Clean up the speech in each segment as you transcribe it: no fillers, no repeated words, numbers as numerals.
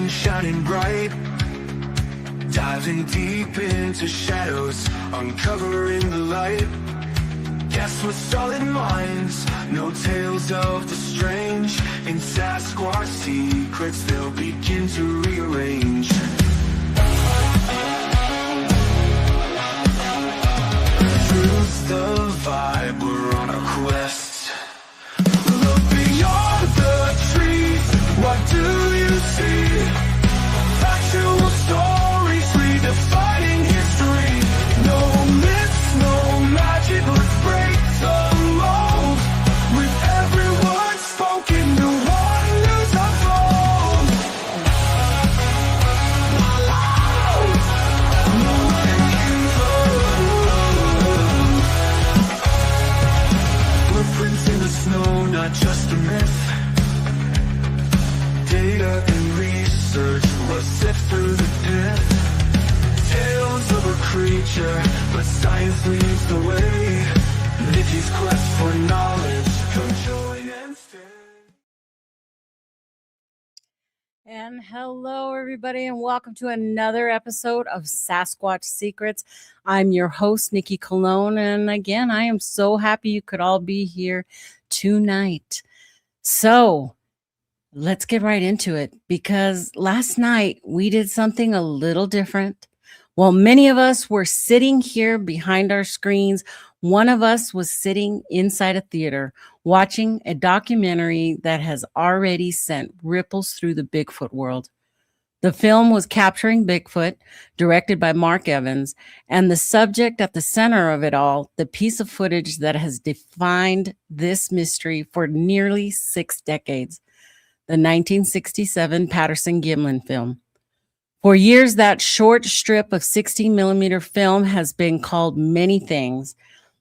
Shining bright, diving deep into shadows, uncovering the light. Guess with solid minds, no tales of the strange. In Sasquatch Secrets, they'll begin to rearrange. Truth's the vibe, we're on a quest. Look beyond the trees, what do you see? Factual stories redefining history. No myths, no magic, let's break the mold. With every word spoken, new wonders unfold. Footprints in the snow, not just a myth. Data and research was sift through the pit. Tales of a creature, but science leads the way. Nikki's quest for knowledge, come join and stand. And hello, everybody, and welcome to another episode of Sasquatch Secrets. I'm your host, Nikki Cologne, and again, I am so happy you could all be here tonight. So, let's get right into it, because last night we did something a little different. While many of us were sitting here behind our screens, one of us was sitting inside a theater watching a documentary that has already sent ripples through the Bigfoot world. The film was Capturing Bigfoot, directed by Marq Evans, and the subject at the center of it all, the piece of footage that has defined this mystery for nearly 6 decades. The 1967 Patterson-Gimlin film. For years, that short strip of 16mm film has been called many things.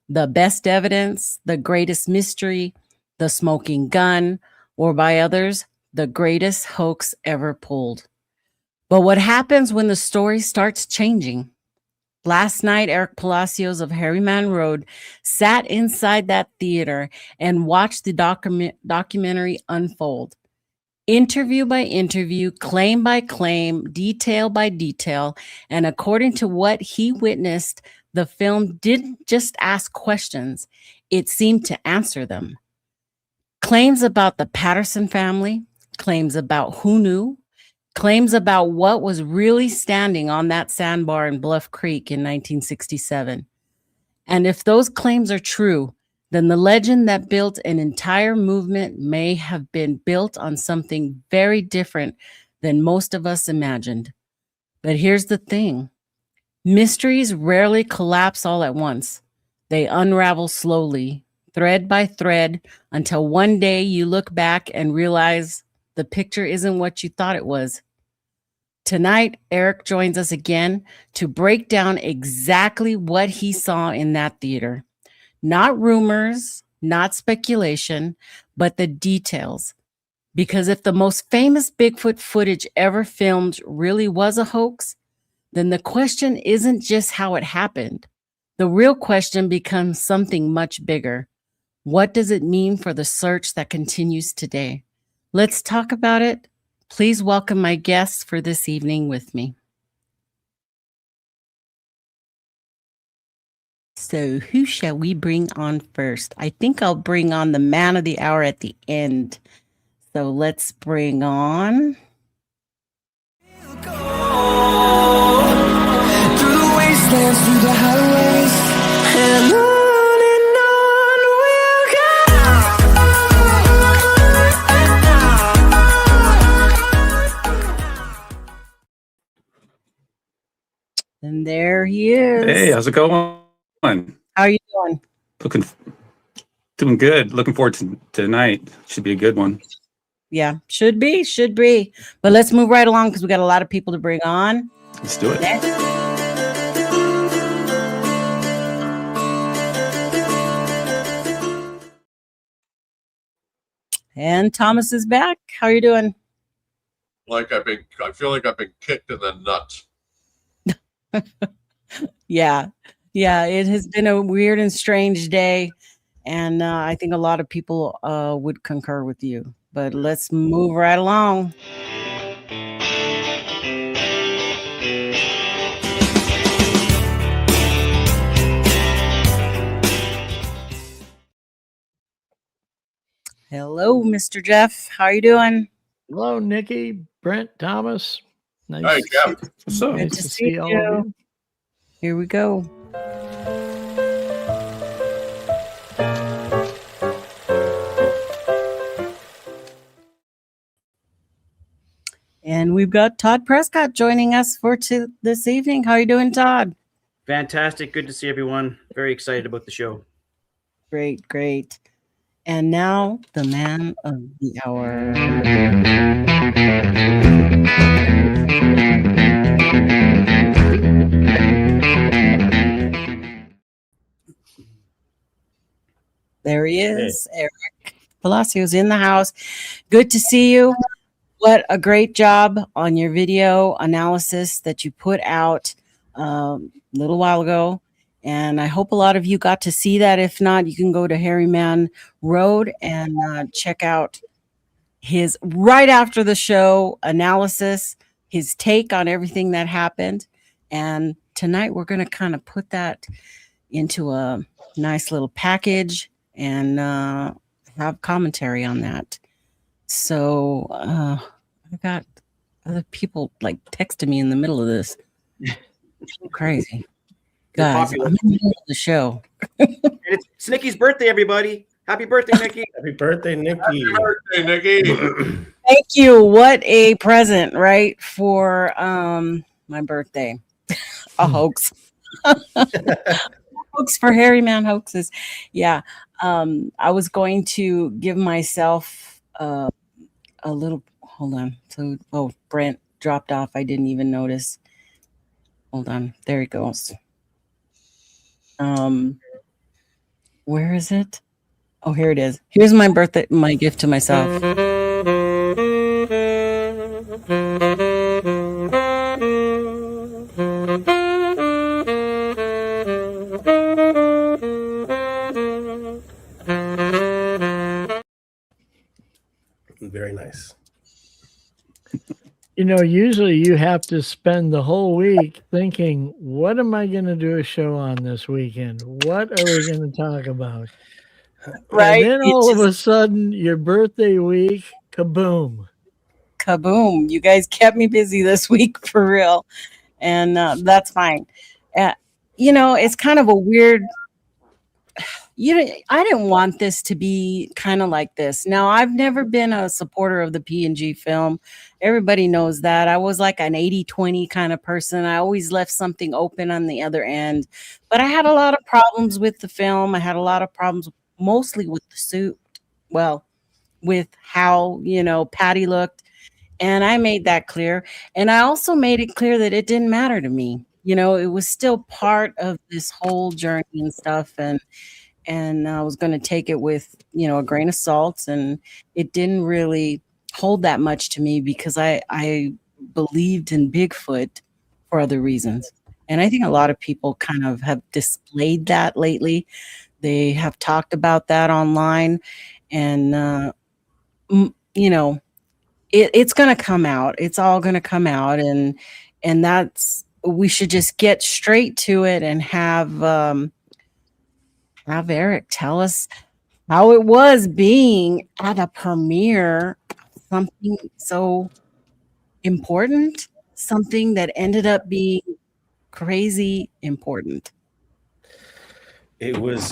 The best evidence, the greatest mystery, the smoking gun, or by others, the greatest hoax ever pulled. But what happens when the story starts changing? Last night, Eric Palacios of HairyManRoad sat inside that theater and watched the documentary unfold. Interview by interview, claim by claim, detail by detail, and according to what he witnessed, the film didn't just ask questions, it seemed to answer them. Claims about the Patterson family, claims about who knew, claims about what was really standing on that sandbar in Bluff Creek in 1967. And if those claims are true, then the legend that built an entire movement may have been built on something very different than most of us imagined. But here's the thing. Mysteries rarely collapse all at once. They unravel slowly, thread by thread, until one day you look back and realize the picture isn't what you thought it was. Tonight, Eric joins us again to break down exactly what he saw in that theater. Not rumors, not speculation, but the details. Because if the most famous Bigfoot footage ever filmed really was a hoax, then the question isn't just how it happened. The real question becomes something much bigger. What does it mean for the search that continues today? Let's talk about it. Please welcome my guests for this evening with me. So who shall we bring on first? I think I'll bring on the man of the hour at the end. So let's bring on. Through the wastelands, through the highways, and on we'll go. And there he is. Hey, how's it going? How are you doing? Doing good. Looking forward to tonight. Should be a good one. Yeah, should be. But let's move right along because we got a lot of people to bring on. Let's do it. And Thomas is back. How are you doing? I feel like I've been kicked in the nuts. Yeah. It has been a weird and strange day. And I think a lot of people would concur with you. But let's move right along. Hello, Mr. Jeff. How are you doing? Hello, Nikki, Brent, Thomas. Hey, Nice, Jeff. What's up? Good nice to to see see all you. of you. Here we go. And we've got Todd Prescott joining us for this evening. How are you doing, Todd? Fantastic. Good to see everyone. Very excited about the show. Great. And now the man of the hour. There he is, Eric Palacios in the house. Good to see you. What a great job on your video analysis that you put out a little while ago. And I hope a lot of you got to see that. If not, you can go to HairyManRoad and check out his right after the show analysis, his take on everything that happened. And tonight we're going to kind of put that into a nice little package and have commentary on that. So I got other people like texting me in the middle of this. Crazy. Guys, I'm in the middle of the show. And it's Nikki's birthday, everybody. Happy birthday, Nikki. Happy birthday, Nikki. Happy birthday, Nikki. Thank you. What a present, right? For my birthday. A hoax. Hoax for Hairy Man hoaxes. Yeah. I was going to give myself a little, hold on. So, Brent dropped off. I didn't even notice. Hold on. There he goes. Where is it? Oh, here it is. Here's my birthday, my gift to myself. Very nice. You know, usually you have to spend the whole week thinking, what am I going to do a show on this weekend? What are we going to talk about? Right. And then all of a sudden, your birthday week, kaboom. Kaboom. You guys kept me busy this week for real. And that's fine. It's kind of a weird, I didn't want this to be kind of like this. Now, I've never been a supporter of the P&G film. Everybody knows that. I was like an 80-20 kind of person. I always left something open on the other end. But I had a lot of problems with the film. I had a lot of problems mostly with the suit. Well, with how, Patty looked. And I made that clear. And I also made it clear that it didn't matter to me. It was still part of this whole journey and stuff. And I was going to take it with, a grain of salt. And it didn't really hold that much to me because I believed in Bigfoot for other reasons. And I think a lot of people kind of have displayed that lately. They have talked about that online. And, it's going to come out. It's all going to come out. And we should just get straight to it and have Eric tell us how it was being at a premiere, something so important, something that ended up being crazy important. It was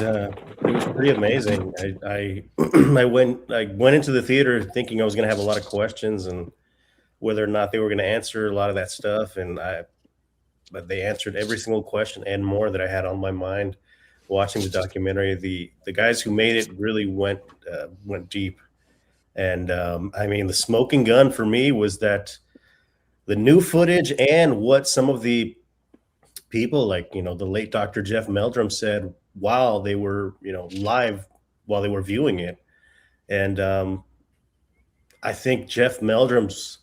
pretty amazing. I I went into the theater thinking I was going to have a lot of questions and whether or not they were going to answer a lot of that stuff, but they answered every single question and more that I had on my mind. Watching the documentary, the guys who made it really went deep, and the smoking gun for me was that the new footage and what some of the people, like the late Dr. Jeff Meldrum, said while they were live while they were viewing it, and I think Jeff Meldrum's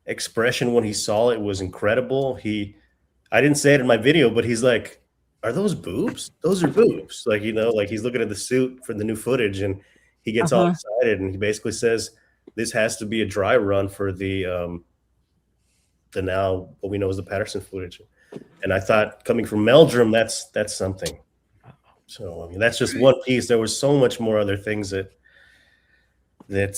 expression when he saw it was incredible. I didn't say it in my video, but he's like, "Are those boobs? Those are boobs." Like, like he's looking at the suit for the new footage, and he gets all excited, and he basically says, "This has to be a dry run for the now what we know is the Patterson footage." And I thought, coming from Meldrum, that's something. So I mean, that's just one piece. There was so much more other things that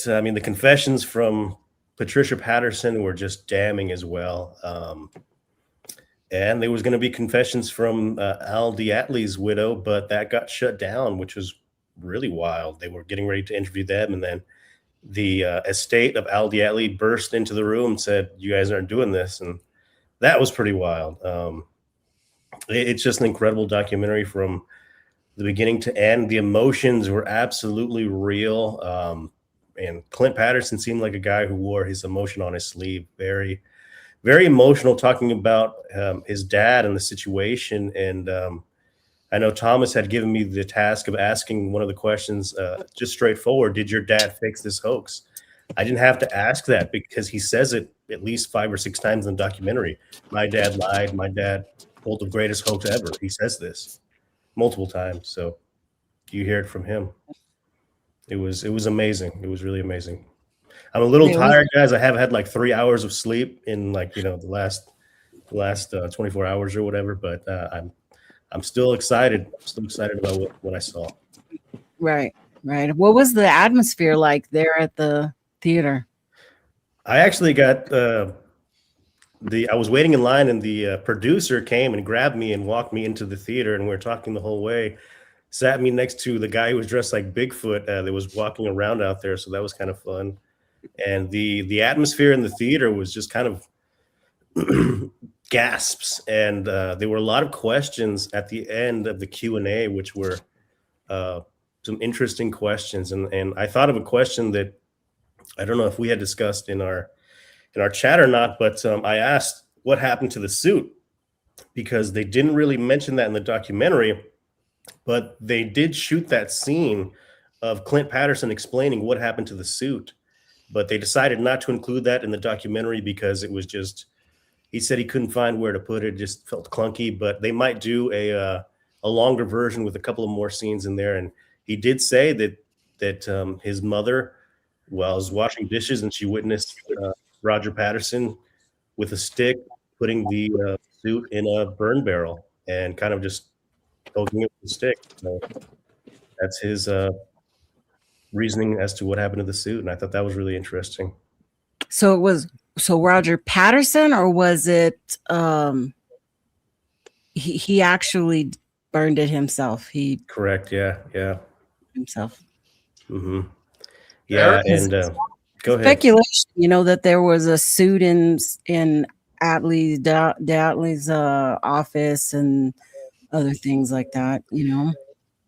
I mean, the confessions from Patricia Patterson were just damning as well. And there was going to be confessions from Al Diatley's widow, but that got shut down, which was really wild. They were getting ready to interview them, and then the estate of Al Diatley burst into the room and said, "You guys aren't doing this," and that was pretty wild. It's just an incredible documentary from the beginning to end. The emotions were absolutely real. And Clint Patterson seemed like a guy who wore his emotion on his sleeve. Very, very emotional, talking about his dad and the situation. And I know Thomas had given me the task of asking one of the questions, just straightforward: "Did your dad fix this hoax?" I didn't have to ask that because he says it at least 5 or 6 times in the documentary. "My dad lied. My dad pulled the greatest hoax ever." He says this multiple times. So you hear it from him. It was amazing. It was really amazing. I'm a little tired, guys. I have had like 3 hours of sleep in the last 24 hours or whatever, but I'm still excited. I'm still excited about what I saw. Right. What was the atmosphere like there at the theater? I actually got I was waiting in line, and the producer came and grabbed me and walked me into the theater, and we were talking the whole way. Sat me next to the guy who was dressed like Bigfoot that was walking around out there, so that was kind of fun. And the atmosphere in the theater was just kind of gasps, and there were a lot of questions at the end of the Q&A, which were some interesting questions. And I thought of a question that I don't know if we had discussed in our chat or not, but I asked what happened to the suit, because they didn't really mention that in the documentary, but they did shoot that scene of Clint Patterson explaining what happened to the suit. But they decided not to include that in the documentary because it was just, he said he couldn't find where to put it. It just felt clunky, but they might do a longer version with a couple of more scenes in there. And he did say that his mother was washing dishes, and she witnessed Roger Patterson with a stick putting the suit in a burn barrel and kind of just poking it with a stick. So that's his reasoning as to what happened to the suit, and I thought that was really interesting. So it was Roger Patterson, or was it he actually burned it himself? Correct. Yeah. Himself. Mm-hmm. Yeah, and go ahead. Speculation, that there was a suit in Diatley's office and other things like that.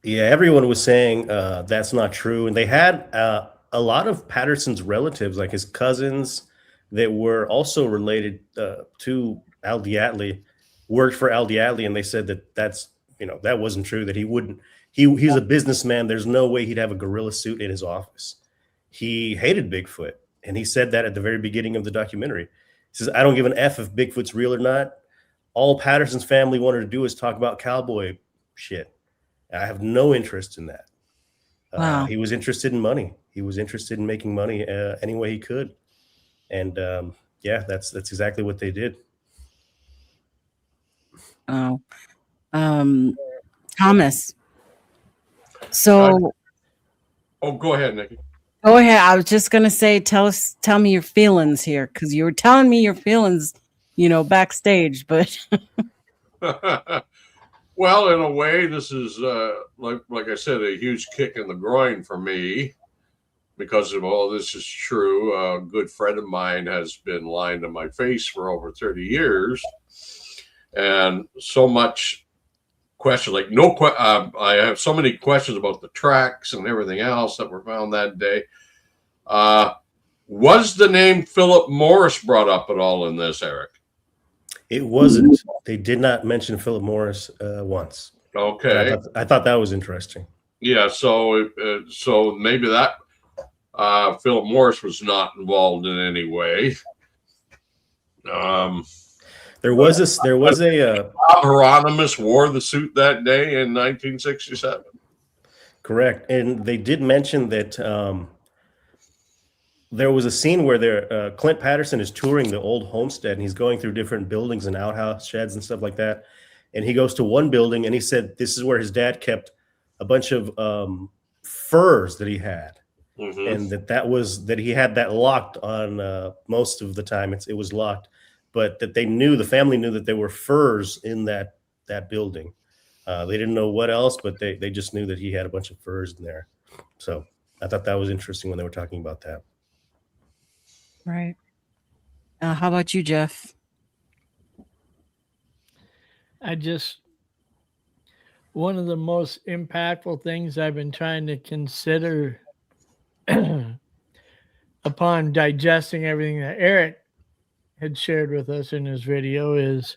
Yeah, everyone was saying that's not true, and they had a lot of Patterson's relatives, like his cousins, that were also related to Al Diatley, worked for Al Diatley, and they said that wasn't true. That he wouldn't. He's a businessman. There's no way he'd have a gorilla suit in his office. He hated Bigfoot, and he said that at the very beginning of the documentary. He says, "I don't give an F if Bigfoot's real or not. All Patterson's family wanted to do is talk about cowboy shit. I have no interest in that." Wow. He was interested in money. He was interested in making money any way he could. And that's exactly what they did. Oh, Thomas. So, go ahead, Nikki. Go ahead. I was just gonna say, tell me your feelings here, because you were telling me your feelings, backstage. But well, in a way, this is like I said, a huge kick in the groin for me, because of all this is true. A good friend of mine has been lying to my face for over 30 years, and so much question, I have so many questions about the tracks and everything else that were found that day. Was the name Philip Morris brought up at all in this, Eric? It wasn't. They did not mention Philip Morris once. Okay. I thought that was interesting. Yeah. So maybe that Philip Morris was not involved in any way. There was a Bob Hieronymus wore the suit that day in 1967. correct, and they did mention that there was a scene where Clint Patterson is touring the old homestead, and he's going through different buildings and outhouse sheds and stuff like that. And he goes to one building, and he said this is where his dad kept a bunch of furs that he had, and that he had that locked on most of the time. It was locked, but that the family knew that there were furs in that building. They didn't know what else, but they just knew that he had a bunch of furs in there. So I thought that was interesting when they were talking about that. Right. How about you, Jeff? One of the most impactful things I've been trying to consider upon digesting everything that Eric had shared with us in his video is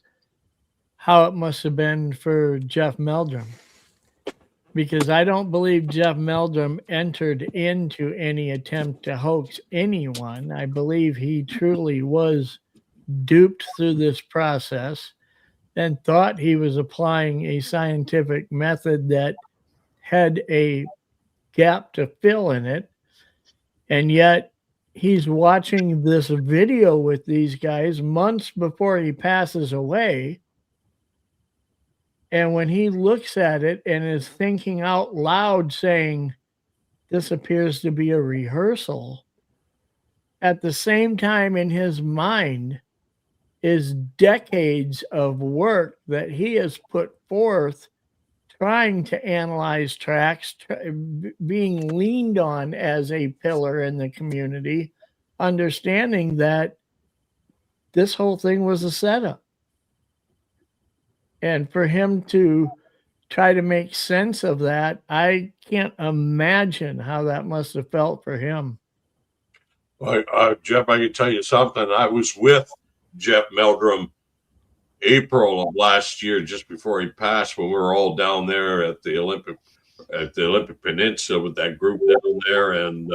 how it must have been for Jeff Meldrum. Because I don't believe Jeff Meldrum entered into any attempt to hoax anyone. I believe he truly was duped through this process and thought he was applying a scientific method that had a gap to fill in it. And yet he's watching this video with these guys months before he passes away. And when he looks at it and is thinking out loud saying, this appears to be a rehearsal, at the same time in his mind is decades of work that he has put forth trying to analyze tracks, being leaned on as a pillar in the community, understanding that this whole thing was a setup. And for him to try to make sense of that, I can't imagine how that must have felt for him. Jeff, I can tell you something. I was with Jeff Meldrum April of last year, just before he passed, when we were all down there at the Olympic Peninsula with that group down there. And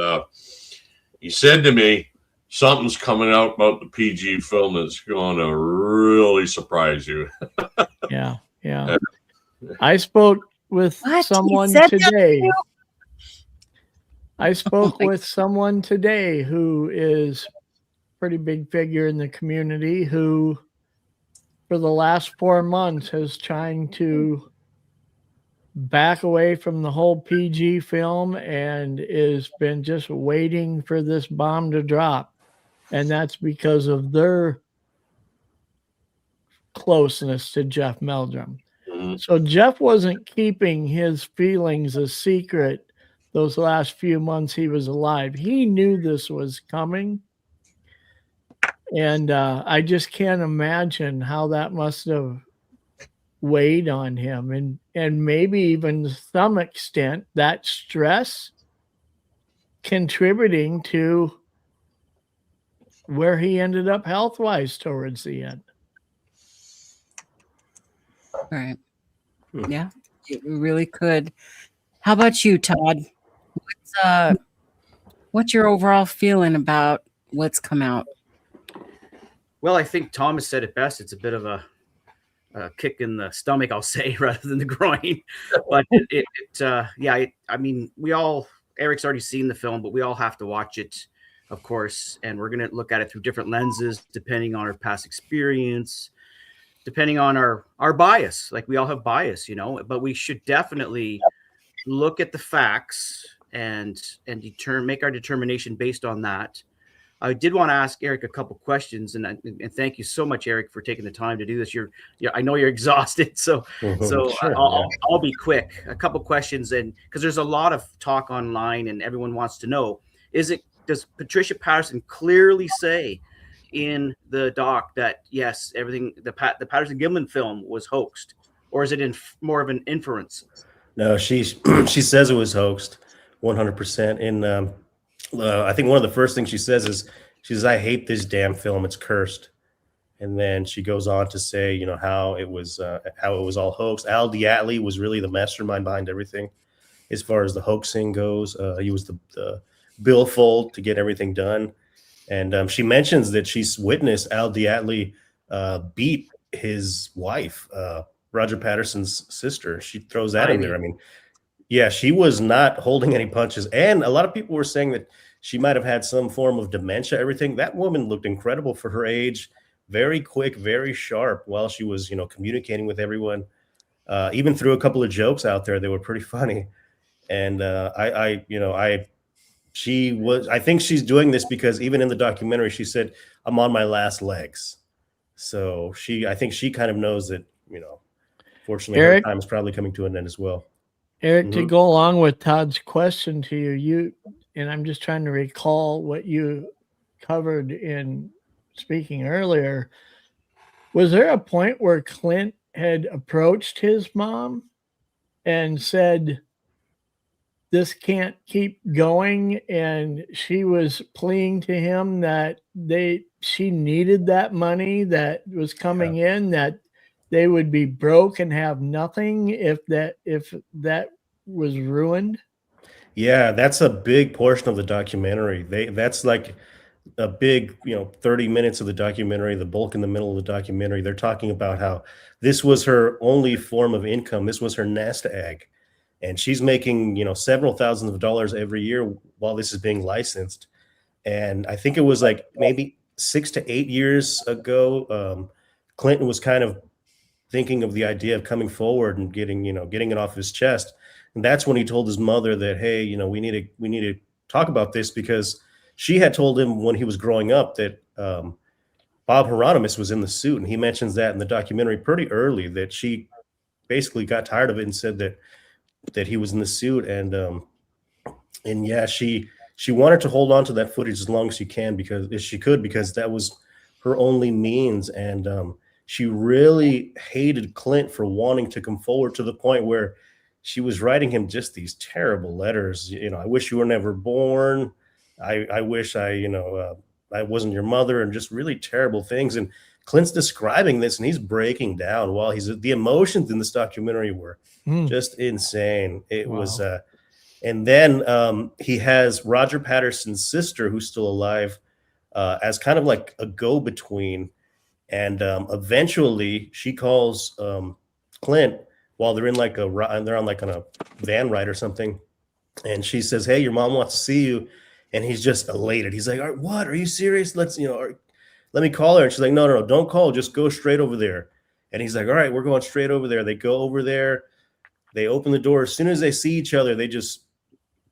he said to me, something's coming out about the PG film that's going to really surprise you. Yeah. I spoke with someone today. I spoke with someone today who is a pretty big figure in the community who, for the last 4 months, has trying to back away from the whole PG film and has been just waiting for this bomb to drop. And that's because of their closeness to Jeff Meldrum. So Jeff wasn't keeping his feelings a secret those last few months he was alive. He knew this was coming. And I just can't imagine how that must have weighed on him. And maybe even to some extent that stress contributing to where he ended up health-wise towards the end. Right. Yeah, it really could. How about you, Todd? What's your overall feeling about what's come out? Well, I think Thomas said it best. It's a bit of a kick in the stomach, I'll say, rather than the groin. But I mean, Eric's already seen the film, but we all have to watch it, of course, and we're going to look at it through different lenses, depending on our past experience, depending on our bias. Like, we all have bias, but we should definitely look at the facts and make our determination based on that. I did want to ask Eric a couple questions, and thank you so much, Eric, for taking the time to do this. I know you're exhausted, so Sure, I'll be quick. A couple questions, and because there's a lot of talk online, and everyone wants to know: does Patricia Patterson clearly say in the doc that yes, everything the Patterson-Gimlin film was hoaxed, or is it more of an inference? No, she says it was hoaxed, 100%. And I think one of the first things she says, I hate this damn film. It's cursed. And then she goes on to say, how it was all hoaxed. Al Diatley was really the mastermind behind everything, as far as the hoaxing goes. He was the billfold to get everything done. And she mentions that she's witnessed Al Diatley beat his wife, Roger Patterson's sister. She throws that in there. I mean, yeah, she was not holding any punches. And a lot of people were saying that she might have had some form of dementia, everything. That woman looked incredible for her age, very quick, very sharp while she was, communicating with everyone. Even threw a couple of jokes out there. They were pretty funny. And I think she's doing this because even in the documentary, she said, I'm on my last legs. So I think she kind of knows that, fortunately, Eric, her time is probably coming to an end as well. Eric, to go along with Todd's question to you, and I'm just trying to recall what you covered in speaking earlier. Was there a point where Clint had approached his mom and said, this can't keep going, and she was pleading to him that she needed that money that was coming in, that they would be broke and have nothing if that was ruined? Yeah, that's a big portion of the documentary. That's like a big, 30 minutes of the documentary, the bulk in the middle of the documentary. They're talking about how this was her only form of income. This was her nest egg. And she's making, several thousands of dollars every year while this is being licensed. And I think it was like maybe 6 to 8 years ago, Clinton was kind of thinking of the idea of coming forward and getting it off his chest. And that's when he told his mother that, hey, we need to talk about this, because she had told him when he was growing up that Bob Hieronymus was in the suit. And he mentions that in the documentary pretty early, that she basically got tired of it and said that he was in the suit. And yeah, she wanted to hold on to that footage as long as she could, because that was her only means. And she really hated Clint for wanting to come forward, to the point where she was writing him just these terrible letters. I wish you were never born. I wish I wasn't your mother, and just really terrible things. And Clint's describing this, and he's breaking down while the emotions in this documentary were just insane. It was, and then he has Roger Patterson's sister, who's still alive, as kind of like a go-between. And eventually she calls Clint while they're on a van ride or something. And she says, hey, your mom wants to see you. And he's just elated. He's like, all right, what? Are you serious? Let me call her. And she's like, no, don't call. Just go straight over there. And he's like, all right, we're going straight over there. They go over there. They open the door. As soon as they see each other, they just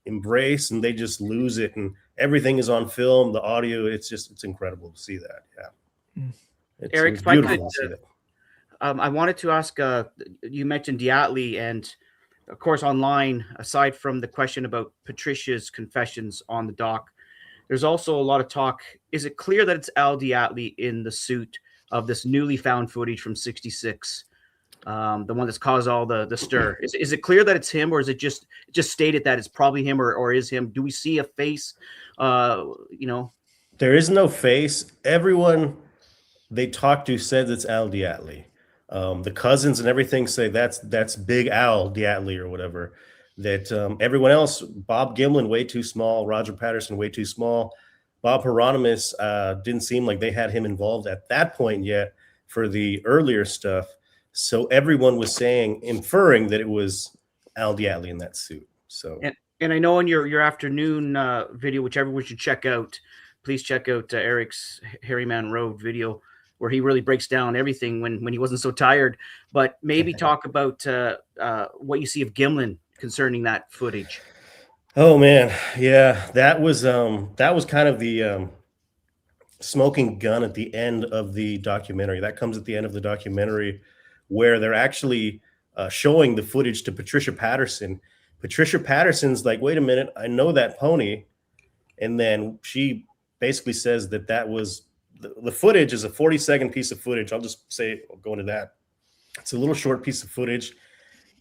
embrace and they just lose it. And everything is on film, the audio. It's incredible to see that. Yeah. Eric, if I could, I wanted to ask, you mentioned Diatley, and of course online, aside from the question about Patricia's confessions on the dock, there's also a lot of talk. Is it clear that it's Al Diatley in the suit of this newly found footage from '66? The one that's caused all the stir. Is it clear that it's him, or is it just stated that it's probably him, or is him? Do we see a face? There is no face. Everyone they talked to said it's Al Diatley. The cousins and everything say that's Big Al Diatley or whatever. That everyone else, Bob Gimlin, way too small. Roger Patterson, way too small. Bob Hieronymus didn't seem like they had him involved at that point yet for the earlier stuff. So everyone was inferring that it was Al Diatley in that suit. So and I know in your afternoon video, which everyone should check out, please check out Eric's HairyManRoad video, where he really breaks down everything when he wasn't so tired. But maybe talk about what you see of Gimlin concerning that footage. Oh man, yeah, that was kind of the smoking gun at the end of the documentary. That comes at the end of the documentary, where they're actually showing the footage to Patricia Patterson. Patricia Patterson's like, wait a minute, I know that pony. And then she basically says that was the footage is a 40-second piece of footage. I'll go into that. It's a little short piece of footage.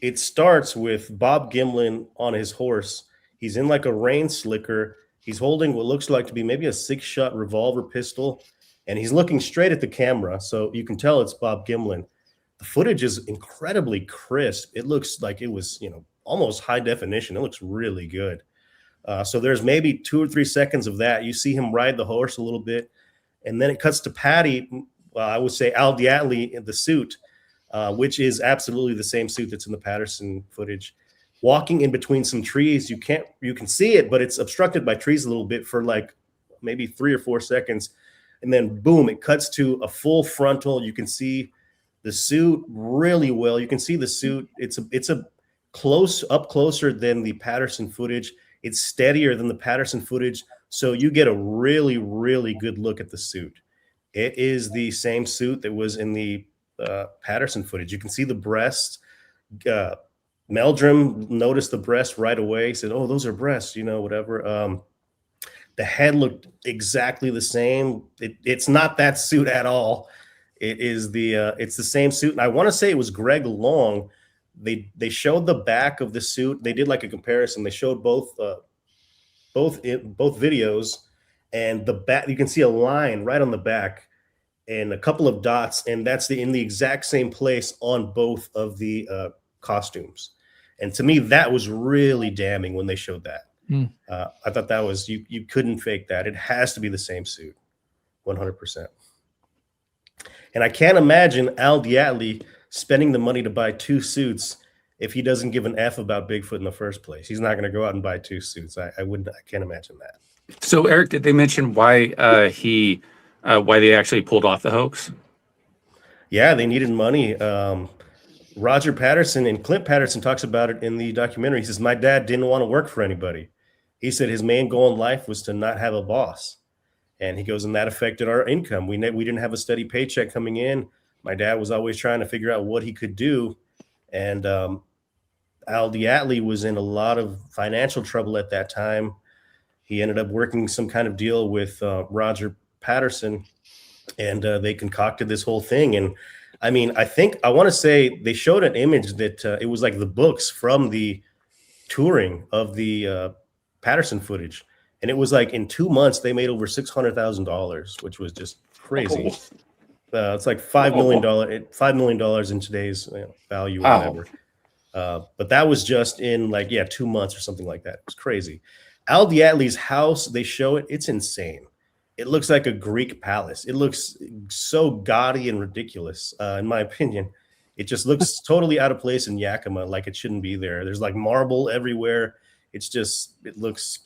It starts with Bob Gimlin on his horse. He's in like a rain slicker. He's holding what looks like to be maybe a 6-shot revolver pistol, and he's looking straight at the camera, so you can tell it's Bob Gimlin. The footage is incredibly crisp. It looks like it was, almost high definition. It looks really good. So there's maybe 2 or 3 seconds of that. You see him ride the horse a little bit, and then it cuts to Patty. I would say Al Diatley in the suit, which is absolutely the same suit that's in the Patterson footage, walking in between some trees. You can see it, but it's obstructed by trees a little bit for like maybe 3 or 4 seconds. And then boom, it cuts to a full frontal. You can see the suit really well. You can see the suit. It's a closer than the Patterson footage. It's steadier than the Patterson footage. So you get a really, really good look at the suit. It is the same suit that was in the Patterson footage. You can see the breasts. Meldrum noticed the breast right away. He said, "Oh, those are breasts," whatever. The head looked exactly the same. It's not that suit at all. It's the same suit. And I want to say it was Greg Long. They showed the back of the suit. They did like a comparison. They showed both videos, and the back, you can see a line right on the back and a couple of dots, and that's in the exact same place on both of the costumes. And to me, that was really damning when they showed that. I thought that was, you couldn't fake that. It has to be the same suit, 100%. And I can't imagine Al Diatley spending the money to buy 2 suits if he doesn't give an F about Bigfoot in the first place. He's not going to go out and buy 2 suits. I can't imagine that. So, Eric, did they mention why why they actually pulled off the hoax? Yeah, they needed money. Roger Patterson and Clint Patterson talks about it in the documentary. He says, "My dad didn't want to work for anybody." He said his main goal in life was to not have a boss. And he goes, and that affected our income. We didn't have a steady paycheck coming in. My dad was always trying to figure out what he could do. And Al Diatley was in a lot of financial trouble at that time. He ended up working some kind of deal with Roger Patterson, and they concocted this whole thing. And I mean, I want to say they showed an image that it was like the books from the touring of the Patterson footage. And it was like in 2 months, they made over $600,000, which was just crazy. It's like $5 million in today's value or whatever. But that was just in 2 months or something like that. It was crazy. Al Diatley's house, they show it. It's insane. It looks like a Greek palace. It looks so gaudy and ridiculous, in my opinion. It just looks totally out of place in Yakima, like it shouldn't be there. There's like marble everywhere. It looks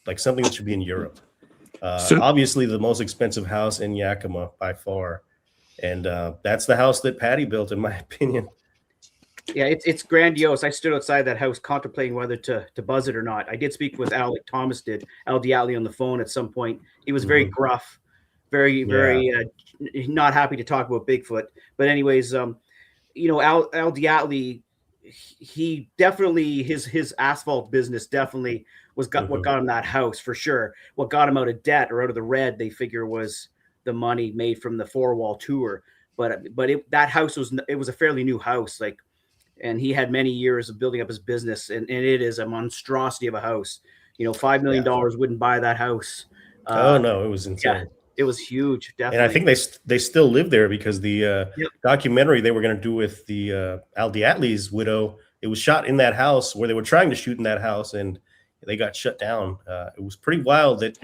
like something that should be in Europe. Obviously, the most expensive house in Yakima by far. And that's the house that Patty built, in my opinion. Yeah, it's grandiose. I stood outside that house contemplating whether to buzz it or not. I did speak with Al, like Thomas did, Al Diatley on the phone at some point. He was very gruff, very not happy to talk about Bigfoot. But anyways, Al Diatley, he definitely, his asphalt business definitely was what got him that house for sure. What got him out of debt or out of the red, they figure, was the money made from the 4-wall tour. But that house was a fairly new house, and he had many years of building up his business, and it is a monstrosity of a house. $5 million wouldn't buy that house. No, it was insane. Yeah, it was huge, definitely. And I think they still live there because the documentary they were going to do with the Al Diatley's widow, it was shot in that house where they were trying to shoot in that house, and they got shut down. It was pretty wild that,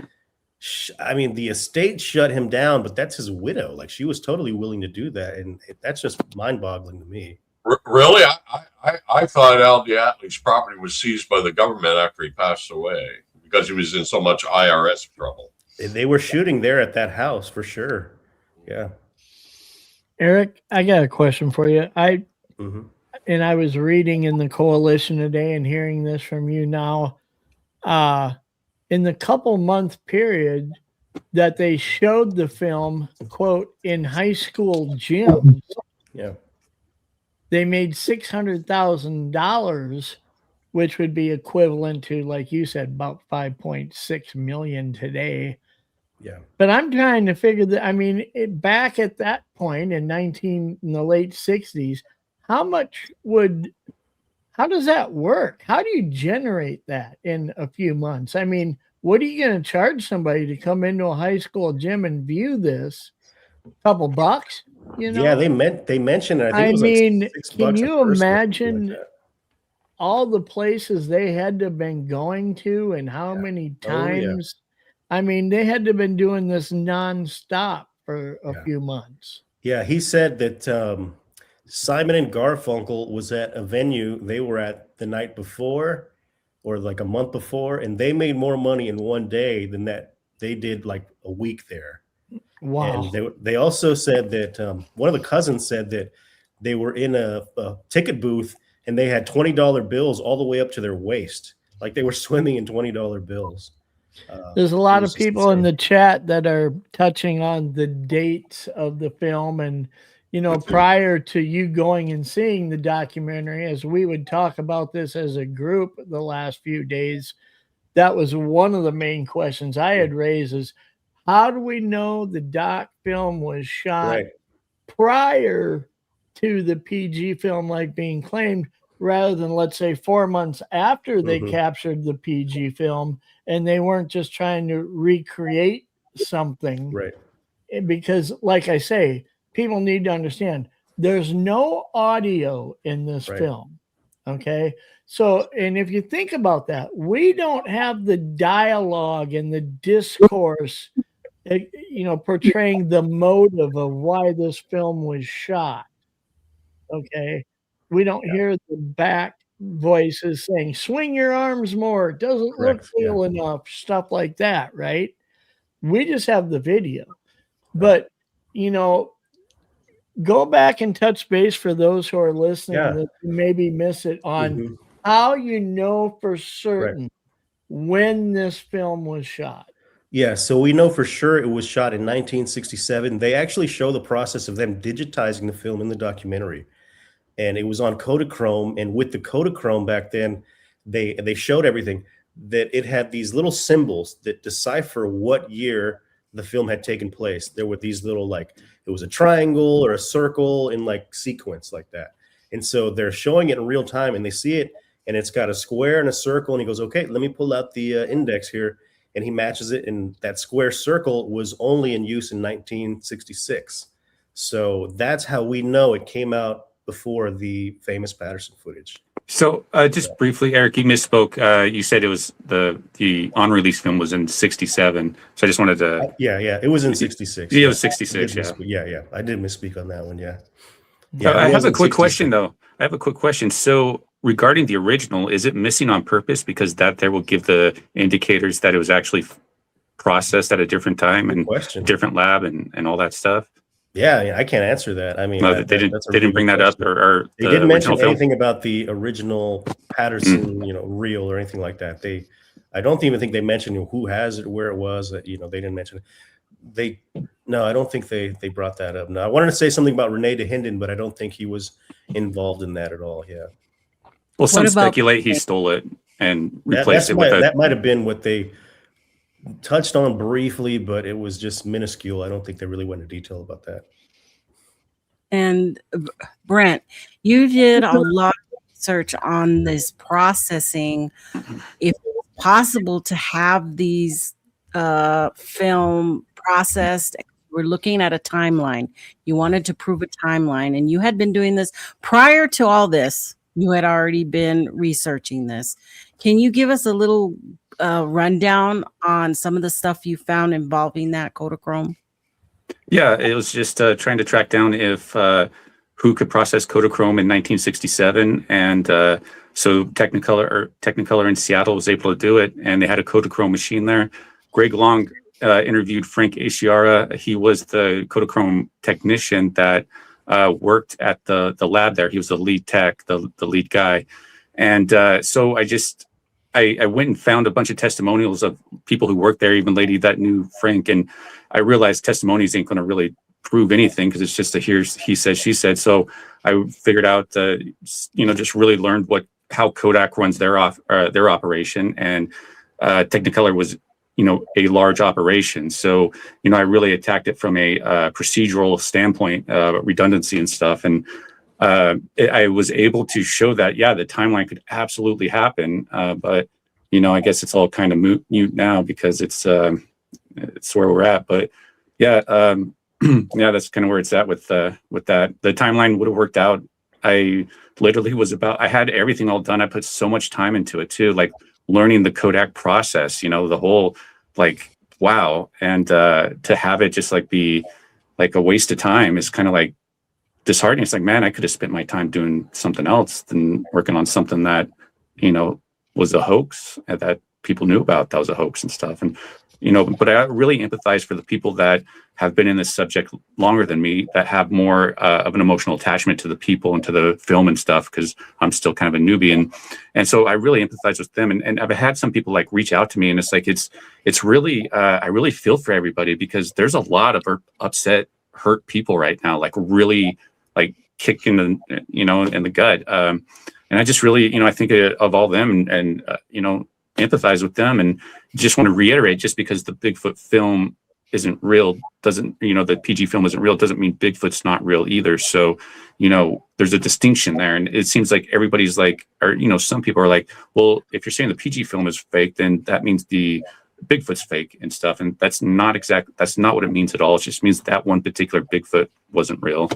the estate shut him down, but that's his widow. Like, she was totally willing to do that, and that's just mind-boggling to me. Really? I thought Al Diatley's property was seized by the government after he passed away because he was in so much IRS trouble. They were shooting there at that house for sure. Yeah. Eric, I got a question for you. I was reading in the coalition today and hearing this from you now. In the couple month period that they showed the film, quote, in high school gyms, they made $600,000, which would be equivalent to, like you said, about 5.6 million today. Yeah. But I'm trying to figure that, back at that point in the late 60s, how does that work? How do you generate that in a few months? What are you going to charge somebody to come into a high school gym and view this? A couple bucks? Yeah, they mentioned it. I think it was can you imagine all the places they had to have been going to and how many times. I mean, they had to have been doing this nonstop for a few months. Yeah, he said that Simon and Garfunkel was at a venue they were at the night before or like a month before, and they made more money in one day than that they did like a week there. Wow. And they also said that one of the cousins said that they were in a ticket booth and they had $20 bills all the way up to their waist. Like they were swimming in $20 bills. There's a lot of people in the chat that are touching on the dates of the film. And, you know, prior to you going and seeing the documentary, as we would talk about this as a group the last few days, that was one of the main questions I had raised is, how do we know the doc film was shot prior to the PG film like being claimed, rather than, let's say, 4 months after they captured the PG film, and they weren't just trying to recreate something. Right. Because, like I say, people need to understand there's no audio in this film. Okay. So, and if you think about that, we don't have the dialogue and the discourse, you know, portraying the motive of why this film was shot. Okay. We don't hear the back voices saying, swing your arms more. It doesn't look real enough. Stuff like that. Right. We just have the video. But, you know, go back and touch base for those who are listening that maybe miss it on how you know for certain when this film was shot. Yeah, so we know for sure it was shot in 1967. They actually show the process of them digitizing the film in the documentary. And it was on Kodachrome. And with the Kodachrome back then, they showed everything, that it had these little symbols that decipher what year the film had taken place. There were these little, like, it was a triangle or a circle in like sequence like that. And so they're showing it in real time and they see it and it's got a square and a circle. And he goes, okay, let me pull out the index here. And he matches it. And that square circle was only in use in 1966. So that's how we know it came out before the famous Patterson footage. So just briefly, Eric, you misspoke. You said it was the on-release film was in 67. So I just wanted to... Yeah, it was in 66. Yeah, it was 66, yeah. I did misspeak on that one, yeah. I have a quick question, though. I have a quick question. So regarding the original, is it missing on purpose because that there will give the indicators that it was actually processed at a different time and different lab and all that stuff? Yeah, I can't answer that. I mean, no, they didn't bring that up, or they didn't mention anything about the original Patterson, reel or anything like that. I don't even think they mentioned who has it, where it was. That they didn't mention it. No, I don't think they brought that up. No, I wanted to say something about Rene DeHinden, but I don't think he was involved in that at all. Yeah. Well, some speculate he stole it and replaced it with that might have been what they touched on briefly, but it was just minuscule. I don't think they really went into detail about that. And Brent, you did a lot of research on this processing. If it's possible to have these film processed, we're looking at a timeline. You wanted to prove a timeline, and you had been doing this prior to all this. You had already been researching this. Can you give us a little rundown on some of the stuff you found involving that Kodachrome? Yeah, it was just trying to track down if who could process Kodachrome in 1967, and so Technicolor in Seattle was able to do it, and they had a Kodachrome machine there. Greg Long interviewed Frank Ishiara. He was the Kodachrome technician that worked at the lab there. He was the lead tech, the lead guy, and so I went and found a bunch of testimonials of people who worked there, even lady that knew Frank. And I realized testimonies ain't going to really prove anything because it's just he said, she said. So I figured out, just really learned how Kodak runs their operation. And Technicolor was, a large operation. So, I really attacked it from a procedural standpoint, redundancy and stuff. And I was able to show that, the timeline could absolutely happen. But, I guess it's all kind of mute now because it's where we're at. But that's kind of where it's at with that. The timeline would have worked out I literally I had everything all done. I put so much time into it too, like learning the Kodak process, the whole, like, wow. And to have it just like be like a waste of time is kind of like disheartening. It's like, man, I could have spent my time doing something else than working on something that, was a hoax and that people knew about that was a hoax and stuff. And, but I really empathize for the people that have been in this subject longer than me, that have more of an emotional attachment to the people and to the film and stuff, because I'm still kind of a newbie. And so I really empathize with them. And I've had some people like reach out to me, and it's like, it's really, I really feel for everybody, because there's a lot of upset, hurt people right now, like really like kicking the, in the gut. And I just really, I think of all them and empathize with them, and just want to reiterate, just because the Bigfoot film isn't real doesn't, the PG film isn't real doesn't mean Bigfoot's not real either. So, there's a distinction there. And it seems like everybody's like, or, some people are like, well, if you're saying the PG film is fake, then that means the Bigfoot's fake and stuff. And that's not what it means at all. It just means that one particular Bigfoot wasn't real.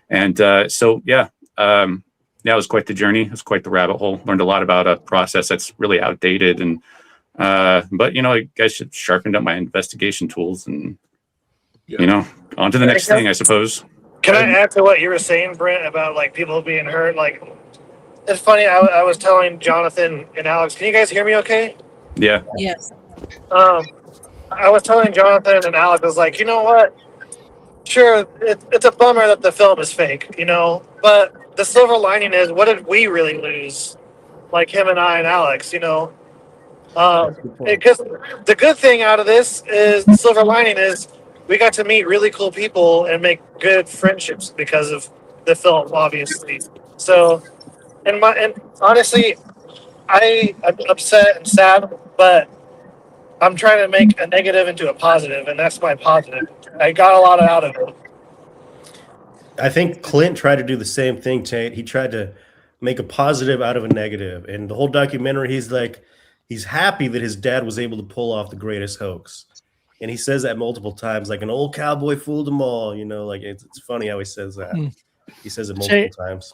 And so, yeah, it was quite the journey. It was quite the rabbit hole. Learned a lot about a process that's really outdated. And, but, I guess it sharpened up my investigation tools and, on to the next thing, I suppose. Can I add to what you were saying, Brent, about like people being hurt? Like, it's funny. I was telling Jonathan and Alex, can you guys hear me okay? Yeah. Yes. I was telling Jonathan and Alex, I was like, you know what? Sure, it's a bummer that the film is fake, but the silver lining is, what did we really lose? Like him and I and Alex, because the good thing out of this is, the silver lining is, we got to meet really cool people and make good friendships because of the film, obviously. So, and honestly, I'm upset and sad, but I'm trying to make a negative into a positive, and that's my positive. I got a lot out of it. I think Clint tried to do the same thing, Tate. He tried to make a positive out of a negative. And the whole documentary, he's like, he's happy that his dad was able to pull off the greatest hoax. And he says that multiple times, like an old cowboy fooled them all, like it's funny how he says that. He says it multiple times.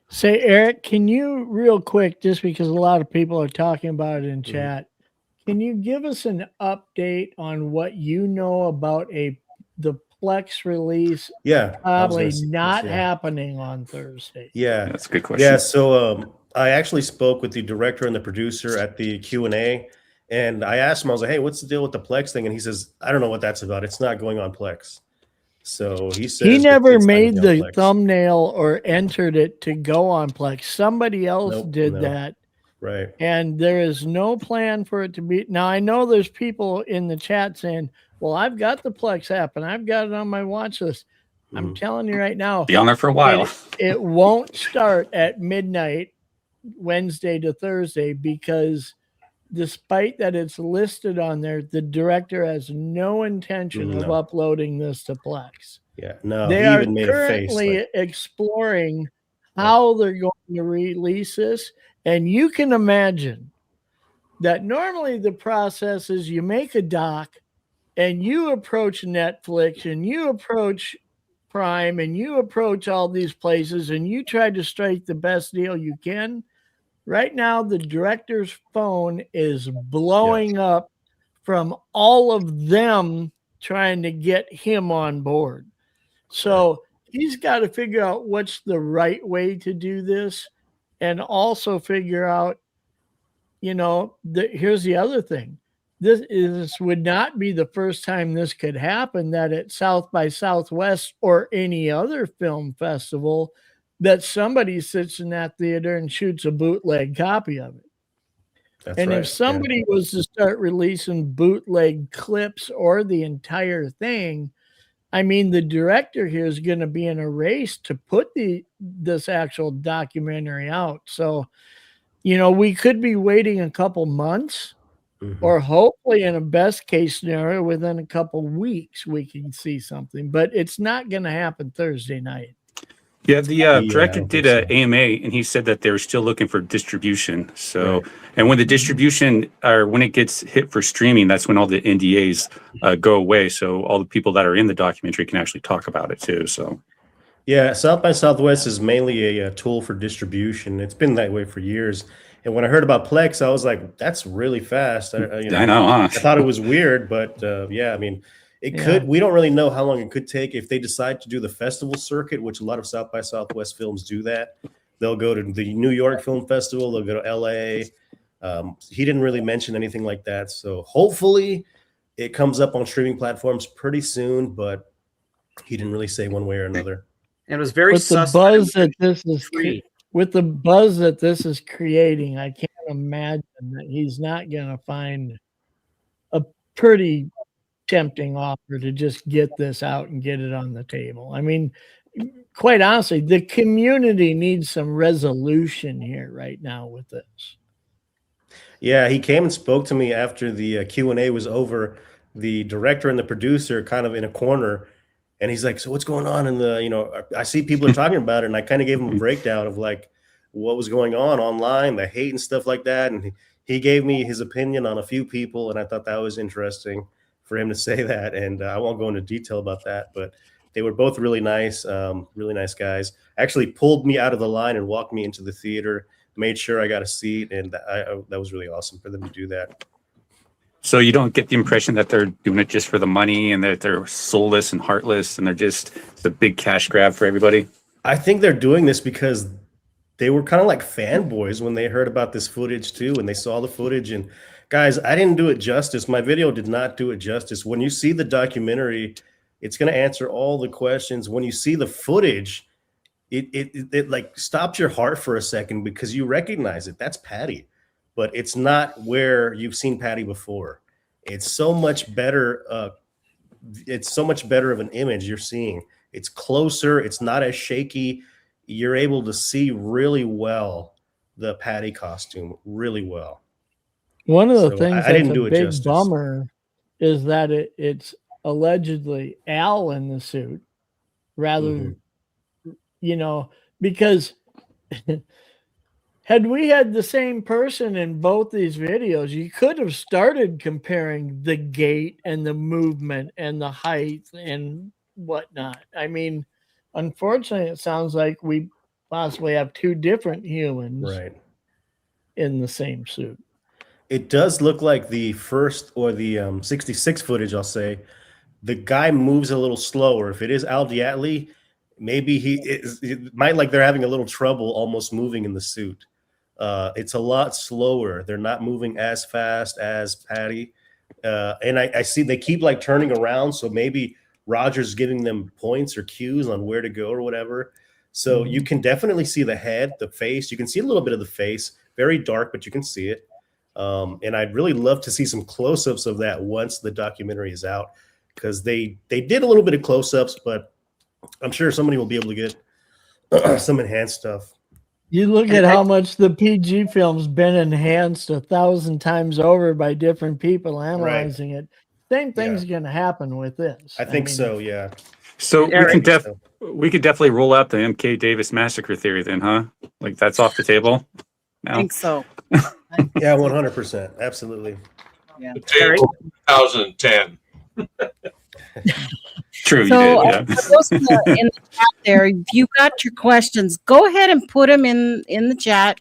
Say, Eric, can you real quick, just because a lot of people are talking about it in chat, can you give us an update on what you know about the Plex release? Yeah, probably not happening on Thursday. Yeah, that's a good question. Yeah, so I actually spoke with the director and the producer at the Q&A, and I asked him, I was like, hey, what's the deal with the Plex thing? And he says, I don't know what that's about. It's not going on Plex. So he says he never made the thumbnail or entered it to go on Plex. Somebody else did that. Right. And there is no plan for it to be. Now, I know there's people in the chat saying, well, I've got the Plex app and I've got it on my watch list. I'm telling you right now. Be on there for a while. It won't start at midnight, Wednesday to Thursday, because despite that it's listed on there, the director has no intention of uploading this to Plex. Yeah, no, they are currently exploring how they're going to release this. And you can imagine that normally the process is you make a doc and you approach Netflix and you approach Prime and you approach all these places and you try to strike the best deal you can. Right now, the director's phone is blowing up from all of them trying to get him on board. So he's got to figure out what's the right way to do this, and also figure out, here's the other thing. This would not be the first time this could happen, that at South by Southwest or any other film festival, that somebody sits in that theater and shoots a bootleg copy of it. That's and right. If somebody was to start releasing bootleg clips or the entire thing, I mean, the director here is going to be in a race to put this actual documentary out. So, we could be waiting a couple months, or hopefully in a best case scenario, within a couple weeks, we can see something, but it's not going to happen Thursday night. Yeah, the director did an AMA, and he said that they're still looking for distribution. So, and when the distribution, or when it gets hit for streaming, that's when all the NDAs go away. So all the people that are in the documentary can actually talk about it too. So, Yeah, South by Southwest is mainly a tool for distribution. It's been that way for years. And when I heard about Plex, I was like, "That's really fast." I know, huh? I thought it was weird, but yeah, I mean, it could. We don't really know how long it could take if they decide to do the festival circuit, which a lot of South by Southwest films do that. They'll go to the New York Film Festival. They'll go to LA. He didn't really mention anything like that, so hopefully, it comes up on streaming platforms pretty soon. But he didn't really say one way or another. And it was very with the buzz that this is with the buzz that this is creating. I can't imagine that he's not going to find a pretty tempting offer to just get this out and get it on the table. I mean, quite honestly, the community needs some resolution here right now with this. Yeah, he came and spoke to me after the Q&A was over. The director and the producer kind of in a corner. And he's like, "So what's going on in the, I see people are talking about it." And I kind of gave him a breakdown of like what was going on online, the hate and stuff like that. And he gave me his opinion on a few people. And I thought that was interesting for him to say that. And I won't go into detail about that, but they were both really nice guys. Actually pulled me out of the line and walked me into the theater, made sure I got a seat. And that was really awesome for them to do that. So you don't get the impression that they're doing it just for the money and that they're soulless and heartless and they're just the big cash grab for everybody? I think they're doing this because they were kind of like fanboys when they heard about this footage too, and they saw the footage. And guys, I didn't do it justice. My video did not do it justice. When you see the documentary, it's going to answer all the questions. When you see the footage, it like stops your heart for a second because you recognize it. That's Patty. But it's not where you've seen Patty before. It's so much better. It's so much better of an image you're seeing. It's closer. It's not as shaky. You're able to see really well the Patty costume really well. One of the things I didn't do it big justice. Bummer is that it's allegedly Al in the suit rather, because had we had the same person in both these videos, you could have started comparing the gait and the movement and the height and whatnot. I mean, unfortunately, it sounds like we possibly have two different humans in the same suit. It does look like the first or the 66 footage, I'll say, the guy moves a little slower. If it is Al Diatley, maybe it might like they're having a little trouble almost moving in the suit. It's a lot slower. They're not moving as fast as Patty. And I see they keep like turning around. So maybe Roger's giving them points or cues on where to go or whatever. So you can definitely see the head, the face. You can see a little bit of the face, very dark, but you can see it. And I'd really love to see some close-ups of that once the documentary is out, because they did a little bit of close-ups, but I'm sure somebody will be able to get some enhanced stuff. You look at how much the PG film's been enhanced 1,000 times over by different people analyzing it. Same thing's going to happen with this. I mean, so, yeah. So we could definitely roll out the MK Davis massacre theory then, huh? Like that's off the table now? I think so. Yeah, 100%. Absolutely. Yeah. 2010. True, So, you did. Yeah. for those in the chat there, if you got your questions, go ahead and put them in the chat.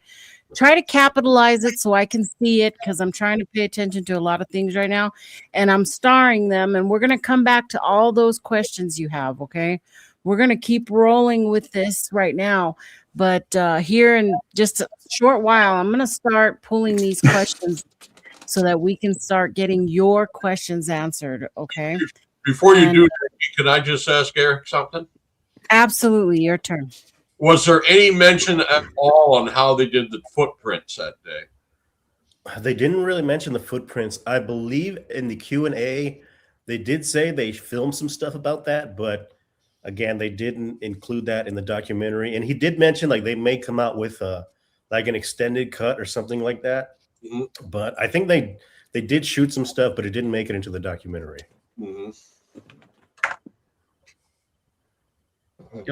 Try to capitalize it so I can see it, because I'm trying to pay attention to a lot of things right now, and I'm starring them. And we're going to come back to all those questions you have. Okay, we're going to keep rolling with this right now, but here in just a short while, I'm going to start pulling these questions so that we can start getting your questions answered. Okay. Before you do that, can I just ask Eric something? Absolutely, your turn. Was there any mention at all on how they did the footprints that day? They didn't really mention the footprints. I believe in the Q&A, they did say they filmed some stuff about that, but again, they didn't include that in the documentary. And he did mention like they may come out with like an extended cut or something like that. Mm-hmm. But I think they did shoot some stuff, but it didn't make it into the documentary. Mm-hmm.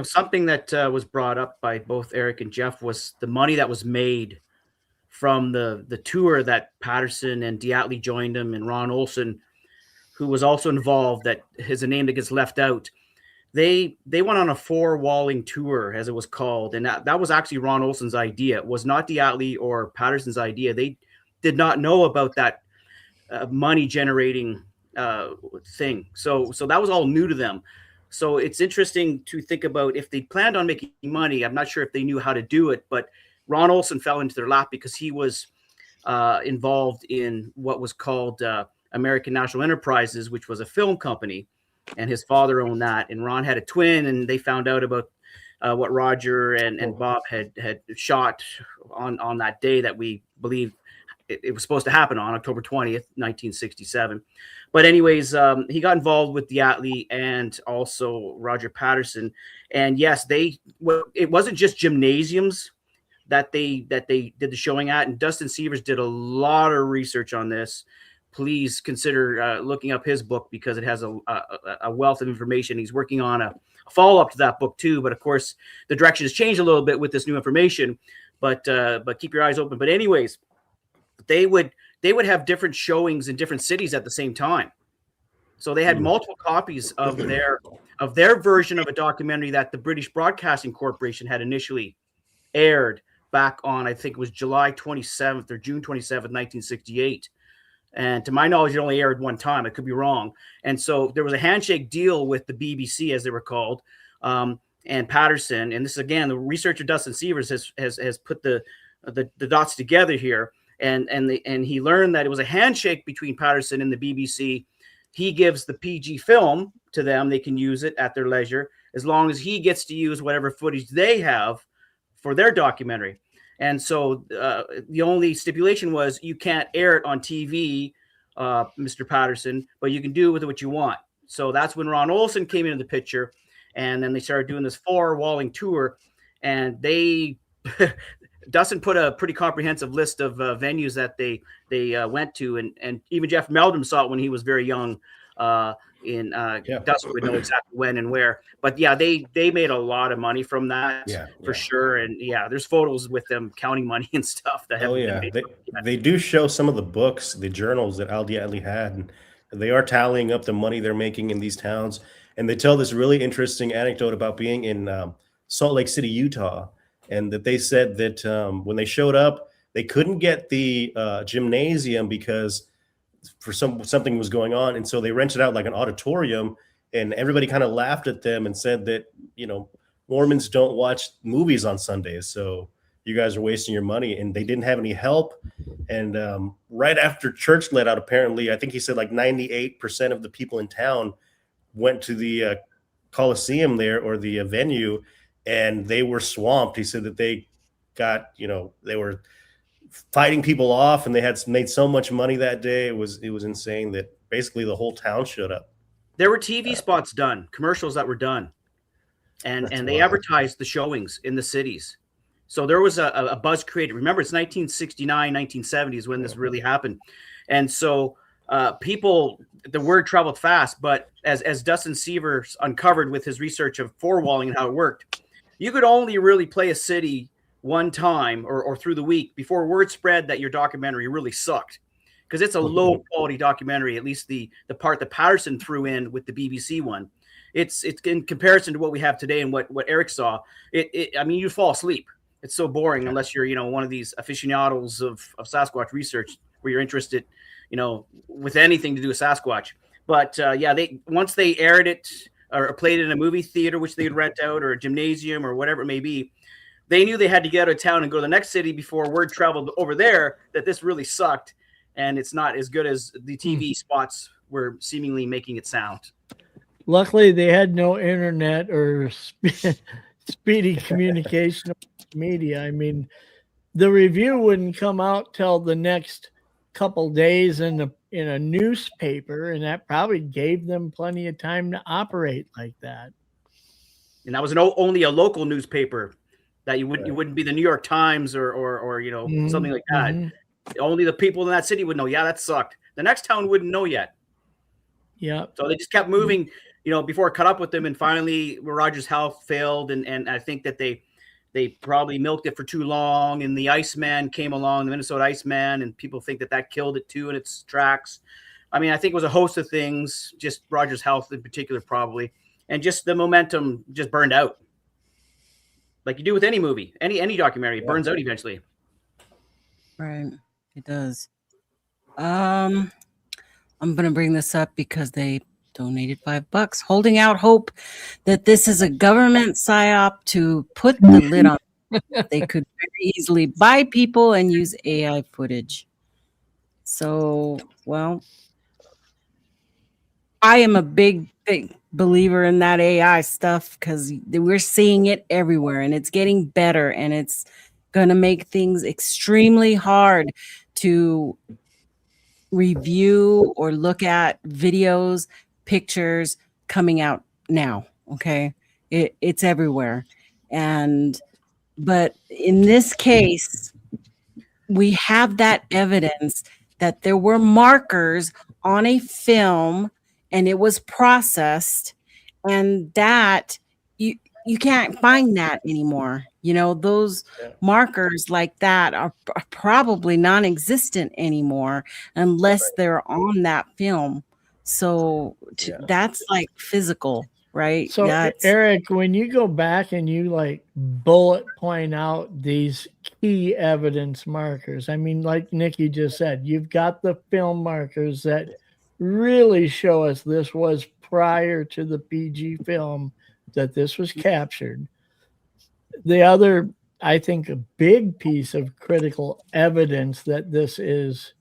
Something that was brought up by both Eric and Jeff was the money that was made from the tour that Patterson and Diatley joined him, and Ron Olson, who was also involved, that is a name that gets left out. they went on a 4-walling tour, as it was called, and that was actually Ron Olson's idea. It was not Diatley or Patterson's idea. They did not know about that money generating thing. So that was all new to them. So it's interesting to think about if they planned on making money. I'm not sure if they knew how to do it, but Ron Olson fell into their lap because he was involved in what was called American National Enterprises, which was a film company, and his father owned that. And Ron had a twin, and they found out about what Roger and Bob had shot on that day that we believe it was supposed to happen on October 20th, 1967. But anyways, he got involved with Diatley and also Roger Patterson. And yes, it wasn't just gymnasiums that they did the showing at. And Dustin Severs did a lot of research on this. Please consider looking up his book because it has a wealth of information. He's working on a follow-up to that book too. But of course, the direction has changed a little bit with this new information. But keep your eyes open. But anyways, they would have different showings in different cities at the same time. So they had multiple copies of their version of a documentary that the British Broadcasting Corporation had initially aired back on, I think it was July 27th or June 27th, 1968. And to my knowledge, it only aired one time. I could be wrong. And so there was a handshake deal with the BBC, as they were called, and Patterson. And this is, again, the researcher Dustin Severs has put the dots together here. And he learned that it was a handshake between Patterson and the BBC. He gives the PG film to them. They can use it at their leisure as long as he gets to use whatever footage they have for their documentary. And so the only stipulation was you can't air it on TV, Mr. Patterson, but you can do with it what you want. So that's when Ron Olson came into the picture, and then they started doing this 4-walling tour, and they Dustin put a pretty comprehensive list of venues that they went to, and even Jeff Meldrum saw it when he was very young. Dustin would know exactly when and where. But yeah, they made a lot of money from that for sure. And yeah, there's photos with them counting money and stuff. They do show some of the books, the journals that Al Diatley had, and they are tallying up the money they're making in these towns. And they tell this really interesting anecdote about being in Salt Lake City, Utah, and that they said that when they showed up, they couldn't get the gymnasium because for something was going on, and so they rented out like an auditorium, and everybody kind of laughed at them and said that, you know, Mormons don't watch movies on Sundays, so you guys are wasting your money. And they didn't have any help. And right after church let out, apparently, I think he said like 98% of the people in town went to the Coliseum there, or the venue, and they were swamped. He said that they got, they were fighting people off, and they had made so much money that day. It was insane that basically the whole town showed up. There were TV spots done, commercials that were done, and they advertised the showings in the cities. So there was a buzz created. Remember, it's 1969, 1970s when this really happened. And so the word traveled fast, but as Dustin Severs uncovered with his research of 4-walling and how it worked, you could only really play a city one time or through the week before word spread that your documentary really sucked, because it's a low quality documentary. At least the part that Patterson threw in with the BBC one, it's in comparison to what we have today and what Eric saw. I mean, you fall asleep. It's so boring unless you're one of these aficionados of Sasquatch research where you're interested, with anything to do with Sasquatch. But once they aired it or played it in a movie theater, which they'd rent out, or a gymnasium or whatever it may be, they knew they had to get out of town and go to the next city before word traveled over there that this really sucked, and it's not as good as the TV spots were seemingly making it sound. Luckily, they had no internet or speedy communication media. I mean, the review wouldn't come out till the next couple days in a newspaper, and that probably gave them plenty of time to operate like that. And that was only a local newspaper. That you wouldn't be the New York Times or something like that. Mm-hmm. Only the people in that city would know. Yeah, that sucked. The next town wouldn't know yet. Yeah. So they just kept moving, before it caught up with them, and finally Roger's health failed, and I think that they probably milked it for too long, and the Iceman came along, the Minnesota Iceman, and people think that killed it too in its tracks. I mean, I think it was a host of things, just Roger's health in particular probably. and just the momentum just burned out. Like you do with any movie, any documentary, it burns out eventually. Right. It does. I'm gonna bring this up because they donated $5, holding out hope that this is a government psyop to put the lid on. They could very easily buy people and use AI footage. So, well, I am a big believer in that AI stuff because we're seeing it everywhere and it's getting better, and it's going to make things extremely hard to review or look at videos, pictures coming out now. Okay. It's everywhere. But in this case, we have that evidence that there were markers on a film and it was processed, and that you can't find that anymore. You know, those markers like that are probably non-existent anymore unless they're on that film. So that's like physical, right? So Eric, when you go back and you like bullet point out these key evidence markers, I mean, like Nikki just said, you've got the film markers that really show us this was prior to the PG film that this was captured. The other, I think, a big piece of critical evidence that this is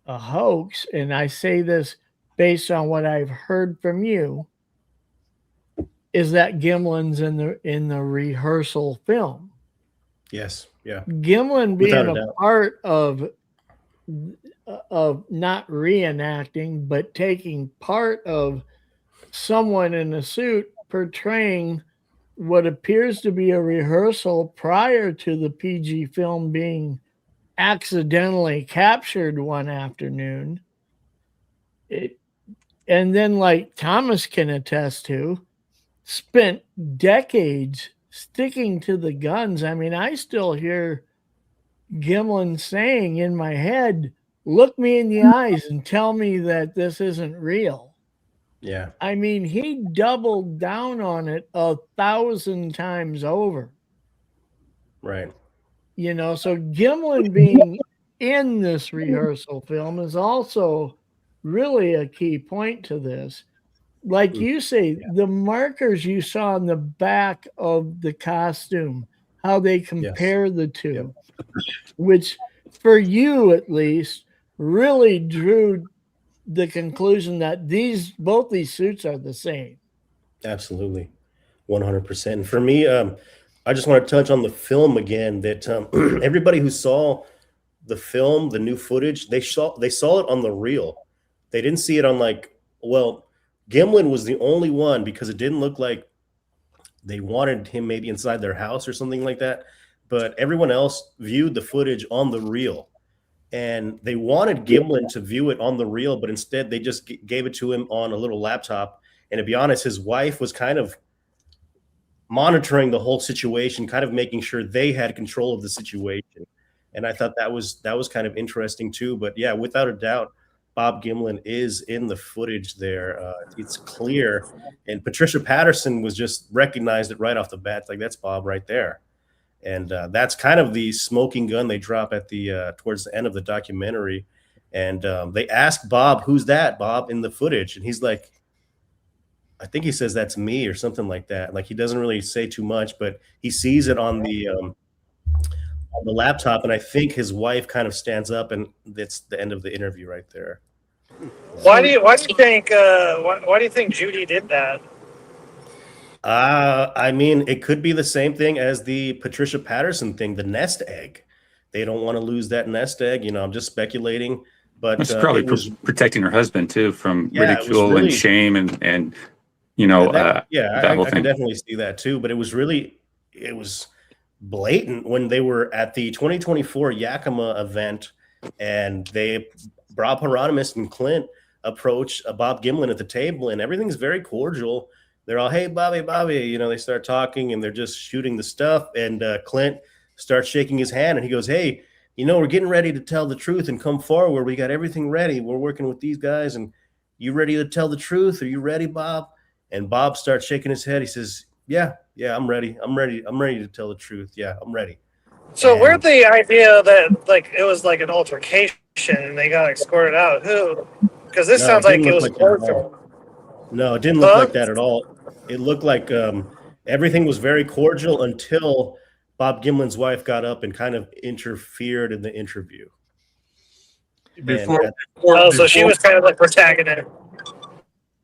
a hoax, and I say this based on what I've heard from you, is that Gimlin's in the rehearsal film. Yes, yeah. Gimlin being a part of not reenacting, but taking part of someone in a suit portraying what appears to be a rehearsal prior to the PG film being accidentally captured one afternoon. And then, like Thomas can attest to, spent decades sticking to the guns. I mean, I still hear Gimlin saying in my head, look me in the eyes and tell me that this isn't real. Yeah. I mean, he doubled down on it 1,000 times over. Right. You know, so Gimlin being in this rehearsal film is also really a key point to this. Like you say, the markers you saw on the back of the costume, how they compare the two, which for you at least really drew the conclusion that both these suits are the same. Absolutely. 100%. And for me, I just want to touch on the film again, that everybody who saw the film, the new footage, they saw it on the reel. They didn't see it on Gimlin was the only one, because it didn't look like they wanted him maybe inside their house or something like that. But everyone else viewed the footage on the reel. And they wanted Gimlin to view it on the reel, but instead they just gave it to him on a little laptop. And to be honest, his wife was kind of monitoring the whole situation, kind of making sure they had control of the situation. And I thought that was kind of interesting too. But yeah, without a doubt, Bob Gimlin is in the footage there. It's clear. And Patricia Patterson was just recognized it right off the bat. Like, that's Bob right there. And that's kind of the smoking gun they drop at the towards the end of the documentary. And they ask Bob, who's that, Bob, in the footage? And he's like, I think he says, that's me, or something like that. Like, he doesn't really say too much, but he sees it on the laptop. And I think his wife kind of stands up, and that's the end of the interview right there. Why do you think Judy did that? I mean, it could be the same thing as the Patricia Patterson thing, the nest egg. They don't want to lose that nest egg. You know, I'm just speculating, but it's probably protecting her husband too from ridicule and shame and you know, I can definitely see that too. But it was blatant when they were at the 2024 Yakima event, and Bob Hieronymus and Clint approach Bob Gimlin at the table, and everything's very cordial. They're all, hey, Bobby, you know, they start talking and they're just shooting the stuff. And Clint starts shaking his hand, and he goes, hey, you know, we're getting ready to tell the truth and come forward. We got everything ready. We're working with these guys, and you ready to tell the truth? Are you ready, Bob? And Bob starts shaking his head. He says, yeah, I'm ready. I'm ready to tell the truth. Yeah, I'm ready. So And where'd the idea that like it was like an altercation and they got escorted out? Who? Because this no, sounds it didn't like it look was like that at orphaned. all. No, it didn't look like that at all. It looked like everything was very cordial until Bob Gimlin's wife got up and kind of interfered in the interview. So she was kind of like protagonist.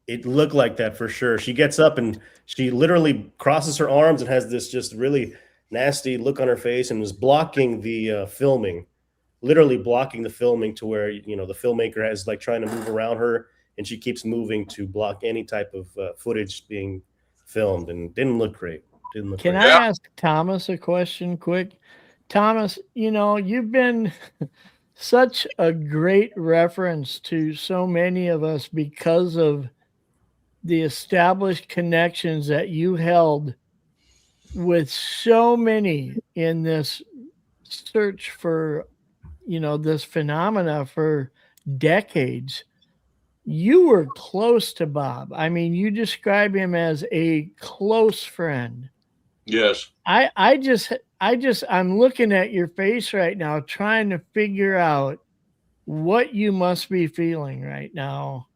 It looked like that for sure. She gets up and she literally crosses her arms and has this just really nasty look on her face and was blocking the filming, literally blocking the filming to where, the filmmaker is like trying to move around her and she keeps moving to block any type of footage being filmed, and didn't look great. Can I ask Thomas a question quick? Thomas, you've been such a great reference to so many of us because of the established connections that you held with so many in this search for, this phenomena for decades. You were close to Bob. I mean, you describe him as a close friend. Yes. I'm looking at your face right now, trying to figure out what you must be feeling right now.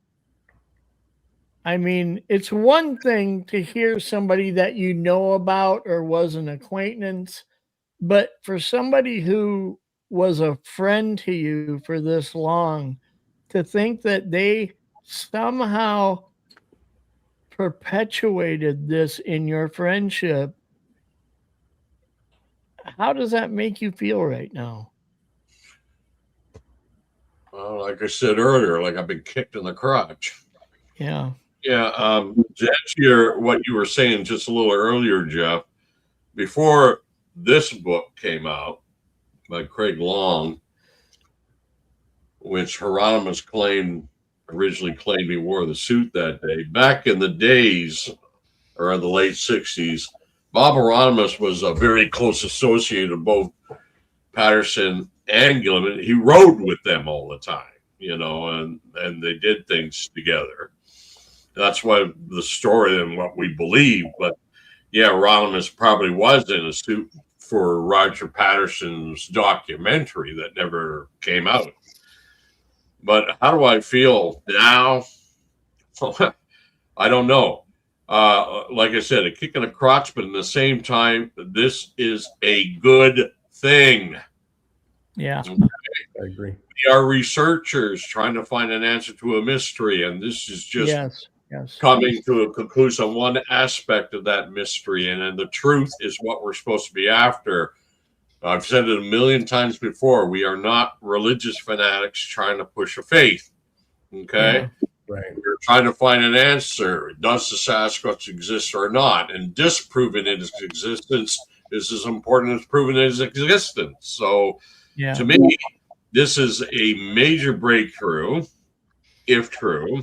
I mean, it's one thing to hear somebody that you know about or was an acquaintance, but for somebody who was a friend to you for this long, to think that they somehow perpetuated this in your friendship, how does that make you feel right now? Well, like I said earlier, like I've been kicked in the crotch. Yeah. Yeah. To answer what you were saying just a little earlier, Jeff, before this book came out by Craig Long, which Hieronymus originally claimed he wore the suit that day. Back in the days, or in the late 60s, Bob Hieronymus was a very close associate of both Patterson and Gimlin. He rode with them all the time, and they did things together. That's why the story and what we believe. But yeah, Hieronymus probably was in a suit for Roger Patterson's documentary that never came out. But how do I feel now? I don't know. Like I said, a kick in the crotch, but at the same time, this is a good thing. Yeah. Okay? I agree. We are researchers trying to find an answer to a mystery, and this is just coming to a conclusion on one aspect of that mystery, and then the truth is what we're supposed to be after. I've said it a million times before. We are not religious fanatics trying to push a faith. Okay? Yeah. Right. We're trying to find an answer. Does the Sasquatch exist or not? And disproving its existence is as important as proving its existence. So to me, this is a major breakthrough, if true.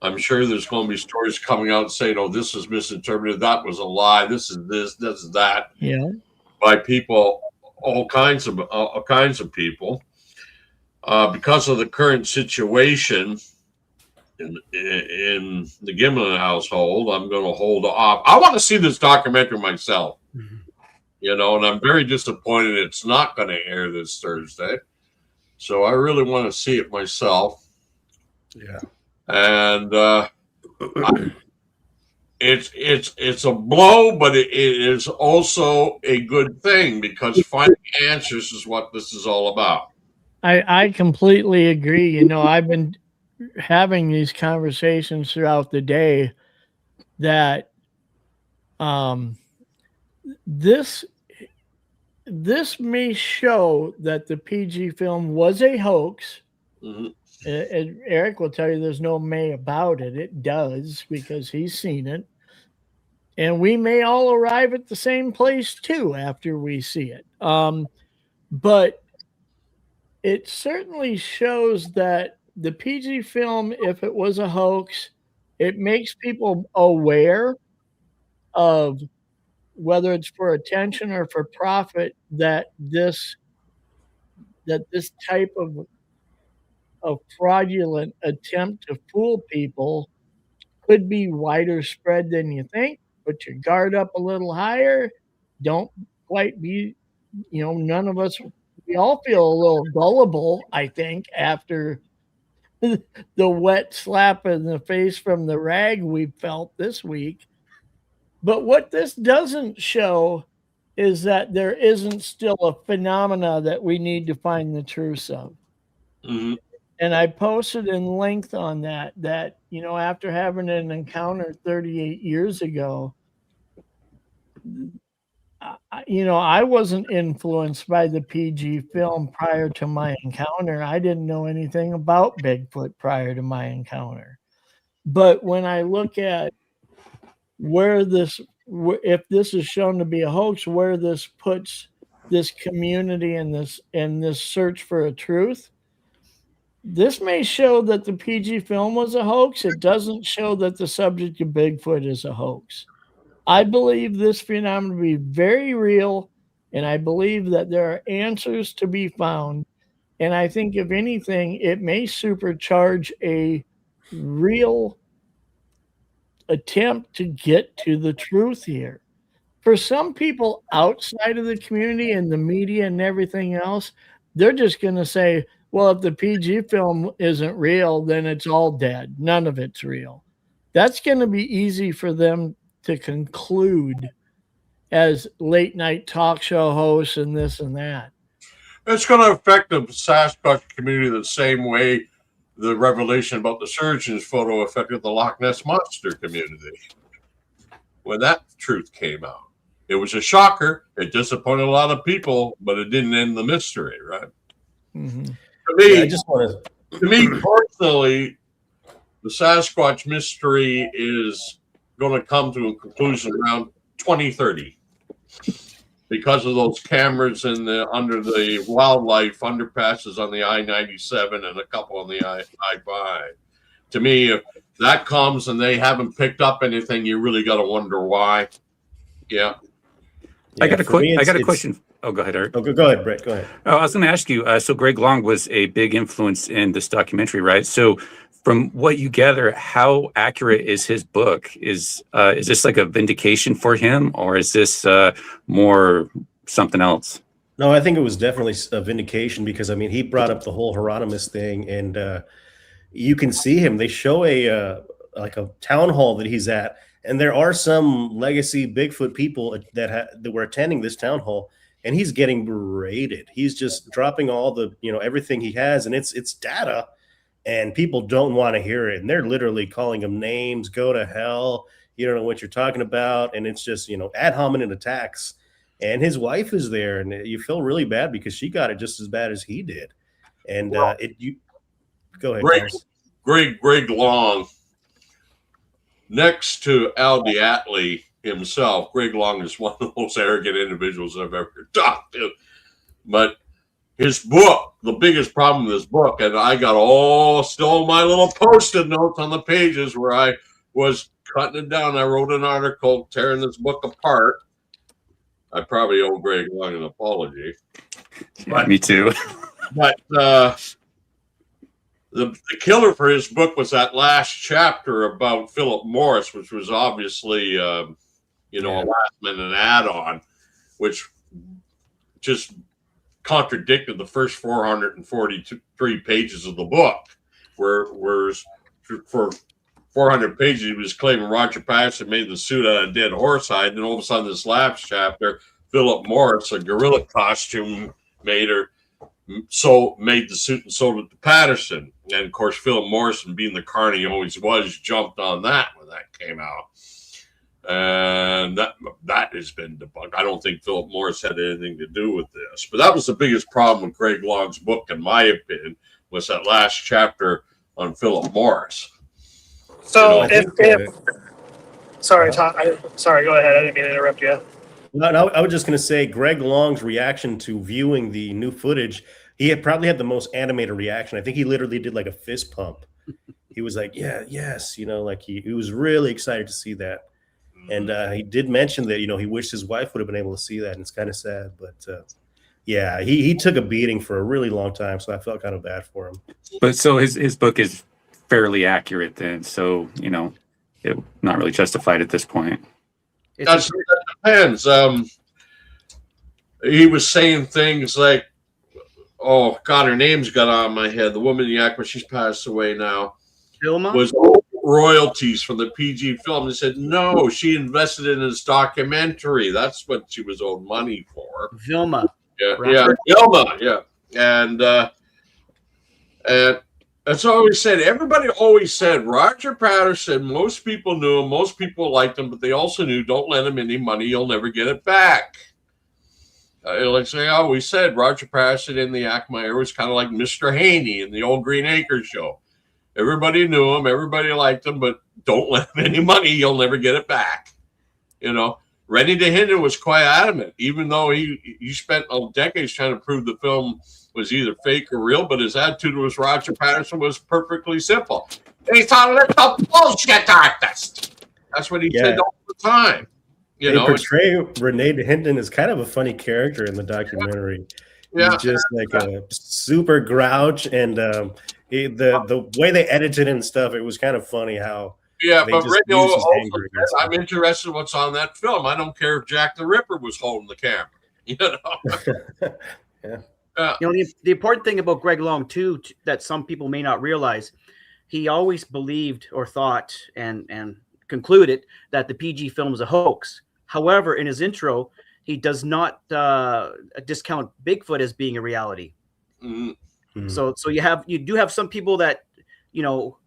I'm sure there's going to be stories coming out saying, oh, this was misinterpreted. That was a lie. This is this is that. Yeah. By people, all kinds of people. Because of the current situation in the Gimlin household, I'm going to hold off. I want to see this documentary myself, and I'm very disappointed it's not going to air this Thursday. So I really want to see it myself. Yeah. And it's a blow, but it is also a good thing because finding answers is what this is all about. I completely agree. I've been having these conversations throughout the day that this may show that the PG film was a hoax. Mm-hmm. Eric will tell you there's no may about it. It does, because he's seen it. And we may all arrive at the same place too after we see it. But it certainly shows that the PG film, if it was a hoax, it makes people aware of, whether it's for attention or for profit, that this type of fraudulent attempt to fool people could be wider spread than you think. Put your guard up a little higher. Don't quite be, none of us, we all feel a little gullible, I think, after the wet slap in the face from the rag we felt this week. But what this doesn't show is that there isn't still a phenomena that we need to find the truth of. Mm-hmm. And I posted in length on that, after having an encounter 38 years ago, I wasn't influenced by the PG film prior to my encounter. I didn't know anything about Bigfoot prior to my encounter. But when I look at if this is shown to be a hoax, where this puts this community in this search for a truth, this may show that the PG film was a hoax. It doesn't show that the subject of Bigfoot is a hoax. I believe this phenomenon to be very real, and I believe that there are answers to be found. And I think, if anything, it may supercharge a real attempt to get to the truth here. For some people outside of the community and the media and everything else, they're just going to say, well, if the PG film isn't real, then it's all dead. None of it's real. That's going to be easy for them to conclude as late night talk show hosts and this and that. It's going to affect the Sasquatch community the same way the revelation about the surgeon's photo affected the Loch Ness Monster community when that truth came out. It was a shocker. It disappointed a lot of people, but it didn't end the mystery, right? Mm-hmm. To me personally, the Sasquatch mystery is going to come to a conclusion around 2030 because of those cameras under the wildlife underpasses on the I-97 and a couple on the I-5. To me, if that comes and they haven't picked up anything, you really got to wonder why. Yeah. I got a question. Oh, go ahead, Eric. Oh, go ahead, Brett. Go ahead. Oh, I was going to ask you. So Greg Long was a big influence in this documentary, right? So, from what you gather, how accurate is his book? Is this like a vindication for him, or is this more something else? No, I think it was definitely a vindication because, I mean, he brought up the whole Hieronymus thing, and you can see him. They show a town hall that he's at, and there are some legacy Bigfoot people that were attending this town hall, and he's getting berated. He's just dropping all the, everything he has, and it's data, and people don't want to hear it, and they're literally calling him names, go to hell, you don't know what you're talking about, and it's just, ad hominem attacks. And his wife is there, and you feel really bad because she got it just as bad as he did. And go ahead. Greg Long, next to Al Diatley himself, Greg Long is one of the most arrogant individuals I've ever talked to. But his book, the biggest problem with his book, and I got still my little Post-it notes on the pages where I was cutting it down. I wrote an article tearing this book apart. I probably owe Greg Long an apology. Yeah, me too. But the killer for his book was that last chapter about Philip Morris, which was obviously, a last-minute add-on, which just contradicted the first 443 pages of the book, where for 400 pages, he was claiming Roger Patterson made the suit out of dead horse hide. And all of a sudden, this last chapter, Philip Morris, a gorilla costume maker, made the suit and sold it to Patterson. And of course, Philip Morrison, being the carny he always was, jumped on that when that came out. And that has been debunked. I don't think Philip Morris had anything to do with this. But that was the biggest problem with Greg Long's book, in my opinion, was that last chapter on Philip Morris. So sorry, Tom. Sorry, go ahead. I didn't mean to interrupt you. No, I was just going to say Greg Long's reaction to viewing the new footage, he probably had the most animated reaction. I think he literally did like a fist pump. He was like, yeah, yes, like he was really excited to see that. And he did mention that, he wished his wife would have been able to see that. And it's kind of sad. But yeah, he took a beating for a really long time. So I felt kind of bad for him. But so his book is fairly accurate then. So, not really justified at this point. That depends. He was saying things like, oh God, her name's got on my head. The woman in the act, but she's passed away now. Vilma was royalties from the PG film. They said no, she invested in his documentary. That's what she was owed money for. Vilma. Yeah, right? yeah, Vilma. Yeah, and that's always said. Everybody always said Roger Patterson. Most people knew him. Most people liked him, but they also knew don't lend him any money. You'll never get it back. Like I always said, Roger Patterson in the Acme era was kind of like Mr. Haney in the old Green Acres show. Everybody knew him, everybody liked him, but don't lend him any money, you'll never get it back. You know, Rennie DeHinden was quite adamant, even though he spent decades trying to prove the film was either fake or real, but his attitude was Roger Patterson was perfectly simple. He's a little bullshit artist. That's what he said all the time. They portray Renee DeHinden as kind of a funny character in the documentary. Yeah. He's just like a super grouch, and the way they edited and stuff, it was kind of funny how. Yeah, but Rennie also said, I'm interested in what's on that film. I don't care if Jack the Ripper was holding the camera. You know. Yeah. You know, the important thing about Greg Long too, that some people may not realize, he always believed or thought and concluded that the PG film was a hoax. However, in his intro, he does not discount Bigfoot as being a reality. Mm-hmm. So you do have some people that, you know,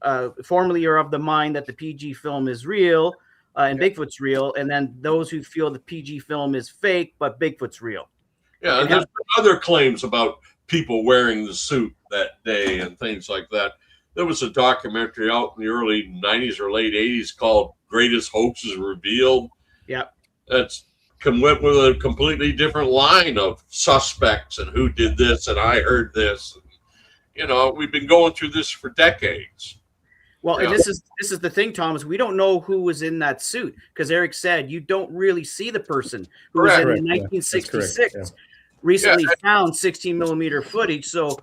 formally are of the mind that the PG film is real and Bigfoot's real, and then those who feel the PG film is fake but Bigfoot's real. Yeah, and there's been other claims about people wearing the suit that day and things like that. There was a documentary out in the early 90s or late 80s called Greatest Hoaxes Revealed. Yeah. That's went with a completely different line of suspects and who did this and I heard this. You know, we've been going through this for decades. Well, and this is the thing, Thomas. We don't know who was in that suit because Eric said you don't really see the person who was in 1966. Recently found 16 millimeter footage, so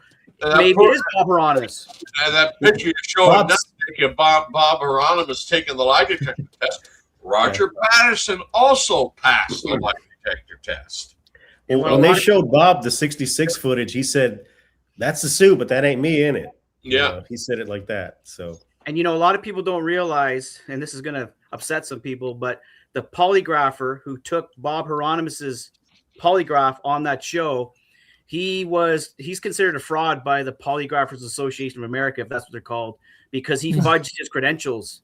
maybe it is Bob Hieronymus. That picture you showed Bob Hieronymus taking the lie detector test. Roger Patterson also passed the lie detector test. And when they showed Bob the 66 footage, he said, "That's the suit, but that ain't me in it." Yeah, you know, he said it like that. So, and you know, a lot of people don't realize, and this is going to upset some people, but the polygrapher who took Bob Hieronymus's polygraph on that show, he's considered a fraud by the Polygraphers Association of America, if that's what they're called, because he fudged his credentials.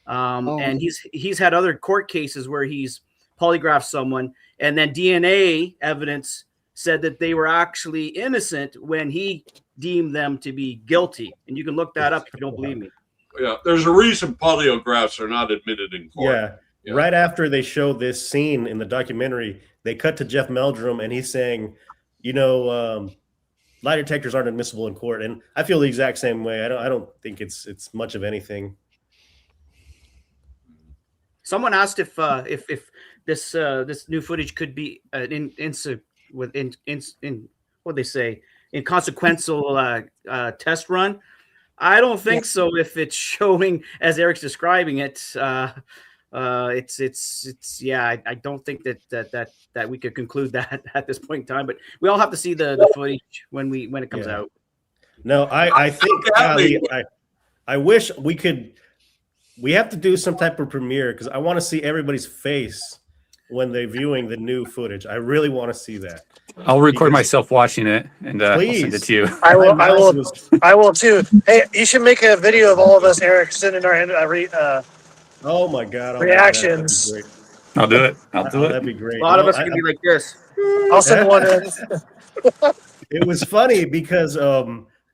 And he's had other court cases where he's polygraphed someone, and then DNA evidence said that they were actually innocent when he deemed them to be guilty. And you can look that up if you don't believe me. Yeah, there's a reason polygraphs are not admitted in court. Yeah. Right after they show this scene in the documentary, they cut to Jeff Meldrum, and he's saying, you know, lie detectors aren't admissible in court. And I feel the exact same way. I don't think it's much of anything. Someone asked if this new footage could be inconsequential test run. I don't think so. If it's showing as Eric's describing it, I don't think that we could conclude that at this point in time. But we all have to see the footage when it comes out. No, I think I wish we could. We have to do some type of premiere because I want to see everybody's face when they're viewing the new footage. I really want to see that. I'll record myself watching it and I'll send it to you. I will too. Hey, you should make a video of all of us, Eric, sending our oh my God, reactions. I'll do it. That'd be great. A lot of us can be like this. I'll send one in. It was funny because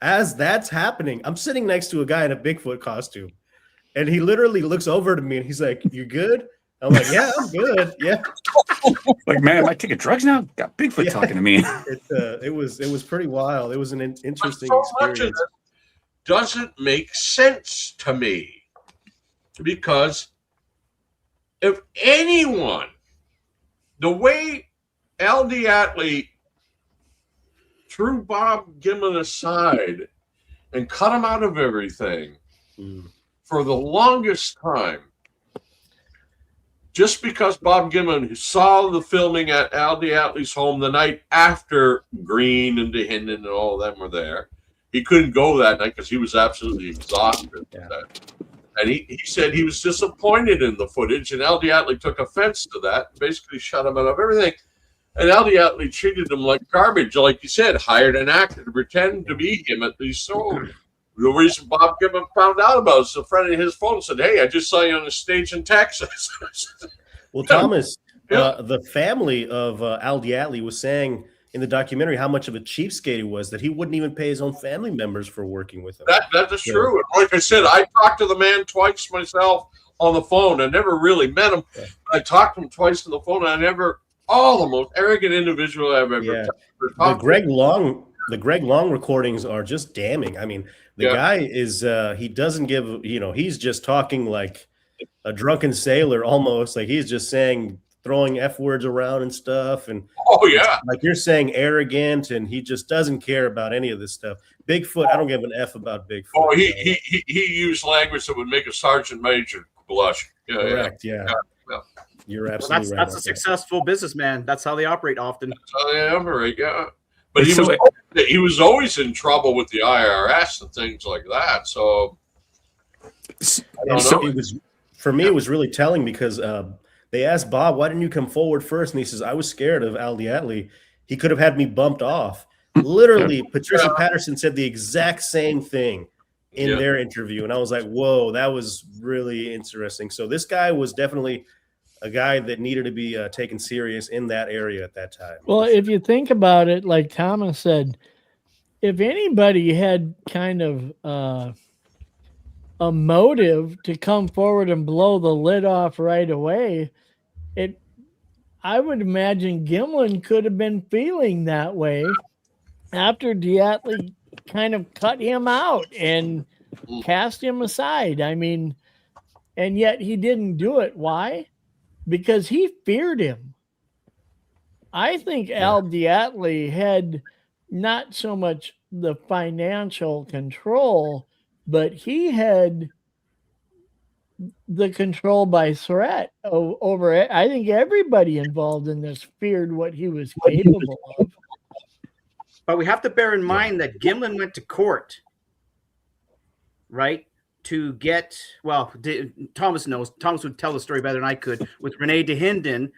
as that's happening, I'm sitting next to a guy in a Bigfoot costume. And he literally looks over to me and he's like, "You good?" I'm like, "Yeah, I'm good. Yeah." Like, man, am I taking drugs now? Got Bigfoot talking to me. It was pretty wild. It was an interesting so experience. Much of it doesn't make sense to me because if anyone, the way L.D. Atlee threw Bob Gimlin aside and cut him out of everything. For the longest time, just because Bob Gimlin saw the filming at Al DeAtley's home the night after Green and DeHinden and all of them were there, he couldn't go that night because he was absolutely exhausted. Yeah. And he said he was disappointed in the footage, and Al DeAtley took offense to that, basically shut him out of everything. And Al DeAtley treated him like garbage, like you said, hired an actor to pretend to be him at these shows. The reason Bob Gimlin found out about it is a friend of his phone said, "Hey, I just saw you on the stage in Texas." Well, Thomas, Yeah. the family of Al DeAtley was saying in the documentary how much of a cheapskate he was, that he wouldn't even pay his own family members for working with him. That is true. And like I said, I talked to the man twice myself on the phone. I never really met him. Yeah. I talked to him twice on the phone, and the most arrogant individual I've ever Yeah. talked to. The Greg Long recordings are just damning. I mean, the guy is he doesn't give, he's just talking like a drunken sailor almost. Like he's just throwing F words around and stuff. And Oh, yeah. like you're saying, arrogant, and he just doesn't care about any of this stuff. Bigfoot, I don't give an F about Bigfoot. Oh, he used language that would make a sergeant major blush. Yeah, Correct. Yeah. Yeah. You're Well, absolutely right. that's a about that. successful businessman. That's how they operate often. That's how they operate, yeah. But So- he was always in trouble with the IRS and things like that. So I don't And so know. it was, for me, it was really telling because they asked Bob, "Why didn't you come forward first?" And he says, "I was scared of Al DeAtley. He could have had me bumped off." Literally, Patricia Patterson said the exact same thing in Yeah. their interview, and I was like, "Whoa, that was really interesting." So this guy was definitely a guy that needed to be taken serious in that area at that time. Well, if you think about it, like Thomas said, if anybody had kind of a motive to come forward and blow the lid off right away, I would imagine Gimlin could have been feeling that way after DeAtley kind of cut him out and cast him aside. I mean, and yet he didn't do it. Why? Because he feared him. I think Al DeAtley had not so much the financial control, but he had the control by threat over it. I think everybody involved in this feared what he was capable of. But we have to bear in mind that Gimlin went to court, right? To get, Thomas knows. Thomas would tell the story better than I could, with Renee DeHinden,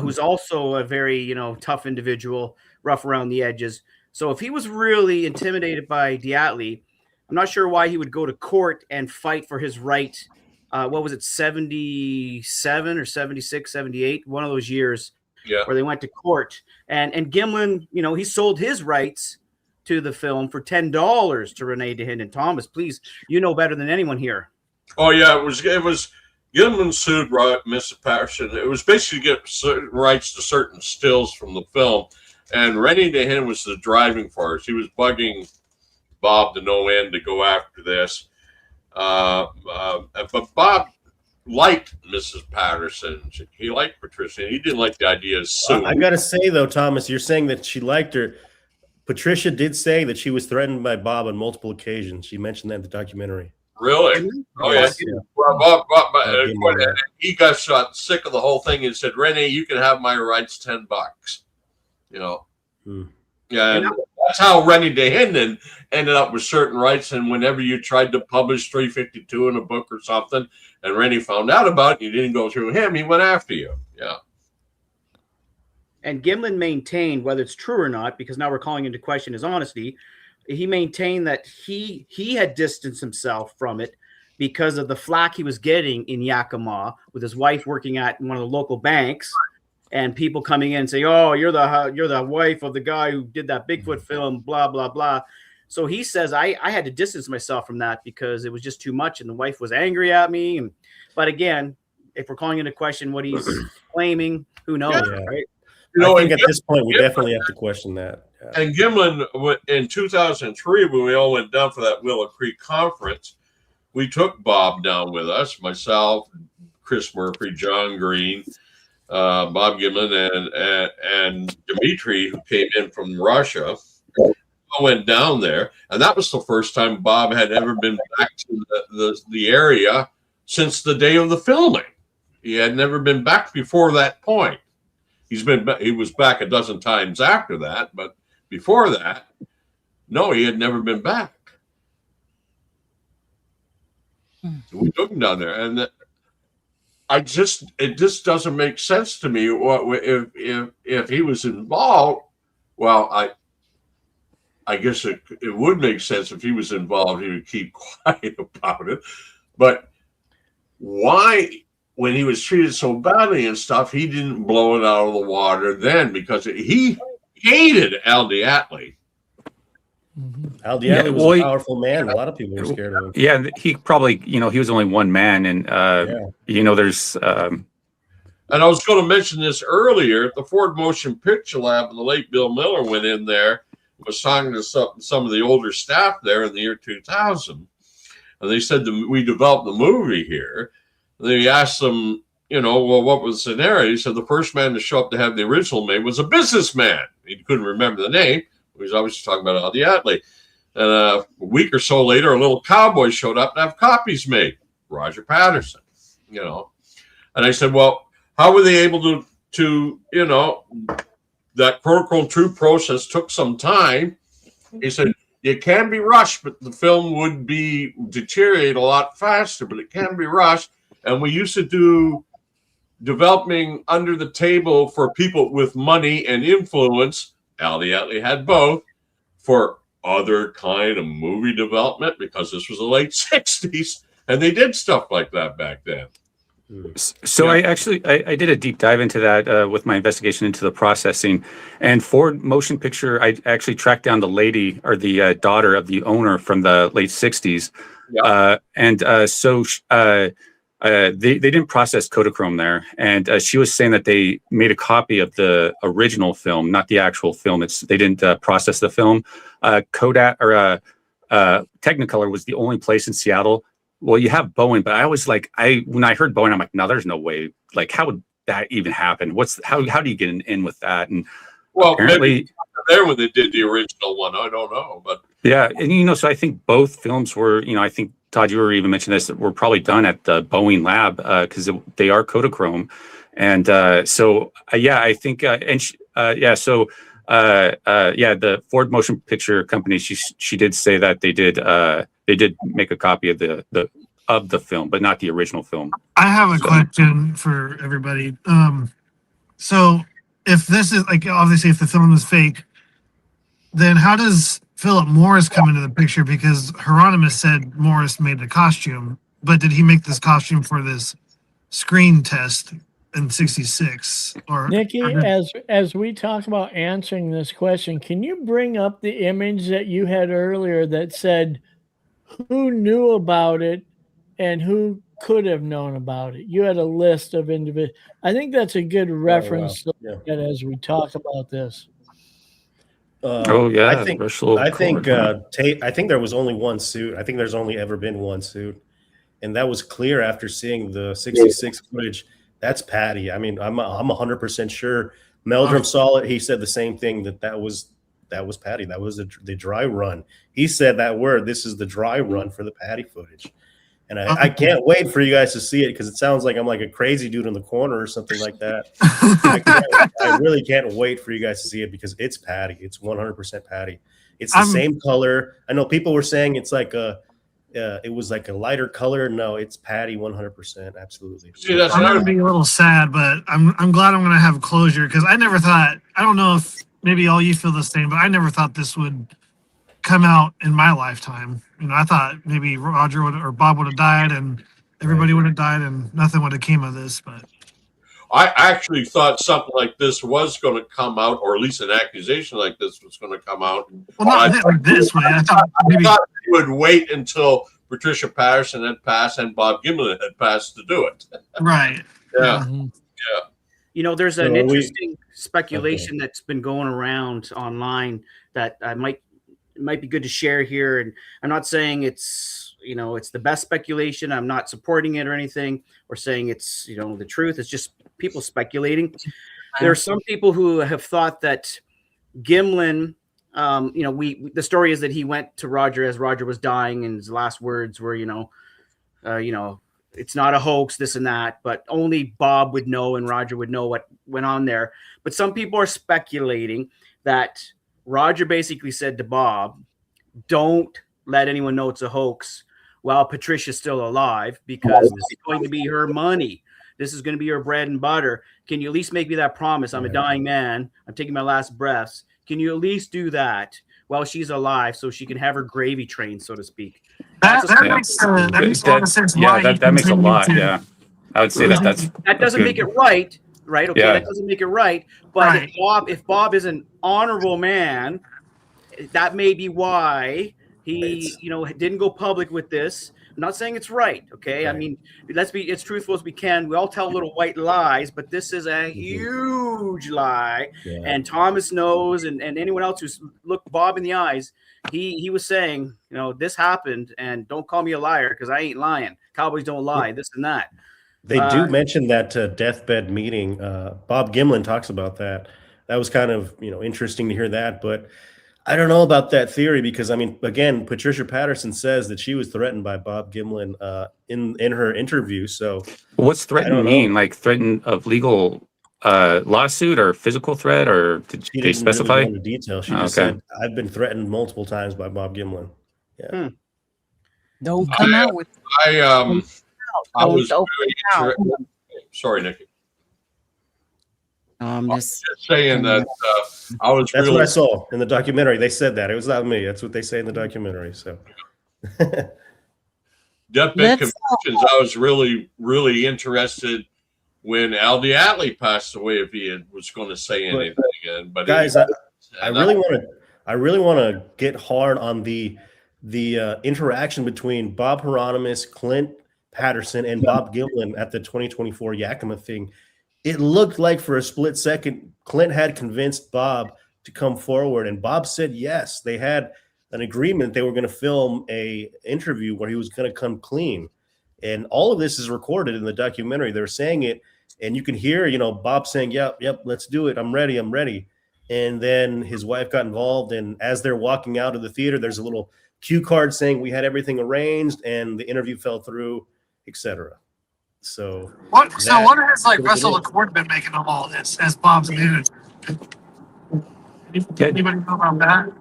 who's also a very, tough individual, rough around the edges. So if he was really intimidated by DeAtley, I'm not sure why he would go to court and fight for his right. What was it, 77 or 76, 78? One of those years where they went to court. And Gimlin, he sold his rights to the film for $10 to Renee DeHinden. Thomas, please, you know better than anyone here. Oh yeah, it was Gimlin sued Mrs. Patterson. It was basically to get certain rights to certain stills from the film, and Rennie DeHinden was the driving force. He was bugging Bob to no end to go after this, but Bob liked Mrs. Patterson. He liked Patricia. He didn't like the idea of suing. I got to say though, Thomas, you're saying that she liked her. Patricia did say that she was threatened by Bob on multiple occasions. She mentioned that in the documentary. Really? Oh, yeah. Well, Bob, he got shot sick of the whole thing and said, "Renee, you can have my rights, $10." Yeah, and that's how Rennie DeHinden ended up with certain rights. And whenever you tried to publish 352 in a book or something, and Rennie found out about it, you didn't go through him, he went after you. Yeah. And Gimlin maintained, whether it's true or not, because now we're calling into question his honesty, he maintained that he had distanced himself from it because of the flack he was getting in Yakima with his wife working at one of the local banks, and people coming in and saying, "Oh, you're the wife of the guy who did that Bigfoot film, blah blah blah." So he says, I had to distance myself from that because it was just too much, and the wife was angry at me. But again, if we're calling into question what he's claiming, who knows, right? I think at this point we definitely have to question that. Yeah. And Gimlin, in 2003, when we all went down for that Willow Creek conference, we took Bob down with us, myself, Chris Murphy, John Green, Bob Gimlin, and Dimitri, who came in from Russia. I went down there, and that was the first time Bob had ever been back to the area since the day of the filming. He had never been back before that point. He was back a dozen times after that, but before that, no, he had never been back. We took him down there, and it just doesn't make sense to me. What if he was involved? Well, I guess it would make sense if he was involved. He would keep quiet about it. But why, when he was treated so badly and stuff, he didn't blow it out of the water then? Because he hated Al DeAtley. Al DeAtley was a powerful man. A lot of people were scared of him. Yeah, he probably, he was only one man, and there's. And I was going to mention this earlier. At the Ford Motion Picture Lab, the late Bill Miller went in there, was talking to some of the older staff there in the year 2000, and they said we developed the movie here. And they asked them, well, what was the scenario? He said the first man to show up to have the original made was a businessman. He couldn't remember the name. He was obviously talking about Al DeAtley. And a week or so later, a little cowboy showed up to have copies made, Roger Patterson. And I said, well, how were they able to that protocol true process took some time. He said, it can be rushed, but the film would deteriorate a lot faster, but it can be rushed. And we used to do developing under the table for people with money and influence. Al DeAtley had both, for other kind of movie development, because this was the late 60s, and they did stuff like that back then. So I did a deep dive into that with my investigation into the processing, and Ford Motion Picture, I actually tracked down the lady, or the daughter of the owner, from the late 60s. They didn't process Kodachrome there, and she was saying that they made a copy of the original film, not the actual film. They didn't process the film. Kodak or Technicolor was the only place in Seattle. Well, you have Boeing, but I was like, when I heard Boeing, I'm like, no, there's no way. Like, how would that even happen? How do you get in with that? And well, apparently maybe there when they did the original one, I don't know, but yeah, and so I think both films were, I think Todd, you were even mentioning this, that were probably done at the Boeing lab because they are Kodachrome, and I think the Ford Motion Picture Company, she did say that they did make a copy of the film, but not the original film. I have a question for everybody. So if this is obviously if the film is fake, then how does Philip Morris come into the picture? Because Hieronymus said Morris made the costume, but did he make this costume for this screen test in '66? Or Nikki, as we talk about answering this question, can you bring up the image that you had earlier that said who knew about it and who could have known about it? You had a list of individuals. I think that's a good reference to look at as we talk about this. I think there was only one suit. I think there's only ever been one suit, and that was clear after seeing the '66 footage. That's Patty. I mean, I'm 100% sure. Meldrum saw it. He said the same thing, that was Patty. That was the dry run. He said that word. This is the dry run for the Patty footage. And I can't wait for you guys to see it, because it sounds like I'm like a crazy dude in the corner or something like that. I really can't wait for you guys to see it, because it's Patty. It's 100% Patty. It's the same color. I know people were saying it's like it was like a lighter color. No, it's Patty 100%. Absolutely. See, I'm going to be a little sad, but I'm glad I'm going to have closure, because I never thought, I don't know if maybe all you feel the same, but I never thought this would come out in my lifetime. I thought maybe Roger or Bob would have died and everybody would have died and nothing would have came of this. But I actually thought something like this was going to come out, or at least an accusation like this was going to come out. Well, not like this way. I thought they would wait until Patricia Patterson had passed and Bob Gimlin had passed to do it. Right. Yeah. Mm-hmm. Yeah. There's an interesting speculation that's been going around online that might be good to share here. And I'm not saying it's the best speculation. I'm not supporting it or anything, or saying it's, the truth. It's just people speculating. There are some people who have thought that Gimlin, the story is that he went to Roger as Roger was dying, and his last words were, it's not a hoax, this and that, but only Bob would know and Roger would know what went on there. But some people are speculating that Roger basically said to Bob, don't let anyone know it's a hoax while Patricia's still alive, because this is going to be her money. This is going to be her bread and butter. Can you at least make me that promise? I'm a dying man. I'm taking my last breaths. Can you at least do that while she's alive so she can have her gravy train, so to speak? That makes a lot of sense. That makes a lot. Yeah, I would say that doesn't make it right. Right. Okay. Yeah. That doesn't make it right. But if Bob is an honorable man, that may be why he, didn't go public with this. I'm not saying it's right. Okay. Right. I mean, let's be as truthful as we can. We all tell little white lies, but this is a huge lie. Yeah. And Thomas knows, and anyone else who's looked Bob in the eyes, he was saying, this happened, and don't call me a liar because I ain't lying. Cowboys don't lie, this and that. They do mention that deathbed meeting. Bob Gimlin talks about that. That was kind of, interesting to hear that, but I don't know about that theory because, I mean, again, Patricia Patterson says that she was threatened by Bob Gimlin in her interview. So what's threatened mean? Like threatened of legal lawsuit or physical threat, or did they specify? Really go into detail. She just said, I've been threatened multiple times by Bob Gimlin. Yeah. Don't come out with I was sorry, Nikki. I'm just saying that I was. That's what I saw in the documentary. They said that. It was not me. That's what they say in the documentary. So, deathbed convictions. I was really, really interested when Al Diatley passed away. If he was going to say anything, but guys, I really want to get hard on the interaction between Bob Hieronymus, Clint Patterson, and Bob Gimlin at the 2024 Yakima thing. It looked like for a split second, Clint had convinced Bob to come forward, and Bob said yes. They had an agreement. They were going to film a interview where he was going to come clean, and all of this is recorded in the documentary. They're saying it, and you can hear, Bob saying, "Yep, let's do it. I'm ready. And then his wife got involved, and as they're walking out of the theater, there's a little cue card saying we had everything arranged, and the interview fell through, etc. So what has Russell LaCourt been making of all this as Bob's news? Anybody know about that?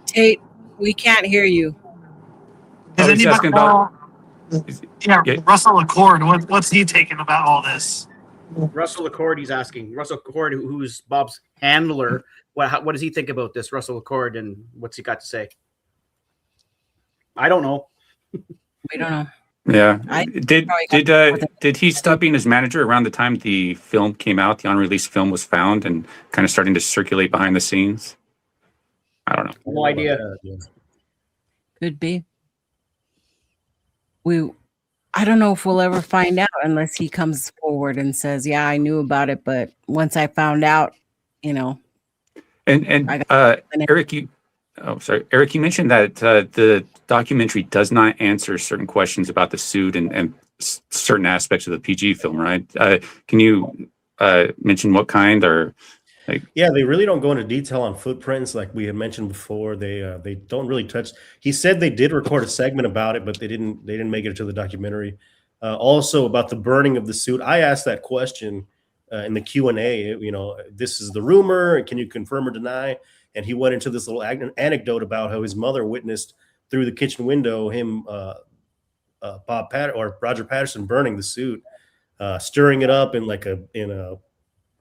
Tate, we can't hear you. Does anybody know? Russell LaCourt, what's he taking about all this? Russell LaCourt, he's asking. Russell LaCourt, who's Bob's handler, what does he think about this, Russell LaCourt, and what's he got to say? I don't know. We don't know. Yeah. Did he stop being his manager around the time the film came out? The unreleased film was found and kind of starting to circulate behind the scenes. I don't know. No idea. Could be. I don't know if we'll ever find out unless he comes forward and says, "Yeah, I knew about it, but once I found out, And Eric, Eric, you mentioned that the documentary does not answer certain questions about the suit and certain aspects of the PG film, right? Can you mention what kind or? Yeah, they really don't go into detail on footprints like we had mentioned before. They don't really touch. He said they did record a segment about it, but they didn't make it to the documentary. Also about the burning of the suit, I asked that question in the Q&A. This is the rumor. Can you confirm or deny? And he went into this little anecdote about how his mother witnessed through the kitchen window him, Roger Patterson burning the suit, stirring it up in a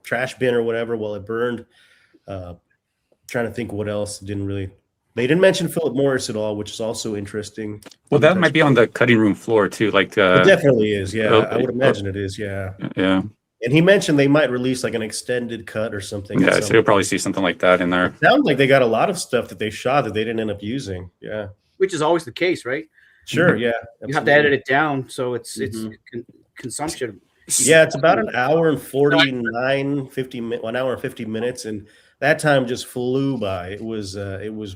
trash bin or whatever while it burned. Trying to think what else. They didn't mention Philip Morris at all, which is also interesting. Well, that might be on the cutting room floor too. It definitely is. Yeah, I would imagine it is. Yeah. Yeah. And he mentioned they might release an extended cut or something. Yeah, so you'll probably see something like that in there. It sounds like they got a lot of stuff that they shot that they didn't end up using. Yeah. Which is always the case, right? Sure. Yeah. Absolutely. You have to edit it down. So it's consumption. Yeah. It's about an hour and 1 hour and 50 minutes. And that time just flew by. It was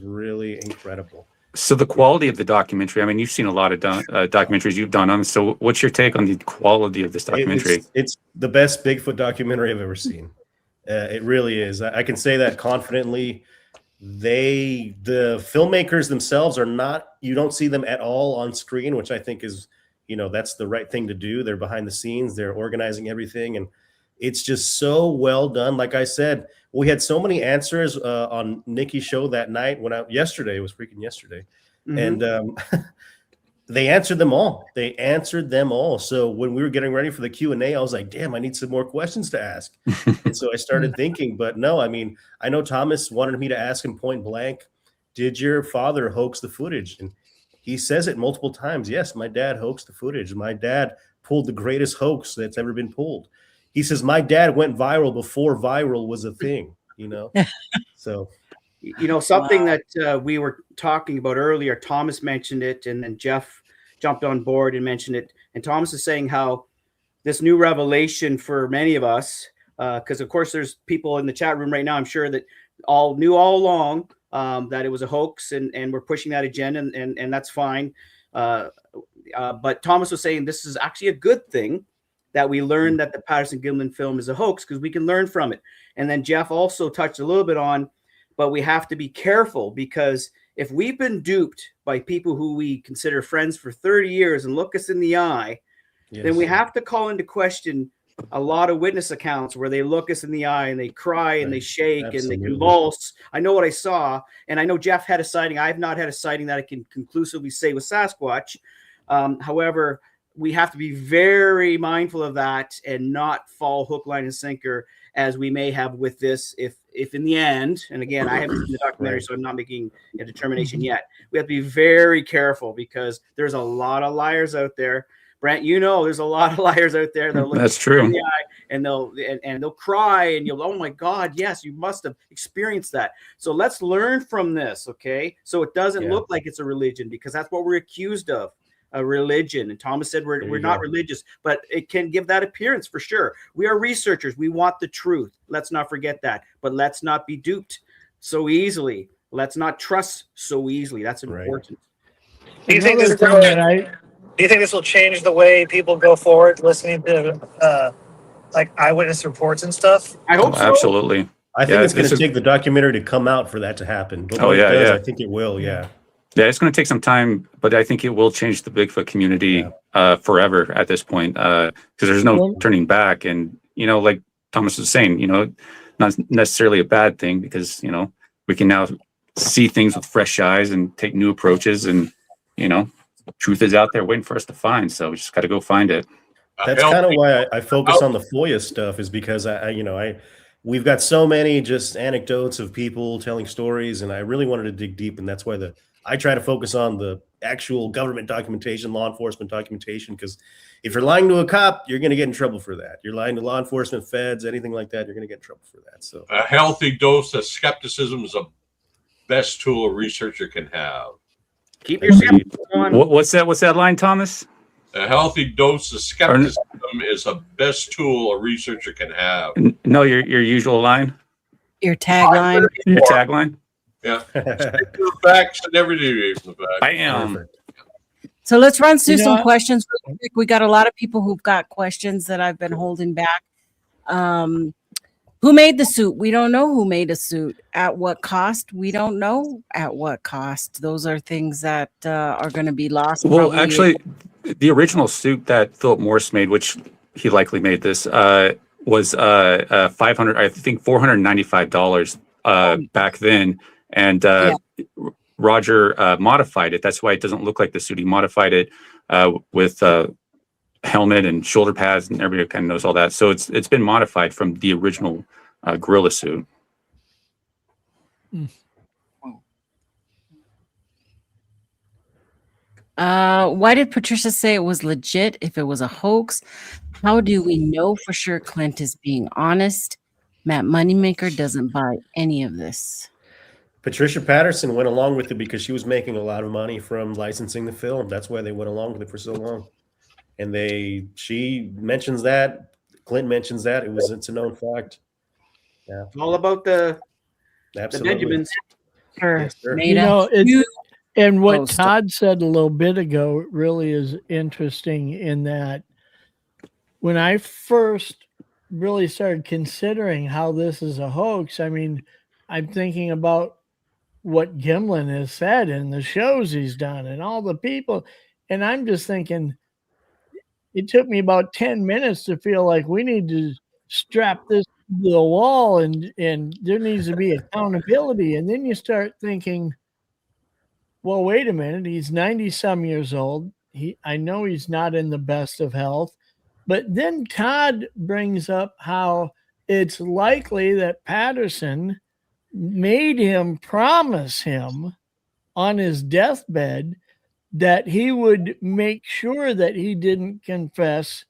really incredible. So the quality of the documentary, I mean, you've seen a lot of documentaries you've done on it. So what's your take on the quality of this documentary? It's the best Bigfoot documentary I've ever seen. It really is. I can say that confidently. The filmmakers themselves are not, you don't see them at all on screen, which I think is you know, that's the right thing to do. They're behind the scenes, they're organizing everything, and it's just so well done. Like I said, we had so many answers on Nikki's show that night yesterday. It was freaking yesterday. Mhm. And they answered them all. They answered them all. So when we were getting ready for the Q&A, I was like, damn, I need some more questions to ask. And so I started thinking, but no, I mean, I know Thomas wanted me to ask him point blank, did your father hoax the footage? And he says it multiple times. Yes, my dad hoaxed the footage. My dad pulled the greatest hoax that's ever been pulled. He says, my dad went viral before viral was a thing, you know? So, You know, something that we were talking about earlier, Thomas mentioned it, and then Jeff jumped on board and mentioned it. And Thomas is saying how this new revelation for many of us, because of course there's people in the chat room right now, I'm sure that all knew all along that it was a hoax, and we're pushing that agenda, and that's fine. But Thomas was saying this is actually a good thing that we learned that the Patterson-Gimlin film is a hoax, because we can learn from it. And then Jeff also touched a little bit on, but we have to be careful, because if we've been duped by people who we consider friends for 30 years and look us in the eye, then we have to call into question a lot of witness accounts where they look us in the eye and they cry and they shake and they convulse. I know what I saw, and I know Jeff had a sighting. I have not had a sighting that I can conclusively say with Sasquatch. However, we have to be very mindful of that and not fall hook, line, and sinker, as we may have with this, if in the end, and again, I haven't seen the documentary, so I'm not making a determination yet. We have to be very careful, because there's a lot of liars out there. Brent, you know, there's a lot of liars out there. That's true. In the eye, and they'll cry, and you'll, oh my God, yes, you must have experienced that. So let's learn from this, okay? So it doesn't look like it's a religion, because that's what we're accused of. A religion. And Thomas said we're not religious, but it can give that appearance for sure. We are researchers. We want the truth. Let's not forget that. But let's not be duped so easily. Let's not trust so easily. That's important. Do you think this will change the way people go forward listening to like eyewitness reports and stuff? I hope so. Absolutely. I think it's going to take the documentary to come out for that to happen. But I think it will. Yeah. Yeah, it's going to take some time, but I think it will change the Bigfoot community forever at this point, because there's no turning back. And, you know, like Thomas was saying, you know, not necessarily a bad thing, because, you know, we can now see things with fresh eyes and take new approaches, and, you know, truth is out there waiting for us to find. So we just got to go find it. That's kind of why I focus on the FOIA stuff, is because we've got so many just anecdotes of people telling stories, and I really wanted to dig deep, and that's why I try to focus on the actual government documentation, law enforcement documentation, because if you're lying to a cop, you're going to get in trouble for that. You're lying to law enforcement, feds, anything like that, you're going to get in trouble for that. So a healthy dose of skepticism is the best tool a researcher can have. Keep your skepticism on. What's that line, Thomas? A healthy dose of skepticism is the best tool a researcher can have. No, your usual line? Your tagline? Your tagline? Yeah. The facts and never deviate from the facts. Bam. So let's run through some questions real quick. We got a lot of people who've got questions that I've been holding back. Who made the suit? We don't know who made a suit. At what cost? We don't know at what cost. Those are things that are going to be lost. Well, actually, the original suit that Philip Morris made, which he likely made this, was $495 back then. And Roger modified it. That's why it doesn't look like the suit. He modified it with helmet and shoulder pads, and everybody kind of knows all that. So it's been modified from the original gorilla suit. Why did Patricia say it was legit if it was a hoax? How do we know for sure Clint is being honest? Matt Moneymaker doesn't buy any of this. Patricia Patterson went along with it because she was making a lot of money from licensing the film. That's why they went along with it for so long. And she mentions that, Clint mentions that. It's a known fact. Yeah. It's all about the Benjamins. Yes, sir. You know, and what Todd said a little bit ago really is interesting, in that when I first really started considering how this is a hoax, I mean, I'm thinking about what Gimlin has said and the shows he's done and all the people. And I'm just thinking, it took me about 10 minutes to feel like we need to strap this to the wall and there needs to be accountability. And then you start thinking, well, wait a minute, he's 90 some years old. I know he's not in the best of health. But then Todd brings up how it's likely that Patterson made him promise him on his deathbed that he would make sure that he didn't confess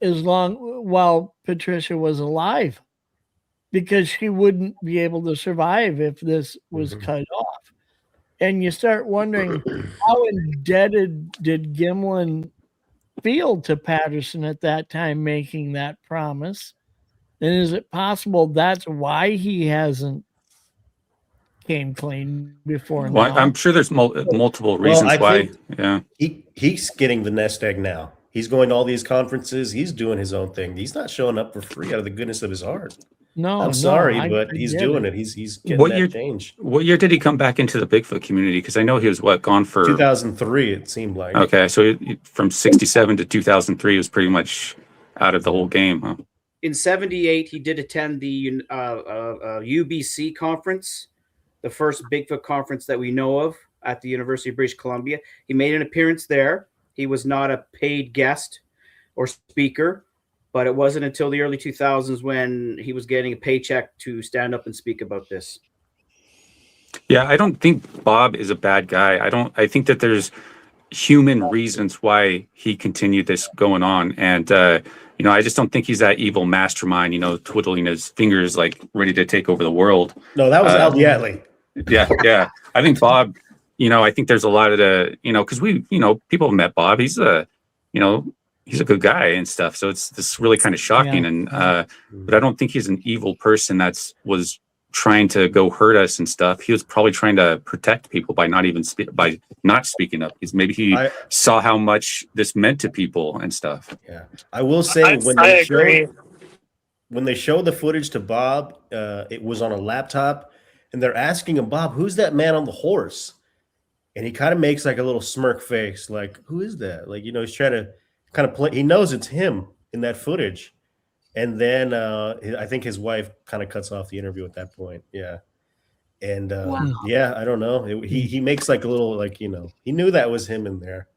while Patricia was alive, because she wouldn't be able to survive if this was cut off. And you start wondering, how indebted did Gimlin feel to Patterson at that time making that promise? And is it possible that's why he hasn't came clean before Well, now? I'm sure there's multiple reasons I why. think Yeah. he's getting the nest egg now. He's going to all these conferences. He's doing his own thing. He's not showing up for free out of the goodness of his heart. I'm sorry, but he's doing it. He's getting that change. What year did he come back into the Bigfoot community? Because I know he was gone for 2003. It seemed like. Okay, so from 67 to 2003, he was pretty much out of the whole game, huh? In 78, he did attend the UBC conference, the first Bigfoot conference that we know of at the University of British Columbia. He made an appearance there. He was not a paid guest or speaker, but it wasn't until the early 2000s when he was getting a paycheck to stand up and speak about this. Yeah, I don't think Bob is a bad guy. I think that there's human reasons why he continued this going on. And, I just don't think he's that evil mastermind, twiddling his fingers, like ready to take over the world. No, that was Al Diatley. Yeah. I think Bob, I think there's a lot of because people have met Bob. He's he's a good guy and stuff. So it's really kind of shocking. Yeah. And, but I don't think he's an evil person was trying to go hurt us and stuff. He was probably trying to protect people by not speaking up. Maybe he saw how much this meant to people and stuff. Yeah. I will say when they showed the footage to Bob, it was on a laptop and they're asking him, Bob, who's that man on the horse? And he kind of makes like a little smirk face. Like, who is that? Like, he's trying to kind of play. He knows it's him in that footage. And then I think his wife kind of cuts off the interview at that point. Yeah. And yeah, I don't know. He makes like a little, he knew that was him in there.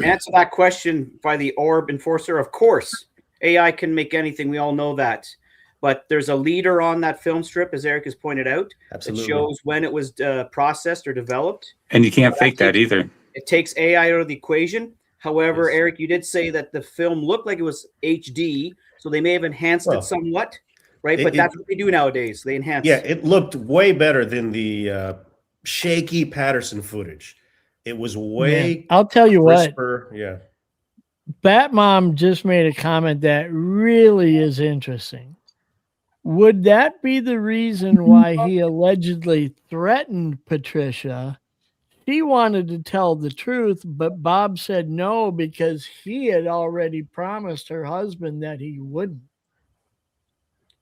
Answer that question by the Orb Enforcer. Of course, AI can make anything. We all know that. But there's a leader on that film strip, as Eric has pointed out. Absolutely. It shows when it was processed or developed. And you can't fake that either. It takes AI out of the equation. However, yes. Eric, you did say that the film looked like it was HD, so they may have enhanced it somewhat, right? But that's what they do nowadays. They enhance. Yeah, it looked way better than the shaky Patterson footage. It was way. Yeah. I'll tell you crisper. What. Yeah. Batmom just made a comment that really is interesting. Would that be the reason why he allegedly threatened Patricia? She wanted to tell the truth, but Bob said no because he had already promised her husband that he wouldn't.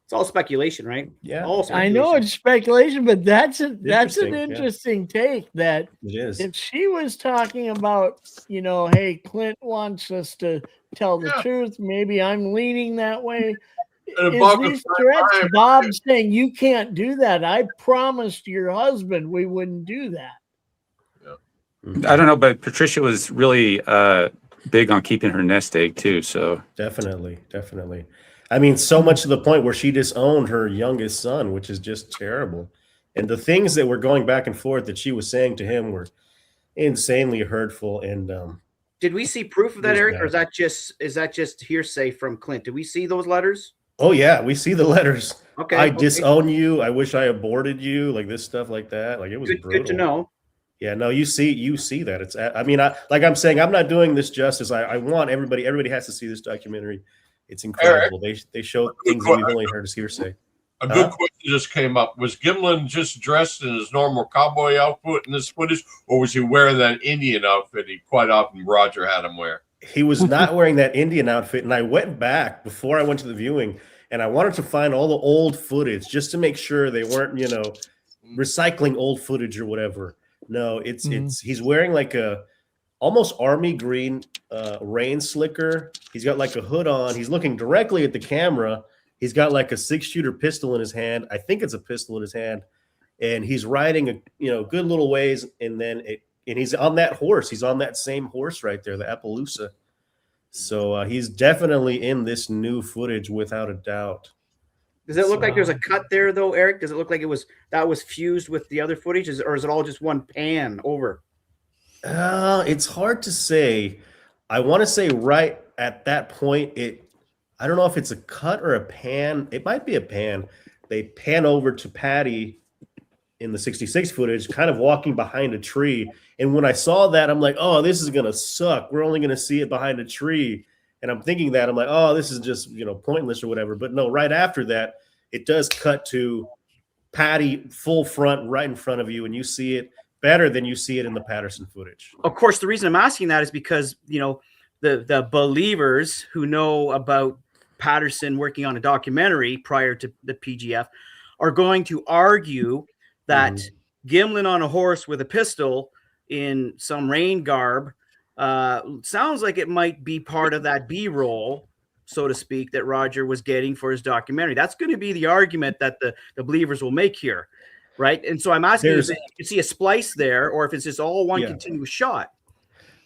It's all speculation, right? Yeah. All speculation. I know it's speculation, but that's an interesting take that it is. If she was talking about, hey, Clint wants us to tell the truth, maybe I'm leaning that way. Is these threats Bob saying you can't do that? I promised your husband we wouldn't do that. I don't know, but Patricia was really big on keeping her nest egg too. So definitely. I mean, so much to the point where she disowned her youngest son, which is just terrible. And the things that were going back and forth that she was saying to him were insanely hurtful. And did we see proof of that, Eric, or is that just hearsay from Clint? Did we see those letters? Oh yeah, we see the letters. Okay, I disown you. I wish I aborted you. Like this stuff, like that. Like it was brutal. Good to know. Yeah, no, you see that. It's. I mean, like I'm saying, I'm not doing this justice. I want everybody. Everybody has to see this documentary. It's incredible. Eric, they show things that we've only heard as hearsay. A good question just came up. Was Gimlin just dressed in his normal cowboy outfit in this footage, or was he wearing that Indian outfit he quite often Roger had him wear? He was not wearing that Indian outfit, and I went back before I went to the viewing, and I wanted to find all the old footage just to make sure they weren't, recycling old footage or whatever. No, it's he's wearing like almost army green rain slicker. He's got like a hood on. He's looking directly at the camera. He's got like a 6-shooter pistol in his hand. I think it's a pistol in his hand, and he's riding a good little ways, and he's on that horse. He's on that same horse right there, the Appaloosa. So he's definitely in this new footage without a doubt. Does it look like there's a cut there though, Eric? Does it look like that was fused with the other footage, or is it all just one pan over? It's hard to say. I want to say right at that point, I don't know if it's a cut or a pan. It might be a pan. They pan over to Patty in the 66 footage, kind of walking behind a tree. And when I saw that, I'm like, oh, this is going to suck. We're only going to see it behind a tree. And I'm thinking that. I'm like, oh, this is just, pointless or whatever. But no, right after that, it does cut to Patty full front right in front of you, and you see it better than you see it in the Patterson footage. Of course, the reason I'm asking that is because, the believers who know about Patterson working on a documentary prior to the PGF are going to argue that Gimlin on a horse with a pistol in some rain garb sounds like it might be part of that B-roll, so to speak, that Roger was getting for his documentary. That's going to be the argument that the believers will make here, right? And so I'm asking if you see a splice there, or if it's just all one continuous shot.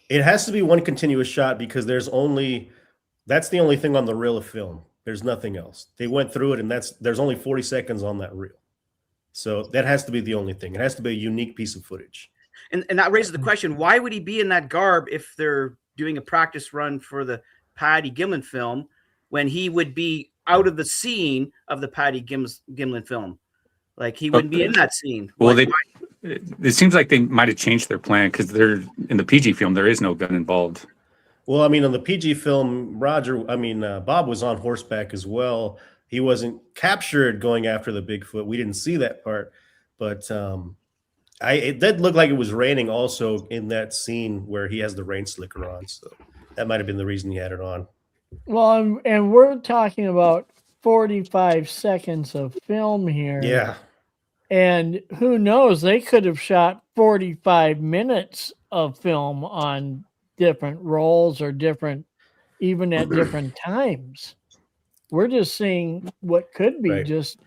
It has to be one continuous shot because that's the only thing on the reel of film. There's nothing else. They went through it, and there's only 40 seconds on that reel. So that has to be the only thing. It has to be a unique piece of footage. And that raises the question, why would he be in that garb if they're doing a practice run for the Patty Gimlin film when he would be out of the scene of the Patty Gimlin film? Like, he wouldn't be in that scene. Well, it seems like they might have changed their plan because they're in the PG film. There is no gun involved. Well, I mean, on the PG film, Bob was on horseback as well. He wasn't captured going after the Bigfoot. We didn't see that part, but it did look like it was raining also in that scene where he has the rain slicker on. So that might have been the reason he had it on. Well, and we're talking about 45 seconds of film here. Yeah. And who knows, they could have shot 45 minutes of film on different rolls or even at different times. We're just seeing what could be just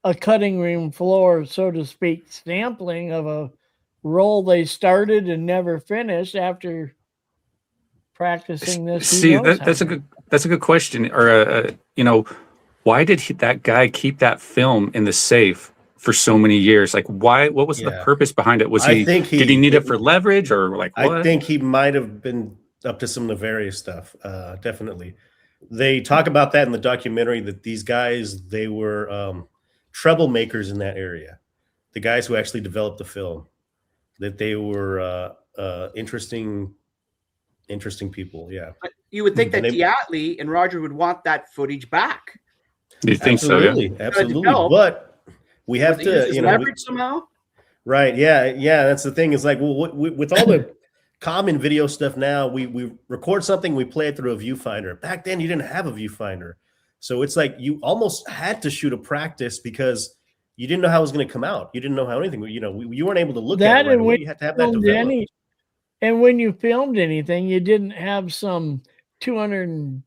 a cutting room floor, so to speak, sampling of a roll they started and never finished after practicing this. See, that's a good question. Or why did that guy keep that film in the safe for so many years? Like, why? What was the purpose behind it? Did he need it for leverage, or like what? I think he might have been up to some nefarious stuff. Definitely. They talk about that in the documentary, that these guys, they were troublemakers in that area. The guys who actually developed the film, that they were interesting people. Yeah. But you would think that Diatley and Roger would want that footage back. Do you think so? Yeah? Absolutely. But we have to, leverage somehow. Right. Yeah. That's the thing. Is like, well, with all the common video stuff now, we record something, we play it through a viewfinder. Back then, you didn't have a viewfinder, so it's like you almost had to shoot a practice because you didn't know how it was going to come out. You didn't know how anything. You weren't able to look at it right away. You had to have that developed. And when you filmed anything, you didn't have some 1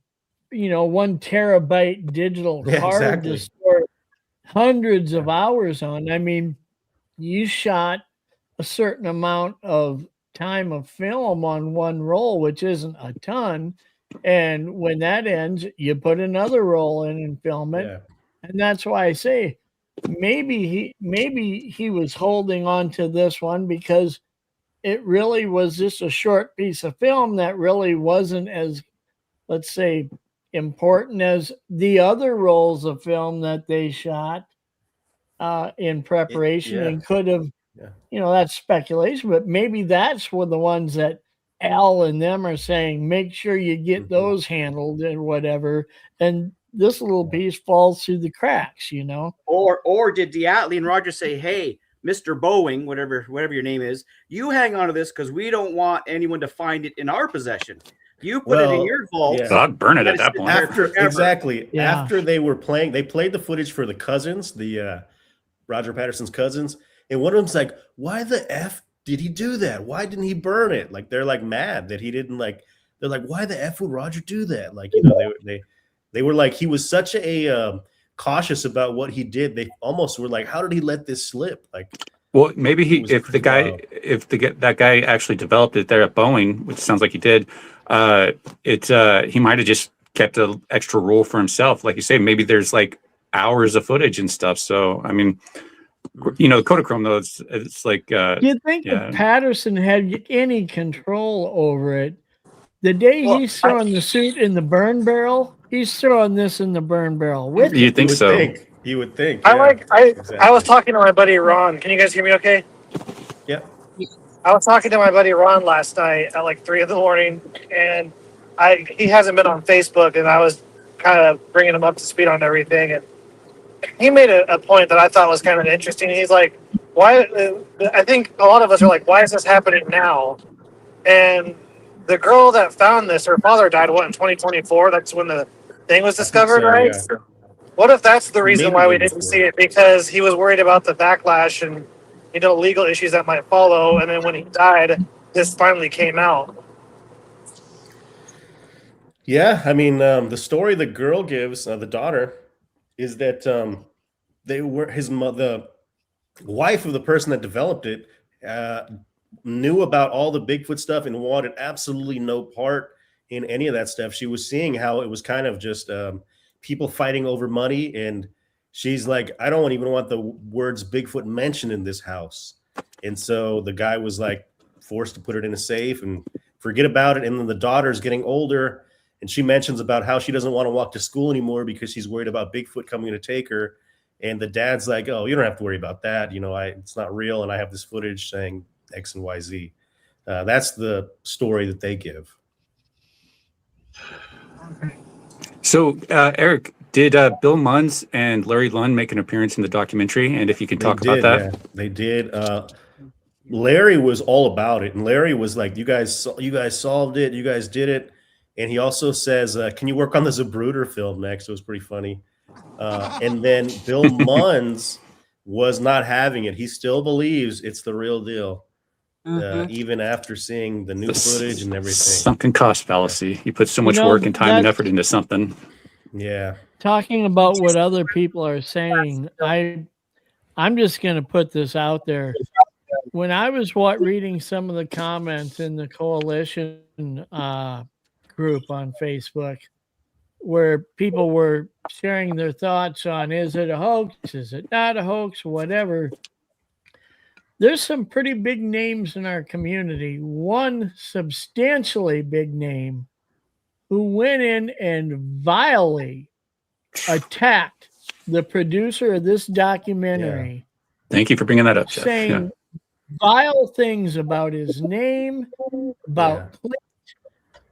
terabyte digital card to store hundreds of hours on. I mean, you shot a certain amount of time of film on one roll, which isn't a ton. And when that ends, you put another roll in and film it. Yeah. And that's why I say maybe he was holding on to this one because it really was just a short piece of film that really wasn't as, let's say, important as the other rolls of film that they shot in preparation and could have, that's speculation, but maybe that's one of the ones that Al and them are saying, make sure you get those handled and whatever. And this little piece falls through the cracks, Or did Diatley and Roger say, hey, Mr. Boeing, whatever your name is, you hang on to this because we don't want anyone to find it in our possession. You put it in your vault. So I'd burn it at that point. After they were playing, they played the footage for the cousins, the Roger Patterson's cousins. And one of them's like, why the F did he do that? Why didn't he burn it? Like, they're like mad that he didn't, like, they're like, why the F would Roger do that? Like, you know, they were like, he was such a cautious about what he did. They almost were like, how did he let this slip? Like, well, maybe it was wild. that guy actually developed it there at Boeing, which sounds like he did. He might have just kept an extra rule for himself. Like you say, maybe there's like hours of footage and stuff. So, I mean, you know, Kodachrome though, it's like, You'd think if Patterson had any control over it, the day he's throwing the suit in the burn barrel, he's throwing this in the burn barrel with you think so? You would think. I was talking to my buddy Ron. Can you guys hear me okay? Yep. I was talking to my buddy Ron last night at like 3 a.m, and he hasn't been on Facebook, and I was kind of bringing him up to speed on everything, and he made a point that I thought was kind of interesting. He's like, why? I think a lot of us are like, why is this happening now? And the girl that found this, her father died, in 2024? That's when the thing was discovered, right? Yeah. What if that's the reason why we didn't see it? Because he was worried about the backlash and, you know, legal issues that might follow. And then when he died, this finally came out. Yeah, I mean, the story the girl gives, the daughter, is that they were the wife of the person that developed it knew about all the Bigfoot stuff and wanted absolutely no part in any of that stuff. She was seeing how it was kind of just people fighting over money, and she's like, I don't even want the words Bigfoot mentioned in this house. And so the guy was like forced to put it in a safe and forget about it. And then the daughter's getting older, and she mentions about how she doesn't want to walk to school anymore because she's worried about Bigfoot coming to take her. And the dad's like, oh, you don't have to worry about that. You know, it's not real. And I have this footage saying X and Y, Z. That's the story that they give. So, Eric, did Bill Munns and Larry Lund make an appearance in the documentary? And if you can talk about that. Yeah, they did. Larry was all about it. And Larry was like, you guys solved it. You guys did it. And he also says, can you work on the Zapruder film next? It was pretty funny. And then Bill Munns was not having it. He still believes it's the real deal, even after seeing the new footage and everything. Sunken cost fallacy. You put so much work and time and effort into something. Yeah. Talking about what other people are saying, I'm just going to put this out there. When I was reading some of the comments in the coalition group on Facebook, where people were sharing their thoughts on, is it a hoax? Is it not a hoax? Whatever. There's some pretty big names in our community. One substantially big name who went in and vilely attacked the producer of this documentary. Yeah. Thank you for bringing that up, Jeff. Saying vile things about his name, about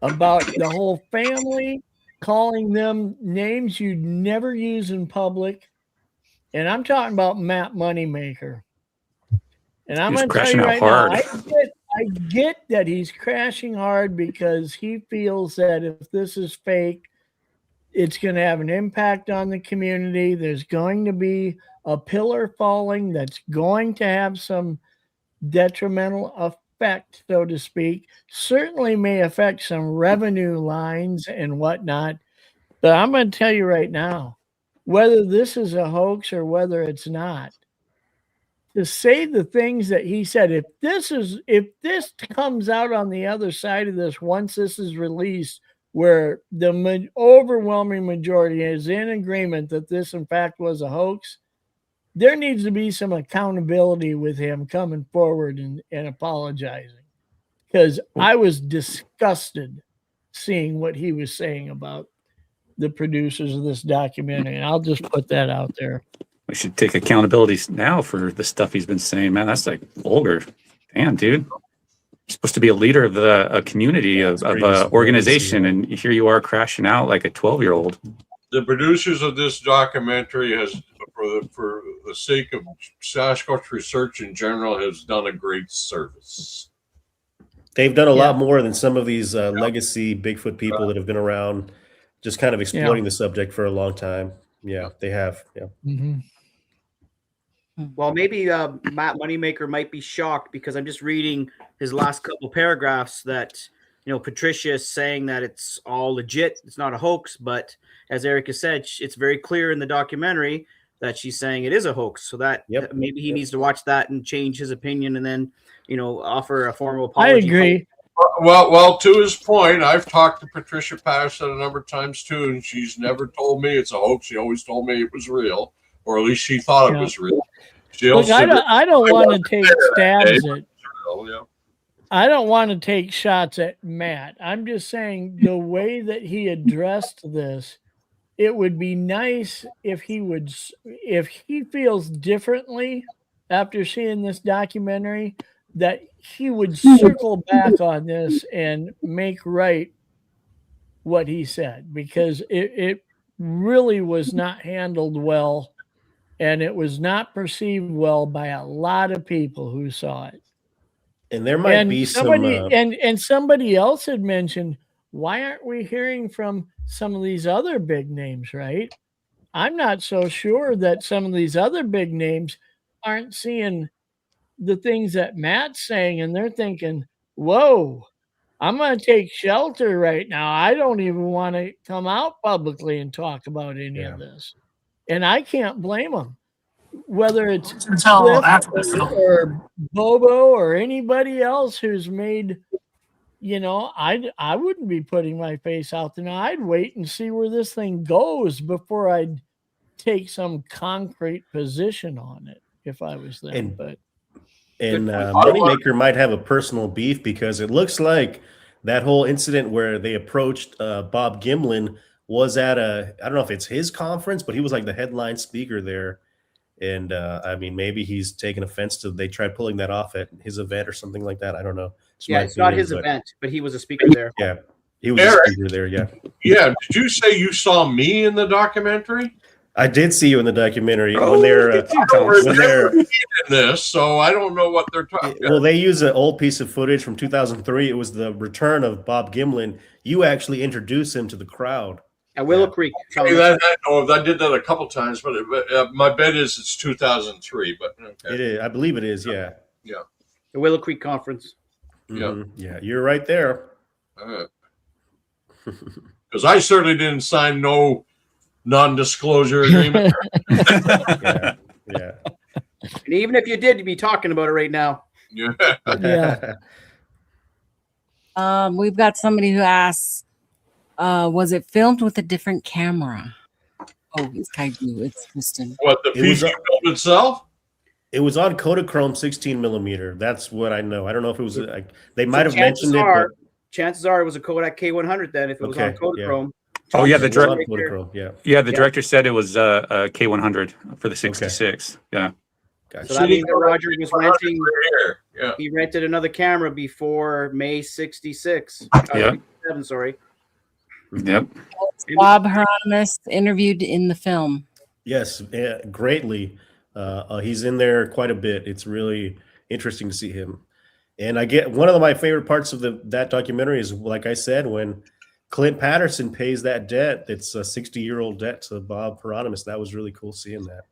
about the whole family, calling them names you'd never use in public. And I'm talking about Matt Moneymaker. And I'm going to tell you right now, I get that he's crashing hard because he feels that if this is fake, it's going to have an impact on the community. There's going to be a pillar falling that's going to have some detrimental effect, so to speak. Certainly may affect some revenue lines and whatnot. But I'm going to tell you right now, whether this is a hoax or whether it's not, to say the things that he said, if this comes out on the other side of this, once this is released, where the overwhelming majority is in agreement that this in fact was a hoax, there needs to be some accountability with him coming forward and apologizing, because I was disgusted seeing what he was saying about the producers of this documentary. And I'll just put that out there. We should take accountability now for the stuff he's been saying, man. That's like vulgar. Damn, dude. You're supposed to be a leader of a community, of an organization, and here you are crashing out like a 12-year-old. The producers of this documentary for the sake of Sasquatch research in general, has done a great service. They've done a lot more than some of these legacy Bigfoot people that have been around, just kind of exploiting the subject for a long time. Yeah, they have. Yeah. Well, maybe Matt Moneymaker might be shocked because I'm just reading his last couple paragraphs that, Patricia is saying that it's all legit. It's not a hoax. But as Erica said, it's very clear in the documentary that she's saying it is a hoax. So that maybe he needs to watch that and change his opinion and then, offer a formal apology. I agree. Well, to his point, I've talked to Patricia Patterson a number of times too, and she's never told me it's a hoax. She always told me it was real, or at least she thought it was real. Look, I don't want to take stabs at. Yeah. I don't want to take shots at Matt. I'm just saying the way that he addressed this, it would be nice if he feels differently after seeing this documentary, that he would circle back on this and make right what he said, because it really was not handled well, and it was not perceived well by a lot of people who saw it. And there might be somebody, some and somebody else had mentioned, why aren't we hearing from some of these other big names, right? I'm not so sure that some of these other big names aren't seeing the things that Matt's saying, and they're thinking, whoa, I'm going to take shelter right now. I don't even want to come out publicly and talk about any of this. And I can't blame them. Whether it's Cliff or Bobo or anybody else who's made, I wouldn't be putting my face out there. I'd wait and see where this thing goes before I'd take some concrete position on it if I was there. And Moneymaker might have a personal beef because it looks like that whole incident where they approached Bob Gimlin was at I don't know if it's his conference, but he was like the headline speaker there. And maybe he's taken offense to they tried pulling that off at his event or something like that. I don't know. It's not his event, but he was a speaker there. Yeah, he was a speaker there. Yeah. Yeah. Did you say you saw me in the documentary? I did see you in the documentary when they're in this, so I don't know what they're talking about. Well, they use an old piece of footage from 2003. It was the return of Bob Gimlin. You actually introduced him to the crowd. At Willow Creek. I did that a couple times, but my bet is it's 2003. But okay. It is. I believe it is. Yeah. Yeah. The Willow Creek Conference. Mm-hmm. Yeah, you're right there. Because I certainly didn't sign no non-disclosure agreement. Yeah. And even if you did, you'd be talking about it right now. Yeah. We've got somebody who asks, was it filmed with a different camera? Oh, it's Kaiju. It's Kristen. What, the piece film itself? It was on Kodachrome 16 millimeter. That's what I know. I don't know if it was they might have mentioned it. But chances are it was a Kodak K100 then if it was on Kodachrome. Oh yeah, the director said it was a K100 for the 66. Okay. Yeah. Gotcha. So that means that Roger was renting. Yeah. He rented another camera before May 66. Yeah. 7, sorry. Yep. Bob Hieronymus interviewed in the film. Yes, greatly. He's in there quite a bit. It's really interesting to see him. And I get one of my favorite parts of that documentary is, like I said, when Clint Patterson pays that debt. It's a 60-year-old debt to Bob Hieronymus. That was really cool seeing that.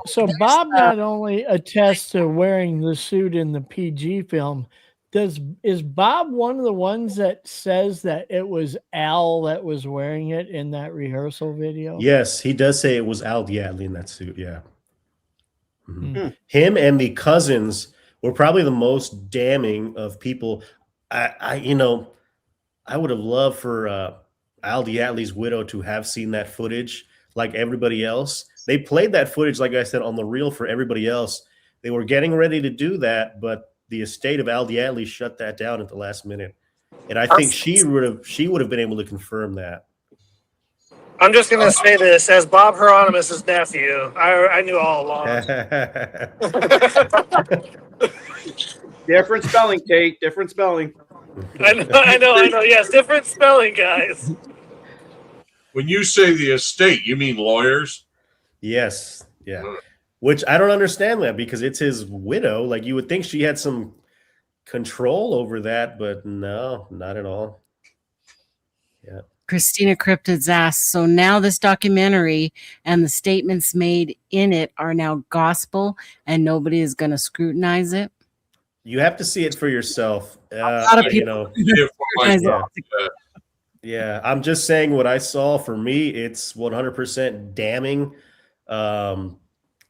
So Bob not only attests to wearing the suit in the PG film, is Bob one of the ones that says that it was Al that was wearing it in that rehearsal video? Yes, he does say it was Al Diatley in that suit. Yeah. Mm-hmm. Him and the cousins were probably the most damning of people. I would have loved for Al Diatley's widow to have seen that footage like everybody else. They played that footage, like I said, on the reel for everybody else. They were getting ready to do that, but the estate of Al Diatley shut that down at the last minute. And I think she would have been able to confirm that. I'm just going to say this as Bob Hieronymus' nephew. I knew all along. Different spelling, Kate. Different spelling. I know. Yes, different spelling, guys. When you say the estate, you mean lawyers? Yes. Yeah. Which I don't understand that because it's his widow. Like you would think she had some control over that, but no, not at all. Yeah. Christina Cryptids asks, so now this documentary and the statements made in it are now gospel and nobody is going to scrutinize it? You have to see it for yourself. A lot of you people know, scrutinize it. yeah. I'm just saying what I saw. For me, it's 100% damning.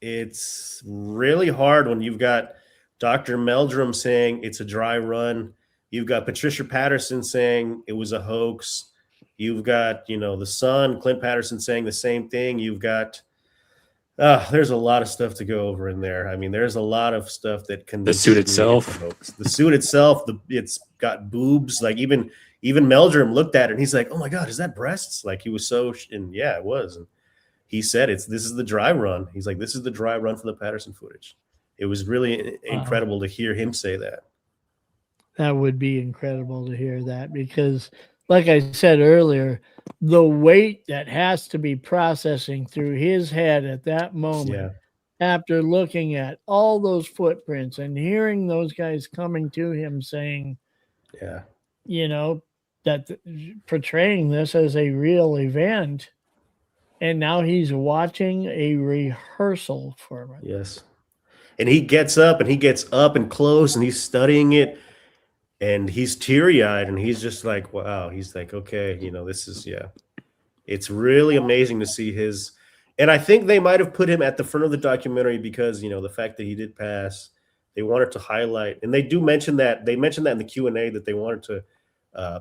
It's really hard when you've got Dr. Meldrum saying it's a dry run. You've got Patricia Patterson saying it was a hoax. You've got, the son, Clint Patterson, saying the same thing. You've got, there's a lot of stuff to go over in there. I mean, there's a lot of stuff that can. The suit itself. The suit itself, it's got boobs. Like even Meldrum looked at it and he's like, "Oh my God, is that breasts?" Like he was so, and yeah, it was. And he said, this is the dry run. He's like, this is the dry run for the Patterson footage. It was really incredible to hear him say that. That would be incredible to hear that because, like I said earlier, the weight that has to be processing through his head at that moment, after looking at all those footprints and hearing those guys coming to him saying, that portraying this as a real event, and now he's watching a rehearsal for it. Yes. And he gets up and close and he's studying it. And he's teary-eyed and he's just like, wow. He's like, okay, this is, it's really amazing to see his, and I think they might have put him at the front of the documentary because, the fact that he did pass, they wanted to highlight, and they mentioned that in the Q&A that they wanted to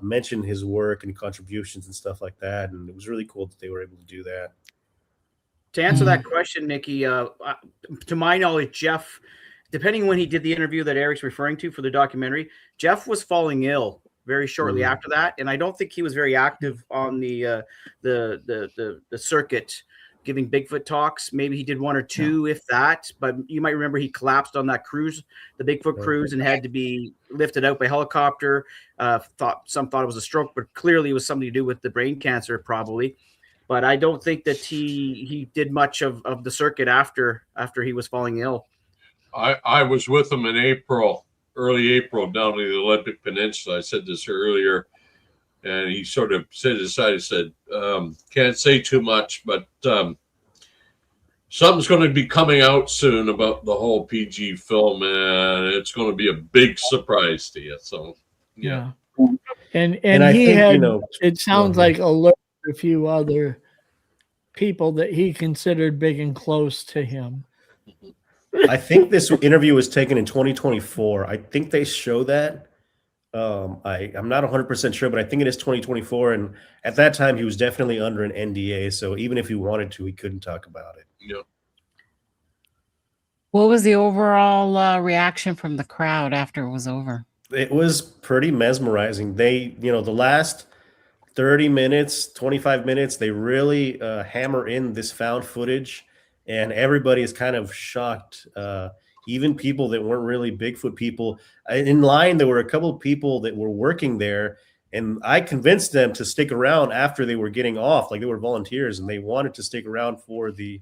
mention his work and contributions and stuff like that. And it was really cool that they were able to do that. To answer that question, Nikki, to my knowledge, Jeff, depending on when he did the interview that Eric's referring to for the documentary, Jeff was falling ill very shortly after that, and I don't think he was very active on the circuit giving Bigfoot talks. Maybe he did one or two, if that. But you might remember he collapsed on that cruise, the Bigfoot cruise, and had to be lifted out by helicopter. Some thought it was a stroke, but clearly it was something to do with the brain cancer, probably. But I don't think that he did much of the circuit after he was falling ill. I was with him in early April, down in the Olympic Peninsula. I said this earlier, and he sort of said aside, he said, can't say too much, but something's going to be coming out soon about the whole PG film, and it's going to be a big surprise to you. So, yeah. And I think, it sounds like alerted a few other people that he considered big and close to him. I think this interview was taken in 2024. I think they show that. I'm not 100% sure, but I think it is 2024. And at that time, he was definitely under an NDA. So even if he wanted to, he couldn't talk about it. Yeah. What was the overall reaction from the crowd after it was over? It was pretty mesmerizing. They, the last 30 minutes, 25 minutes, they really hammer in this found footage. And everybody is kind of shocked. Even people that weren't really Bigfoot people. In line, there were a couple of people that were working there. And I convinced them to stick around after they were getting off. Like they were volunteers and they wanted to stick around for the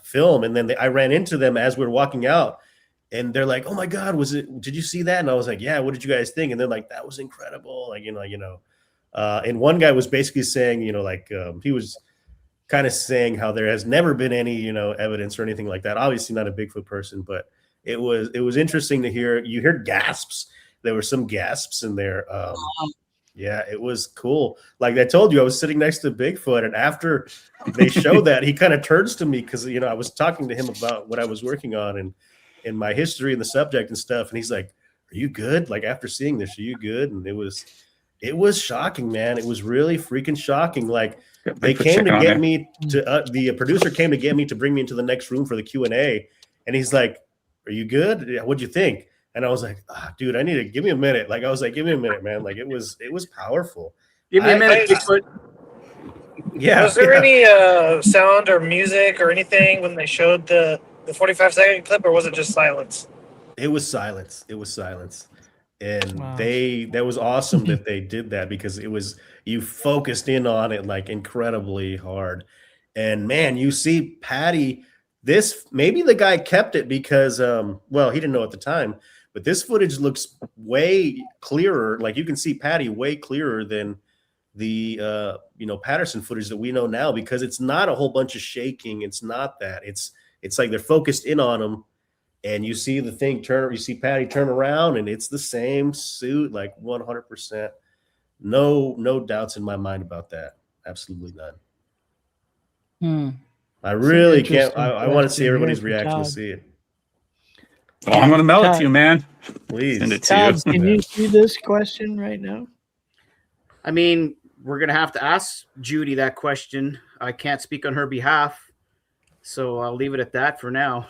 film. And then I ran into them as we were walking out. And they're like, "Oh my God, did you see that?" And I was like, "Yeah, what did you guys think?" And they're like, "That was incredible." Like, and one guy was basically saying, he was kind of saying how there has never been any, evidence or anything like that. Obviously not a Bigfoot person, but it was interesting to hear. You hear gasps. There were some gasps in there. Yeah, it was cool. Like I told you, I was sitting next to Bigfoot, and after they showed that, he kind of turns to me because, I was talking to him about what I was working on and my history and the subject and stuff. And he's like, "Are you good? Like after seeing this, are you good?" And it was shocking, man. It was really freaking shocking. Like, they came to get me to the producer came to get me to bring me into the next room for the Q&A, and he's like, "Are you good? What'd you think?" And I was like, "Dude, give me a minute." Like I was like, "Give me a minute, man." Like it was powerful. Give me a minute, Bigfoot. Yeah. Was there any sound or music or anything when they showed the 45-second clip, or was it just silence? It was silence. And that was awesome that they did that because you focused in on it like incredibly hard. And man, you see Patty, maybe the guy kept it because, he didn't know at the time, but this footage looks way clearer. Like you can see Patty way clearer than the Patterson footage that we know now, because it's not a whole bunch of shaking. It's not that. It's like they're focused in on him, and you see the thing turn. You see Patty turn around, and it's the same suit, like 100%. No doubts in my mind about that. Absolutely none. I really can't. I want to see everybody's reaction to see it. Oh, I'm going to mail it to you, man. Please send it to Todd, you. can you see this question right now? I mean, we're going to have to ask Judy that question. I can't speak on her behalf, so I'll leave it at that for now.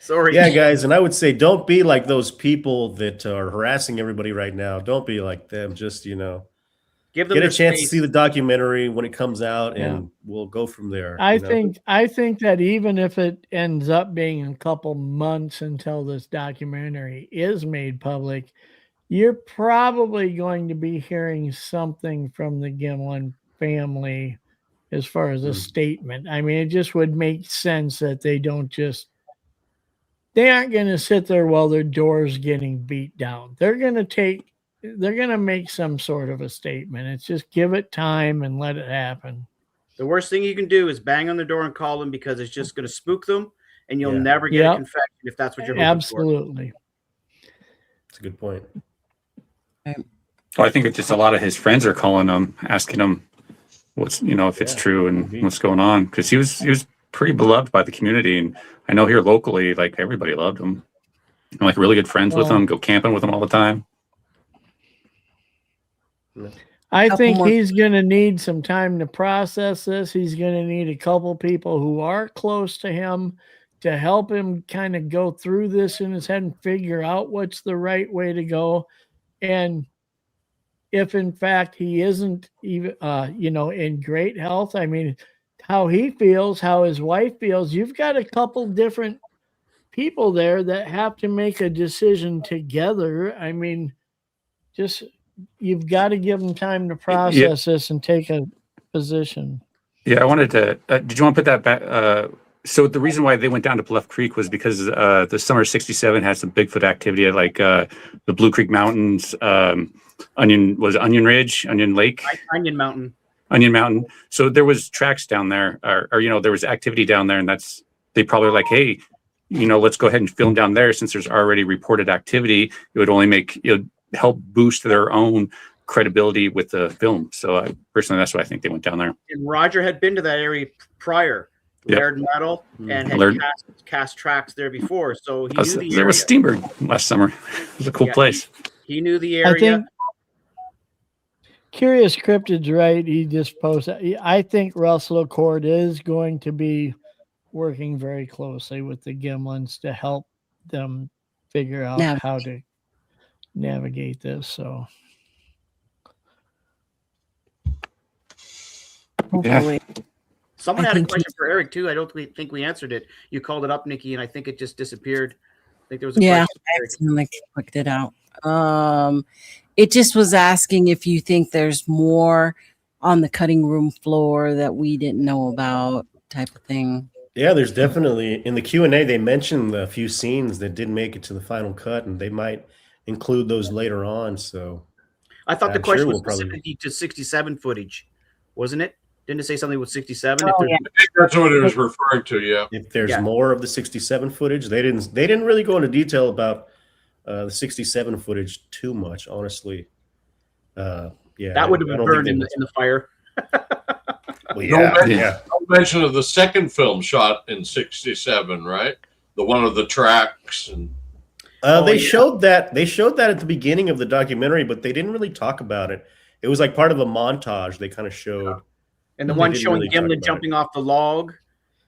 Sorry. Yeah, guys, and I would say don't be like those people that are harassing everybody right now. Don't be like them. Just, give them get a their chance space. to see the documentary when it comes out, and we'll go from there. I think that even if it ends up being a couple months until this documentary is made public, you're probably going to be hearing something from the Gimlin family as far as a statement. I mean, it just would make sense that they aren't going to sit there while their door's getting beat down. They're going to make some sort of a statement. It's just give it time and let it happen. The worst thing you can do is bang on the door and call them, because it's just going to spook them, and you'll never get a confession if that's what you're hoping Absolutely. for. That's a good point. Well, I think it's just a lot of his friends are calling him, asking him what's, if it's true and what's going on, because he was pretty beloved by the community, and I know here locally, like everybody loved him. I'm like really good friends with him, go camping with him all the time. I think he's going to need some time to process this. He's going to need a couple people who are close to him to help him kind of go through this in his head and figure out what's the right way to go. And if in fact he isn't even, in great health, I mean, how he feels, how his wife feels, you've got a couple different people there that have to make a decision together. I mean, you've got to give them time to process this and take a position. Yeah, I wanted to, did you want to put that back? So the reason why they went down to Bluff Creek was because the summer of '67 had some Bigfoot activity at the Blue Creek Mountains, Onion Ridge, Onion Lake? Onion Mountain. So there was tracks down there, or there was activity down there, and they probably were like, hey, let's go ahead and film down there since there's already reported activity. It would help boost their own credibility with the film. So personally, that's why I think they went down there. And Roger had been to that area prior. Laird Metal, and had cast tracks there before, so he knew the area. There was Steenberg last summer. It was a cool place. He knew the area. Curious Cryptid's right. He just posted. I think Russell Accord is going to be working very closely with the Gimlins to help them figure out how to navigate this. So, hopefully. Someone had a question for Eric too. I don't think we answered it. You called it up, Nikki, and I think it just disappeared. I think there was a question. I accidentally clicked it out. It just was asking if you think there's more on the cutting room floor that we didn't know about, type of thing. Yeah, there's definitely, in the Q&A, they mentioned a few scenes that didn't make it to the final cut, and they might include those later on. So I thought the question was specifically to 67 footage, wasn't it? Didn't it say something with 67? I think that's what it was referring to. Yeah. If there's more of the 67 footage, they didn't really go into detail about the 67 footage too much, honestly. That would have been burned in the fire. Well, no mention of the second film shot in '67, right? The one of the tracks and. They showed that at the beginning of the documentary, but they didn't really talk about it. It was like part of a montage they kind of showed. And the one showing Gimlin jumping off the log.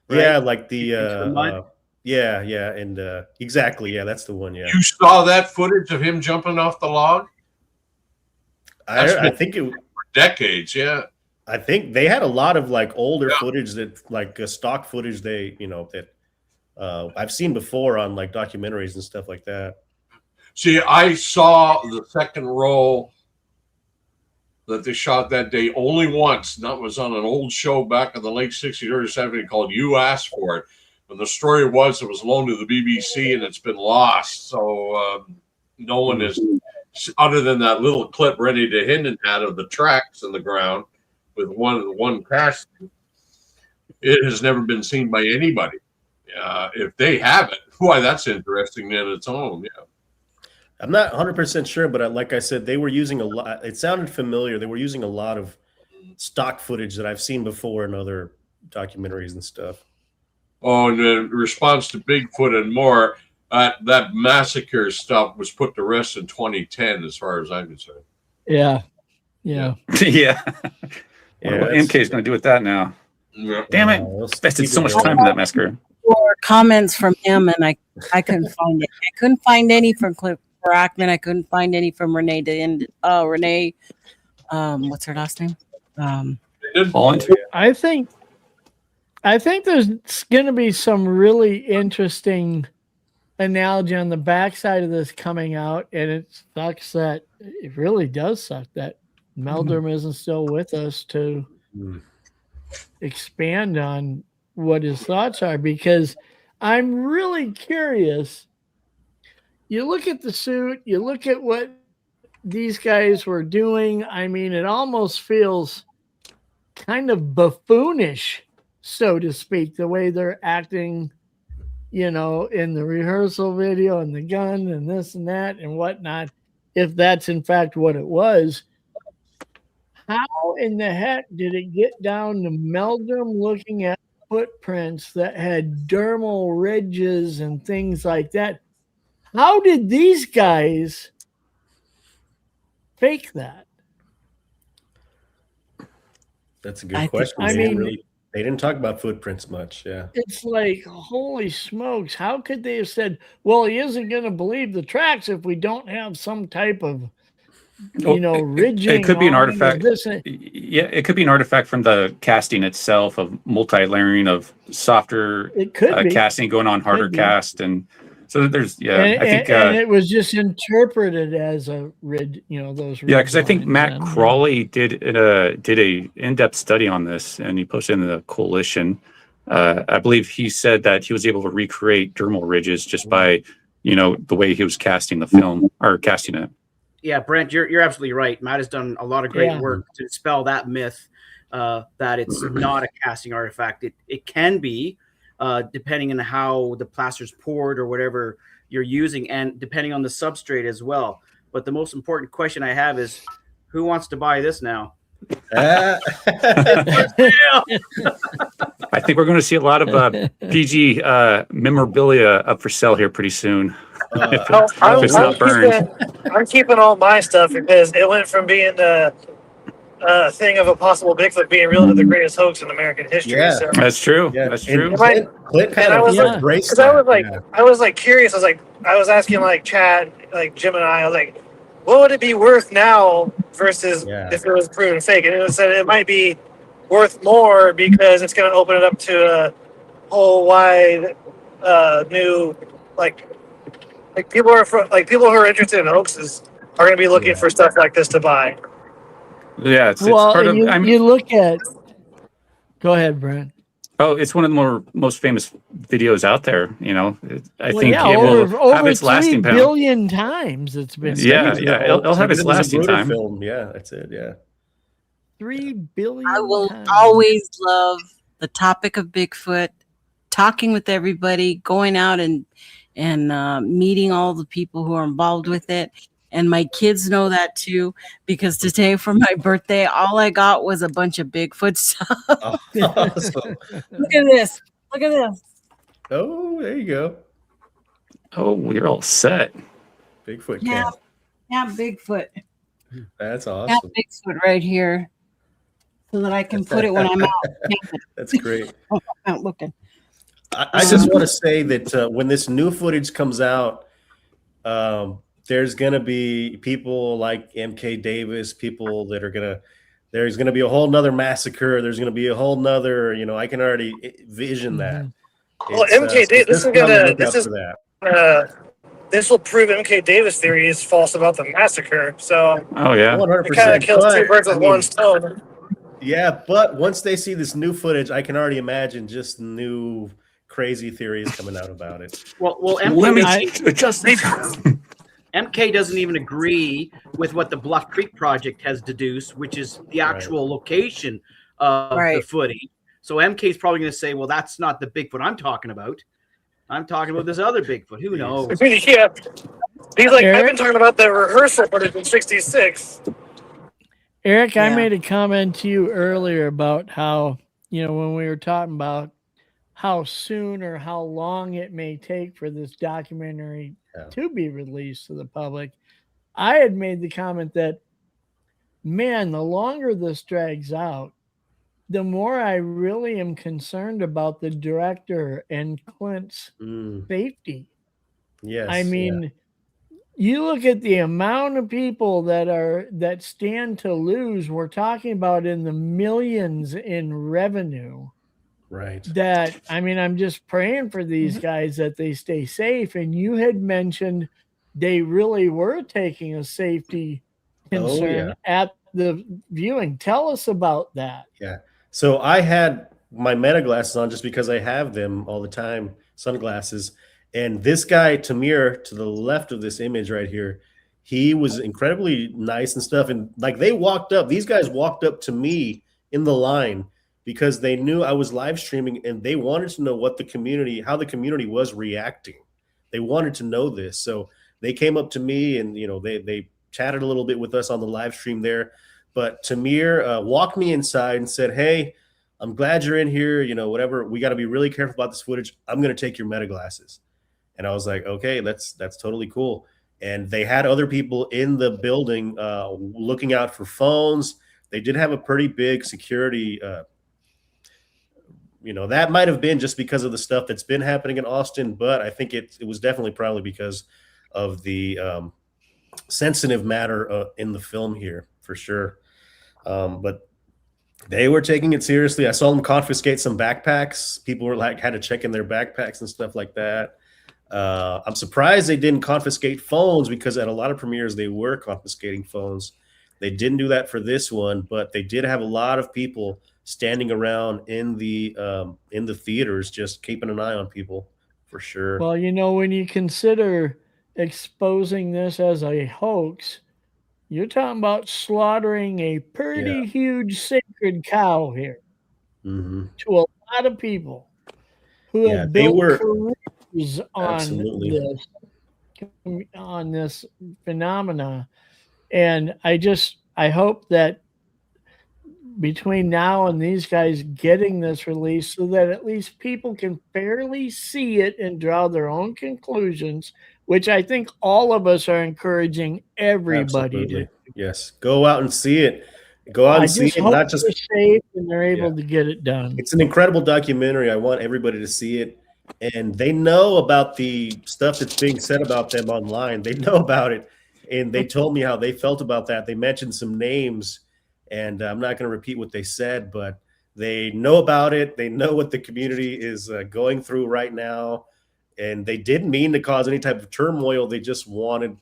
Right? Yeah, like the exactly. Yeah, that's the one. Yeah. You saw that footage of him jumping off the log? I think it for decades. Yeah. I think they had a lot of like older footage that like stock footage that I've seen before on like documentaries and stuff like that. See, I saw the second roll that they shot that day only once. That was on an old show back in the late 60s, early 70s called You Asked For It. And the story was it was loaned to the BBC and it's been lost. So no one has other than that little clip Rennie DeHinden had of the tracks in the ground with one casting, it has never been seen by anybody. If they have it, why, that's interesting in its own. Yeah. I'm not 100% sure, but like I said, they were using a lot. It sounded familiar. They were using a lot of stock footage that I've seen before in other documentaries and stuff. Oh, and in response to Bigfoot and more, that massacre stuff was put to rest in 2010, as far as I'm concerned. Yeah. yeah. Yeah, What MK's going to do with that now? Yeah. Damn it! Invested so much time in that massacre. Or comments from him, and I couldn't find it. I couldn't find any from Cliff Brockman. I couldn't find any from Renee. Renee, what's her last name? I think there's going to be some really interesting analogy on the backside of this coming out, and it sucks that it really does suck that Meldrum isn't still with us to expand on what his thoughts are, because I'm really curious. You look at the suit, you look at what these guys were doing. I mean, it almost feels kind of buffoonish, so to speak, the way they're acting, in the rehearsal video and the gun and this and that and whatnot, if that's in fact what it was. How in the heck did it get down to Meldrum looking at footprints that had dermal ridges and things like that? How did these guys fake that? That's a good question. They didn't talk about footprints much. Yeah. It's like, holy smokes. How could they have said, well, he isn't going to believe the tracks if we don't have some type of, ridging? It could be an artifact. Yeah, it could be an artifact from the casting itself of multi-layering of softer casting going on harder cast. And so there's, and it was just interpreted as a ridge, those. Yeah, because I think Matt Crawley did a in-depth study on this, and he posted in the coalition. I believe he said that he was able to recreate dermal ridges just by, the way he was casting the film or casting it. Yeah, Brent, you're absolutely right. Matt has done a lot of great work to dispel that myth that it's not a casting artifact. It can be, depending on how the plaster's poured or whatever you're using, and depending on the substrate as well. But the most important question I have is, who wants to buy this now? I think we're going to see a lot of PG memorabilia up for sale here pretty soon. If it's not burned. I'm keeping all my stuff because it went from being a thing of a possible Bigfoot being real to the greatest hoax in American history. Yeah. So. That's true. Yeah. That's true. I was curious. I was asking like Chad, like Jim and I was like, what would it be worth now versus if it was proven fake? And it said it might be worth more because it's going to open it up to a whole wide new people who are interested in hoaxes are going to be looking for stuff like this to buy. Yeah, it's part of. You look at. Go ahead, Brent. Oh, it's one of the most famous videos out there. I think it will have its lasting power. 3 billion times it's been. Yeah, it'll have its lasting time. Film. Yeah, that's it. Yeah. 3 billion. I will always love the topic of Bigfoot, talking with everybody, going out and meeting all the people who are involved with it. And my kids know that too, because today for my birthday, all I got was a bunch of Bigfoot stuff. Oh, awesome. Look at this. Look at this. Oh, there you go. Oh, you're all set. Bigfoot. Yeah, Bigfoot. That's awesome. Have Bigfoot right here so that I can put it when I'm out. That's great. I'm out looking. I just want to say that when this new footage comes out, there's going to be people like MK Davis, people that are there's going to be a whole nother massacre. There's going to be a whole nother, I can already vision that. Well, MK Davis, this will prove MK Davis theory is false about the massacre. So, oh yeah, 100%. It kind of kills two birds with one stone. Yeah, but once they see this new footage, I can already imagine just new crazy theories coming out about it. Well, let me adjust this. MK doesn't even agree with what the Bluff Creek Project has deduced, which is the actual location of the footage. So MK is probably going to say, well, that's not the Bigfoot I'm talking about. I'm talking about this other Bigfoot. Who knows? Yeah. He's like, I've been talking about the rehearsal footage in 66. Eric, I made a comment to you earlier about how, when we were talking about how soon or how long it may take for this documentary to be released to the public. I had made the comment that, man, the longer this drags out, the more I really am concerned about the director and Clint's safety. Yes. I mean, you look at the amount of people that stand to lose. We're talking about in the millions in revenue. Right. That, I mean, I'm just praying for these guys that they stay safe. And you had mentioned they really were taking a safety concern at the viewing. Tell us about that. Yeah. So I had my meta glasses on just because I have them all the time, sunglasses. And this guy, Tamir, to the left of this image right here, he was incredibly nice and stuff. And like these guys walked up to me in the line because they knew I was live streaming and they wanted to know how the community was reacting. They wanted to know this. So they came up to me and, they chatted a little bit with us on the live stream there. But Tamir walked me inside and said, hey, I'm glad you're in here. Whatever. We got to be really careful about this footage. I'm going to take your meta glasses. And I was like, okay, that's totally cool. And they had other people in the building looking out for phones. They did have a pretty big security. That might have been just because of the stuff that's been happening in Austin, but I think it was definitely probably because of the sensitive matter in the film here for sure. But they were taking it seriously. I saw them confiscate some backpacks. People were had to check in their backpacks and stuff like that. I'm surprised they didn't confiscate phones because at a lot of premieres they were confiscating phones. They didn't do that for this one, but they did have a lot of people standing around in the theaters, just keeping an eye on people for sure. Well, when you consider exposing this as a hoax, you're talking about slaughtering a pretty huge sacred cow here to a lot of people who have built careers on this phenomena. And I hope that between now and these guys getting this released so that at least people can fairly see it and draw their own conclusions, which I think all of us are encouraging everybody to. Yes, go out and see it. Go out and see it. Not just safe and they're able to get it done. It's an incredible documentary. I want everybody to see it. And they know about the stuff that's being said about them online. They know about it. And they told me how they felt about that. They mentioned some names, and I'm not going to repeat what they said, but they know about it. They know what the community is going through right now. And they didn't mean to cause any type of turmoil. They just wanted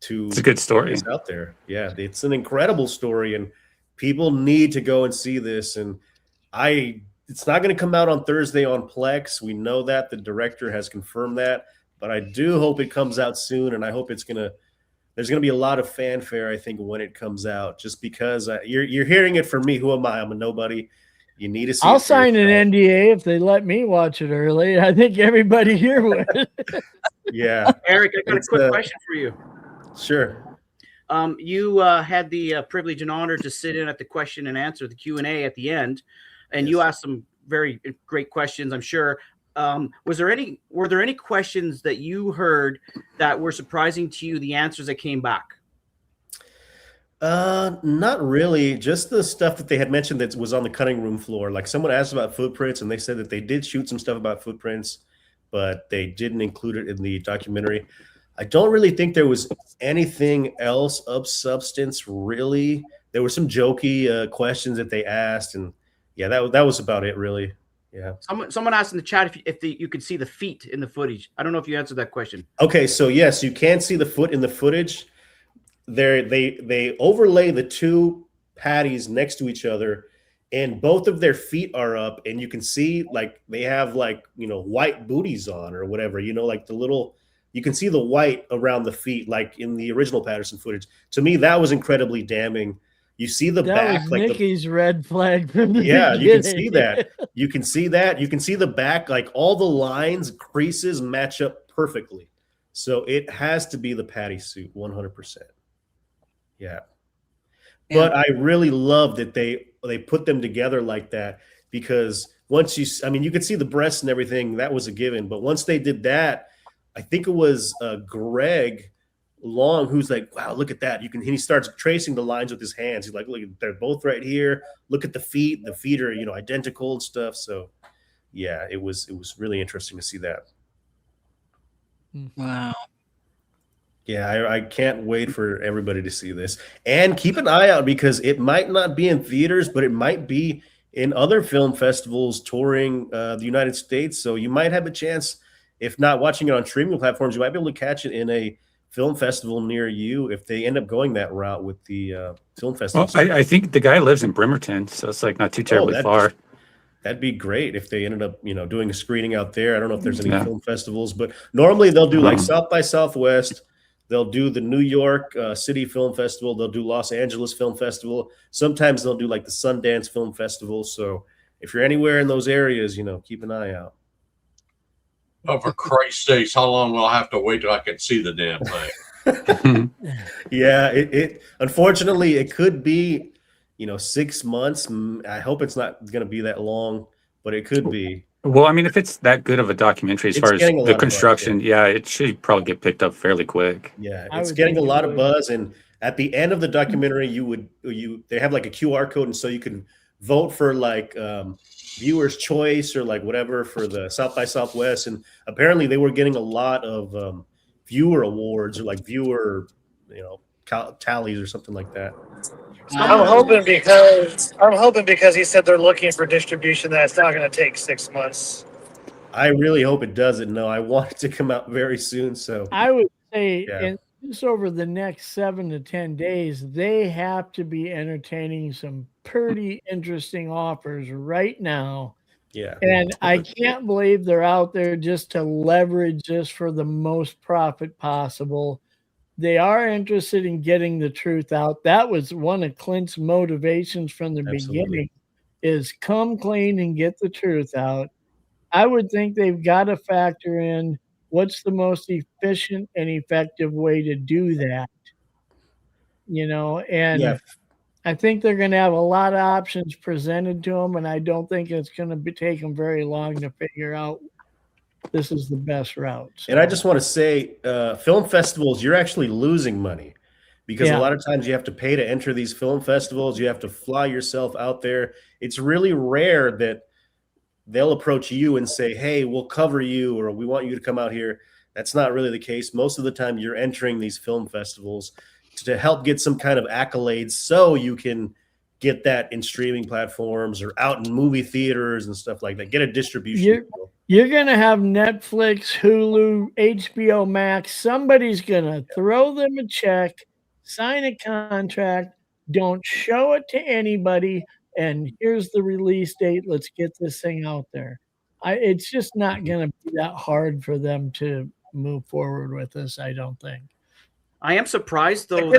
to. It's a good story. It's out there. Yeah, it's an incredible story, and people need to go and see this. And it's not going to come out on Thursday on Plex. We know that. The director has confirmed that. But I do hope it comes out soon, and I hope there's going to be a lot of fanfare, I think, when it comes out, just because you're hearing it from me. Who am I? I'm a nobody. You need to see I'll sign an NDA if they let me watch it early. I think everybody here would. Yeah. Eric, I got a quick question for you. Sure. You had the privilege and honor to sit in at the question and answer, the Q&A at the end, and you asked some very great questions, I'm sure. Were there any questions that you heard that were surprising to you, the answers that came back? Not really. Just the stuff that they had mentioned that was on the cutting room floor. Like someone asked about footprints, and they said that they did shoot some stuff about footprints, but they didn't include it in the documentary. I don't really think there was anything else of substance, really. There were some jokey questions that they asked, and yeah, that was about it, really. Yeah. Someone asked in the chat if you could see the feet in the footage. I don't know if you answered that question. Okay, so yes, you can see the foot in the footage. They overlay the two patties next to each other, and both of their feet are up, and you can see like they have white booties on or whatever, like the little you can see the white around the feet, like in the original Patterson footage. To me, that was incredibly damning. You see the That back, was like Nikki's red flag from the yeah, beginning. you can see that. You can see that. You can see the back, like all the lines, creases match up perfectly. So it has to be the Patty suit, 100%. Yeah. But I really love that they put them together like that, because once you could see the breasts and everything, that was a given. But once they did that, I think it was Greg Long who's like, wow, look at that. He starts tracing the lines with his hands. He's like, look, they're both right here. Look at the feet. The feet are, identical and stuff. So yeah, it was really interesting to see that. Wow. Yeah, I can't wait for everybody to see this. And keep an eye out, because it might not be in theaters, but it might be in other film festivals touring the United States. So you might have a chance, if not watching it on streaming platforms, you might be able to catch it in a film festival near you if they end up going that route with the film festival. Well, I think the guy lives in Bremerton, so it's like not too terribly far. That'd be great if they ended up, doing a screening out there. I don't know if there's any film festivals, but normally they'll do like South by Southwest. They'll do the New York City Film Festival. They'll do Los Angeles Film Festival. Sometimes they'll do like the Sundance Film Festival. So if you're anywhere in those areas, keep an eye out. Oh, for Christ's sakes, how long will I have to wait till I can see the damn thing? Yeah, it unfortunately it could be, 6 months. I hope it's not going to be that long, but it could be. Well, I mean, if it's that good of a documentary as far as the construction, it should probably get picked up fairly quick. Yeah, it's getting a lot of buzz, and at the end of the documentary, they have like a QR code, and so you can vote for like viewer's choice or like whatever for the South by Southwest, and apparently they were getting a lot of viewer awards or like viewer, tallies or something like that. I'm hoping because he said they're looking for distribution that it's not going to take 6 months. I really hope it doesn't. No, I want it to come out very soon. So I would say just over the next 7 to 10 days, they have to be entertaining some pretty interesting offers right now. Yeah. And I can't believe they're out there just to leverage this for the most profit possible. They are interested in getting the truth out. That was one of Clint's motivations from the beginning, is come clean and get the truth out. I would think they've got to factor in what's the most efficient and effective way to do that. And I think they're going to have a lot of options presented to them, and I don't think it's going to take them very long to figure out this is the best route. So. And I just want to say, film festivals, you're actually losing money, because a lot of times you have to pay to enter these film festivals. You have to fly yourself out there. It's really rare that they'll approach you and say, hey, we'll cover you, or we want you to come out here. That's not really the case. Most of the time you're entering these film festivals to help get some kind of accolades so you can get that in streaming platforms or out in movie theaters and stuff like that. Get a distribution. You're going to have Netflix, Hulu, HBO Max. Somebody's going to throw them a check, sign a contract, don't show it to anybody, and here's the release date. Let's get this thing out there. It's just not going to be that hard for them to move forward with this, I don't think. I am surprised, though,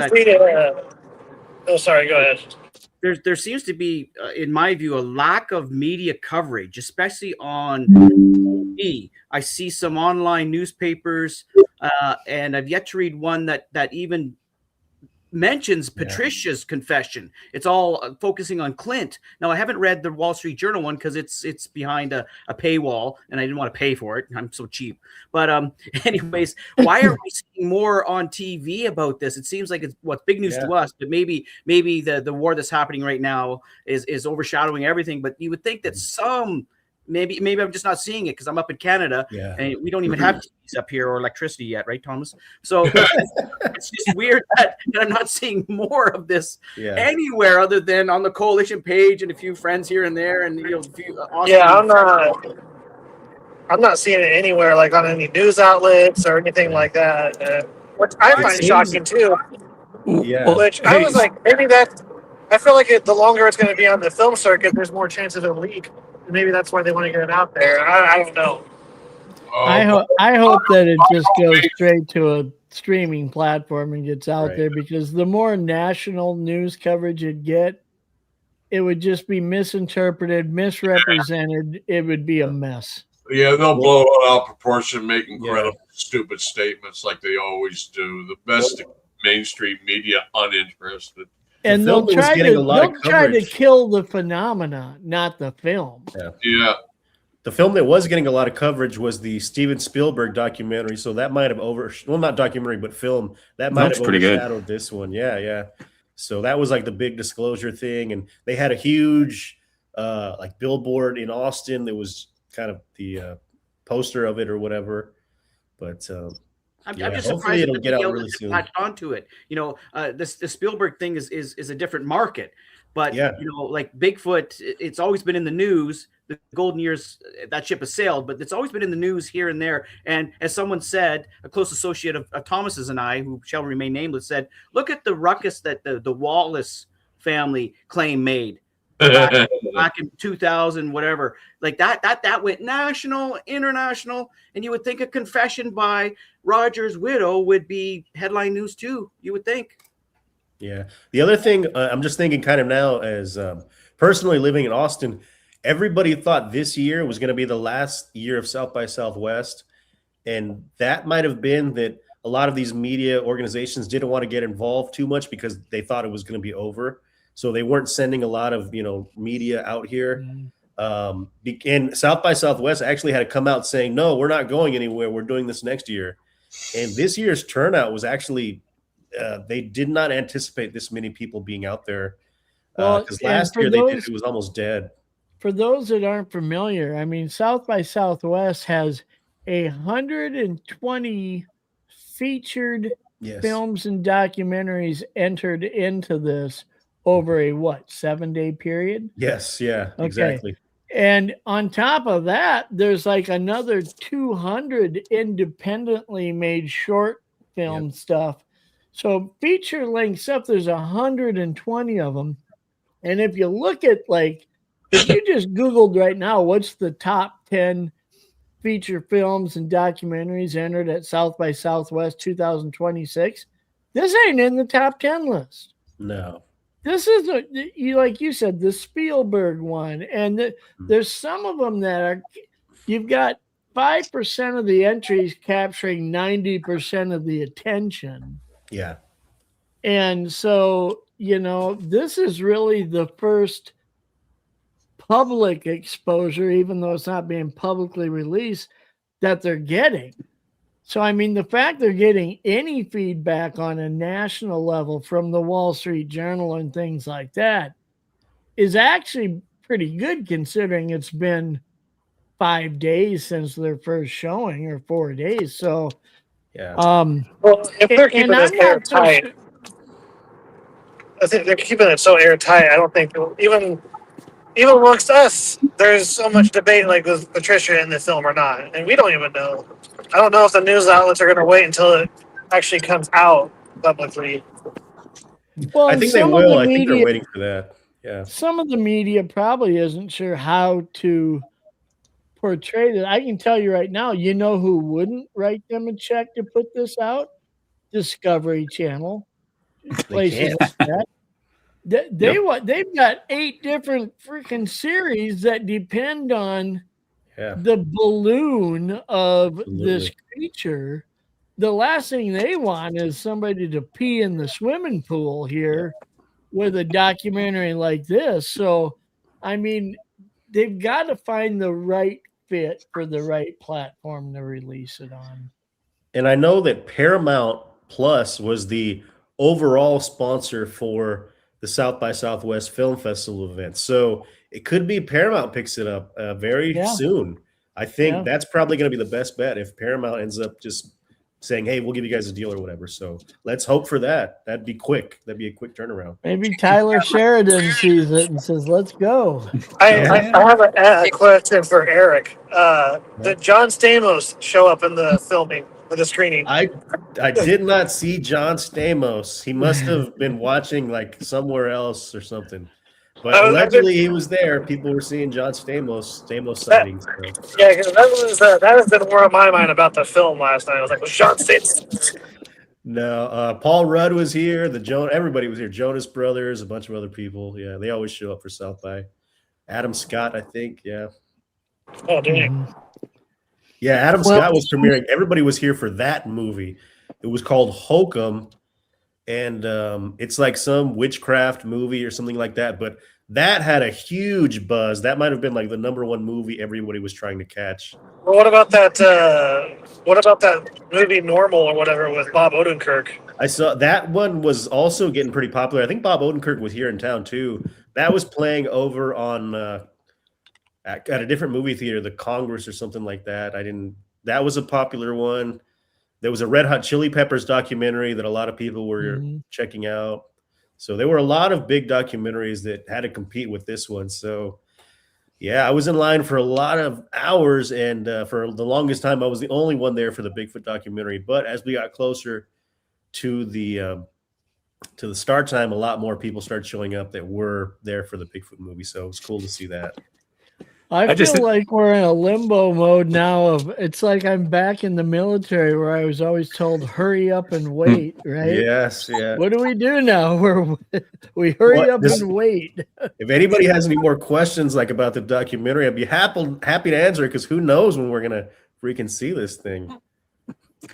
oh, sorry, go ahead. There seems to be, in my view, a lack of media coverage, especially on TV. I see some online newspapers, and I've yet to read one that even mentions Patricia's confession. It's all focusing on Clint. Now, I haven't read the Wall Street Journal one because it's behind a paywall, and I didn't want to pay for it. I'm so cheap. But anyways, why are we seeing more on TV about this? It seems like it's what's big news to us, but maybe the war that's happening right now is overshadowing everything. But you would think that maybe I'm just not seeing it because I'm up in Canada and we don't even have TVs up here or electricity yet, right, Thomas? So it's just weird that I'm not seeing more of this anywhere other than on the coalition page and a few friends here and there, and I'm not seeing it anywhere, like on any news outlets or anything like that, which I find shocking too. Which I was like, maybe that. I feel like the longer it's going to be on the film circuit, there's more chance of a leak. Maybe that's why they want to get it out there. I don't know. I hope that it just goes straight to a streaming platform and gets out Right. there, because the more national news coverage it would just be misinterpreted, misrepresented. It would be a mess. Yeah, they'll blow it out of proportion, make Yeah. incredible stupid statements like they always do. The best mainstream media uninterested. And film they'll was try getting to a lot of try to coverage. kill the phenomena, not the film. Yeah. The film that was getting a lot of coverage was the Steven Spielberg documentary. So that might have not documentary, but film. That might That's have pretty good. overshadowed this one. Yeah. So that was like the big disclosure thing. And they had a huge like billboard in Austin that was kind of the poster of it or whatever. But I'm yeah, just hopefully surprised it'll that get the out media really hasn't soon. latched onto it. You know, the Spielberg thing is a different market, but Yeah. you know, like Bigfoot, it's always been in the news. The golden years, that ship has sailed, but it's always been in the news here and there. And as someone said, a close associate of Thomas's and I, who shall remain nameless, said, "Look at the ruckus that the Wallace family claim made back in 2000, whatever, like that went national, international, and you would think a confession by Roger's widow would be headline news too. You would think." Yeah. The other thing I'm just thinking kind of now as personally living in Austin, everybody thought this year was going to be the last year of South by Southwest. And that might have been that a lot of these media organizations didn't want to get involved too much because they thought it was going to be over. So they weren't sending a lot of, media out here. And South by Southwest actually had to come out saying, no, we're not going anywhere. We're doing this next year. And this year's turnout was actually, they did not anticipate this many people being out there. Because last year it was almost dead. For those that aren't familiar, I mean, South by Southwest has 120 featured films and documentaries entered into this over a 7-day period? Yes, yeah, okay. Exactly. And on top of that, there's like another 200 independently made short film stuff. So feature length stuff, there's 120 of them. And if you look at if you just Googled right now, what's the top 10 feature films and documentaries entered at South by Southwest 2026, this ain't in the top 10 list. No. This is, like you said, the Spielberg one. And there's some of them that are, you've got 5% of the entries capturing 90% of the attention. Yeah. And so, this is really the first public exposure, even though it's not being publicly released, that they're getting. So, I mean, the fact they're getting any feedback on a national level from the Wall Street Journal and things like that is actually pretty good, considering it's been 5 days since their first showing, or 4 days. So, yeah. Well, if they're keeping it airtight, I think they're keeping it so airtight. I don't think even amongst us, there's so much debate, like with Patricia in the film or not, and we don't even know. I don't know if the news outlets are going to wait until it actually comes out publicly. Well, I think they will. I think they're waiting for that. Yeah. Some of the media probably isn't sure how to portray it. I can tell you right now, you know who wouldn't write them a check to put this out? Discovery Channel. Places like that. They've got 8 different freaking series that depend on the balloon of this creature. The last thing they want is somebody to pee in the swimming pool here with a documentary like this. So, I mean, they've got to find the right fit for the right platform to release it on. And I know that Paramount Plus was the overall sponsor for the South by Southwest Film Festival event. So it could be Paramount picks it up very soon. I think that's probably going to be the best bet if Paramount ends up just saying, hey, we'll give you guys a deal or whatever. So let's hope for that. That'd be quick. That'd be a quick turnaround. Maybe Tyler Sheridan sees it and says, let's go. I have a question for Eric. Did John Stamos show up in the filming or the screening? I did not see John Stamos. He must have been watching like somewhere else or something. But allegedly he was there. People were seeing John Stamos sightings. So. Yeah, because that has been more on my mind about the film last night. I was like, was Sean Stamos? No, Paul Rudd was here. Everybody was here. Jonas Brothers, a bunch of other people. Yeah, they always show up for South by. Adam Scott, I think. Yeah. Oh, dang. Yeah, Adam Scott was premiering. Everybody was here for that movie. It was called Hokum, and it's like some witchcraft movie or something like that. But that had a huge buzz. That might have been like the #1 movie everybody was trying to catch. Well, what about that? What about that movie Normal or whatever with Bob Odenkirk? I saw that one was also getting pretty popular. I think Bob Odenkirk was here in town too. That was playing over on at a different movie theater, the Congress or something like that. That was a popular one. There was a Red Hot Chili Peppers documentary that a lot of people were checking out. So there were a lot of big documentaries that had to compete with this one. So yeah, I was in line for a lot of hours, and for the longest time, I was the only one there for the Bigfoot documentary. But as we got closer to the start time, a lot more people started showing up that were there for the Bigfoot movie. So it was cool to see that. I feel like we're in a limbo mode now. It's like I'm back in the military where I was always told, hurry up and wait, right? Yes, yeah. What do we do now? We hurry up and wait. If anybody has any more questions like about the documentary, I'd be happy to answer it, because who knows when we're going to freaking see this thing.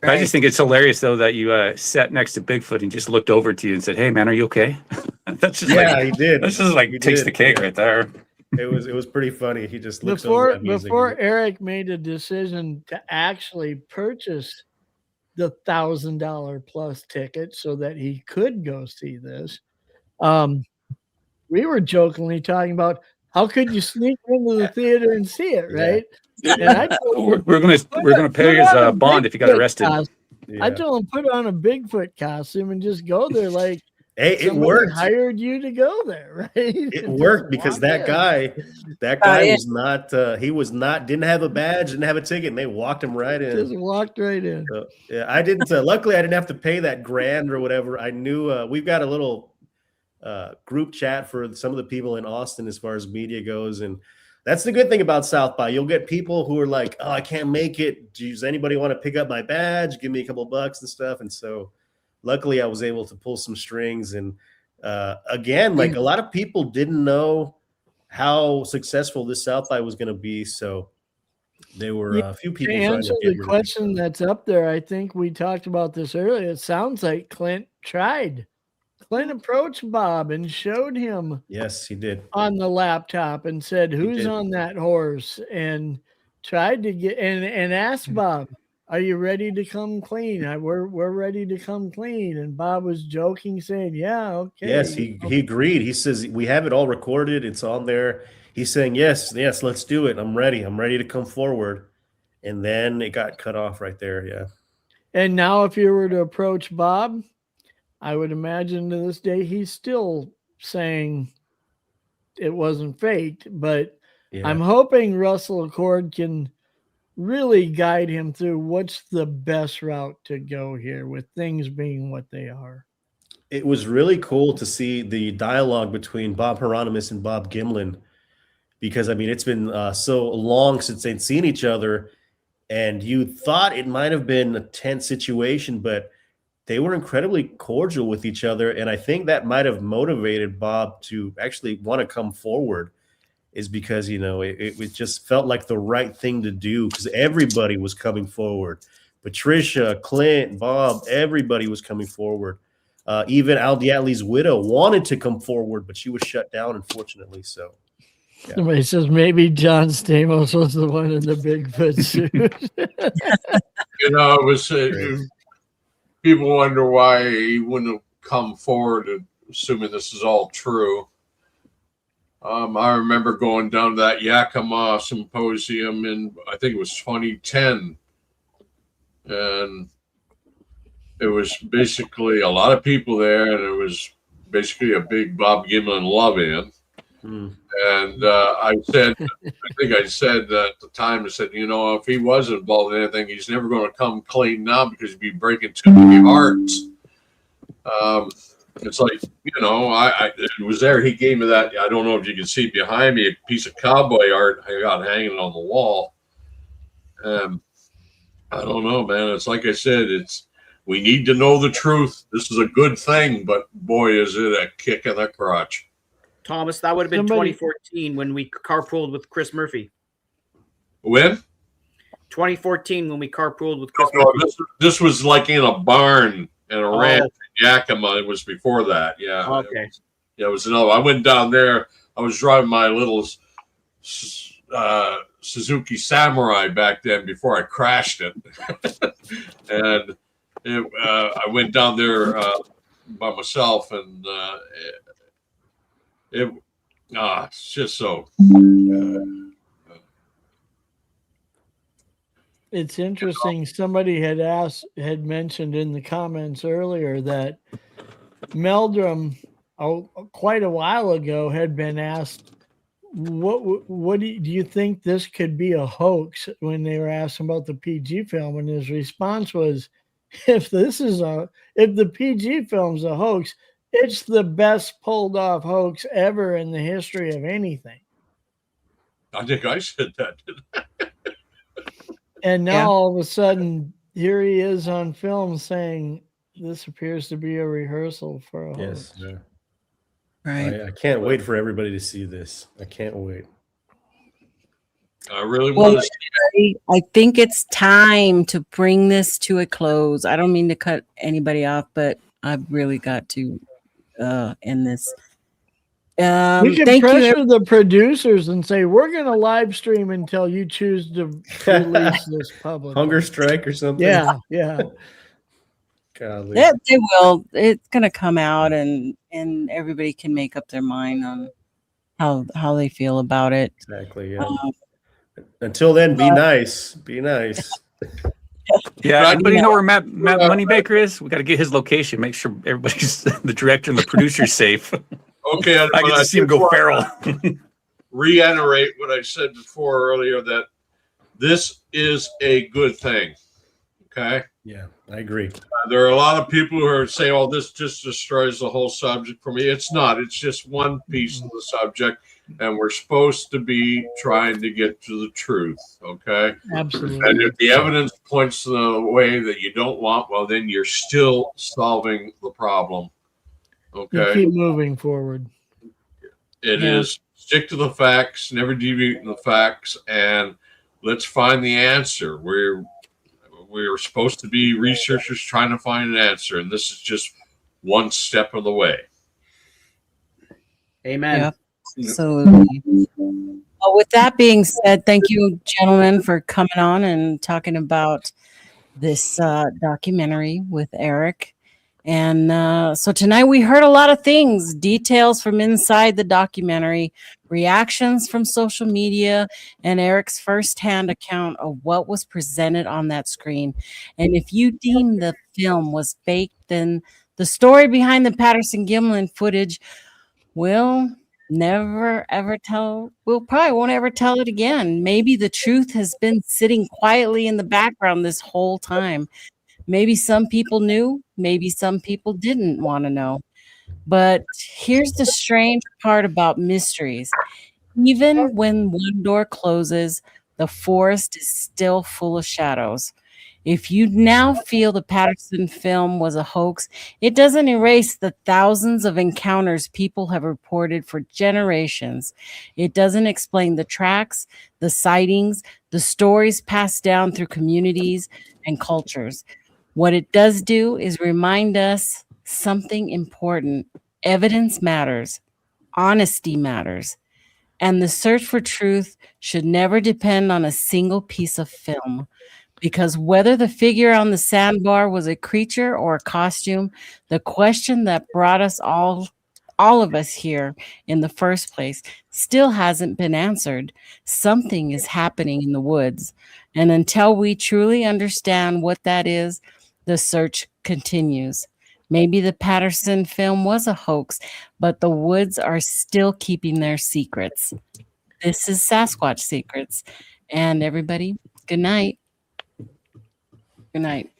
I just think it's hilarious, though, that you sat next to Bigfoot and just looked over to you and said, "Hey, man, are you okay?" That's just he did. That's just like takes the cake right there. It was pretty funny. He just looks before Eric made a decision to actually purchase the $1,000 plus ticket so that he could go see this. We were jokingly talking about how could you sneak into the theater and see it, right? Yeah. And we're gonna pay his bond if he got arrested. I told him put on a Bigfoot costume and just go there like. Hey, it worked. Hired you to go there, right? It worked because that guy was not. Didn't have a badge, didn't have a ticket, and they walked him right in. Just walked right in. So, yeah, I didn't. Luckily, I didn't have to pay that $1,000 or whatever. I knew we've got a little group chat for some of the people in Austin as far as media goes, and that's the good thing about South by. You'll get people who are like, "Oh, I can't make it. Does anybody want to pick up my badge? Give me a couple bucks and stuff." And so. Luckily, I was able to pull some strings. And again, like a lot of people didn't know how successful this South by was going to be. So there were a few people. To answer the question that's up there, I think we talked about this earlier. It sounds like Clint tried. Clint approached Bob and showed him. Yes, he did. On the laptop and said, "Who's on that horse?" And tried to get and asked Bob, "Are you ready to come clean? We're ready to come clean." And Bob was joking, saying, "Yeah, okay." Yes, he agreed. He says, "We have it all recorded. It's on there." He's saying, yes, let's do it. I'm ready. I'm ready to come forward. And then it got cut off right there. Yeah. And now if you were to approach Bob, I would imagine to this day, he's still saying it wasn't faked, but I'm hoping Russell Accord can really guide him through what's the best route to go here with things being what they are. It was really cool to see the dialogue between Bob Hieronymus and Bob Gimlin, because I mean, it's been so long since they'd seen each other, and you thought it might have been a tense situation, but they were incredibly cordial with each other. And I think that might have motivated Bob to actually want to come forward, is because, it just felt like the right thing to do, because everybody was coming forward. Patricia, Clint, Bob, everybody was coming forward. Even Al Diatley's widow wanted to come forward, but she was shut down, unfortunately. So yeah. Somebody says maybe John Stamos was the one in the Bigfoot suit. It was people wonder why he wouldn't have come forward, assuming this is all true. I remember going down to that Yakima symposium in, I think it was 2010. And it was basically a lot of people there, and it was basically a big Bob Gimlin love-in. And I think I said at the time, I said, if he was involved in anything, he's never going to come clean now, because he'd be breaking too many hearts. It's like, I it was there. He gave me that. I don't know if you can see behind me a piece of cowboy art I got hanging on the wall. I don't know, man. It's like I said, we need to know the truth. This is a good thing, but boy, is it a kick in the crotch. Thomas, that would have been 2014 when we carpooled with Chris Murphy. When? 2014 when we carpooled with Chris No, Murphy. this was like in a barn in a ranch in Yakima. It was before that. Yeah. Okay. It was another. I went down there. I was driving my little Suzuki Samurai back then before I crashed it. And I went down there by myself, and it's just so. It's interesting. Somebody had mentioned in the comments earlier that Meldrum, quite a while ago, had been asked, "What do you think this could be a hoax?" When they were asked about the PG film, and his response was, if the PG film's a hoax, it's the best pulled off hoax ever in the history of anything. I think I said that, didn't I? And now all of a sudden, here he is on film saying this appears to be a rehearsal for a hoax. Yes. Yeah. Right. I can't wait for everybody to see this. I can't wait. I really want to see. I think it's time to bring this to a close. I don't mean to cut anybody off, but I've really got to end this. We can pressure the producers and say, we're going to live stream until you choose to release this publicly. Hunger strike or something? Yeah. Golly. They will. It's going to come out, and everybody can make up their mind on how they feel about it. Exactly, yeah. Until then, be nice. Be nice. Yeah, anybody know where Matt Moneybaker is? We got to get his location. Make sure everybody's the director and the producer's safe. Okay, I get to see him go feral. Reiterate what I said before earlier, that this is a good thing. Okay. Yeah, I agree. There are a lot of people who are saying, "Oh, this just destroys the whole subject for me." It's not. It's just one piece of the subject, and we're supposed to be trying to get to the truth. Okay. Absolutely. And if the evidence points to the way that you don't want, well, then you're still solving the problem. Okay. You keep moving forward. It is stick to the facts, never deviate from the facts, and let's find the answer. We're supposed to be researchers trying to find an answer, and this is just one step of the way. Amen. Yep, absolutely. Well, with that being said, thank you, gentlemen, for coming on and talking about this documentary with Eric. And so tonight we heard a lot of things, details from inside the documentary, reactions from social media, and Eric's firsthand account of what was presented on that screen. And if you deem the film was fake, then the story behind the Patterson-Gimlin footage will never ever tell. We'll probably won't ever tell it again. Maybe the truth has been sitting quietly in the background this whole time. Maybe some people knew, maybe some people didn't want to know. But here's the strange part about mysteries. Even when one door closes, the forest is still full of shadows. If you now feel the Patterson film was a hoax, it doesn't erase the thousands of encounters people have reported for generations. It doesn't explain the tracks, the sightings, the stories passed down through communities and cultures. What it does do is remind us something important. Evidence matters. Honesty matters. And the search for truth should never depend on a single piece of film. Because whether the figure on the sandbar was a creature or a costume, the question that brought us all of us here in the first place still hasn't been answered. Something is happening in the woods. And until we truly understand what that is, the search continues. Maybe the Patterson film was a hoax, but the woods are still keeping their secrets. This is Sasquatch Secrets. And everybody, good night. Good night.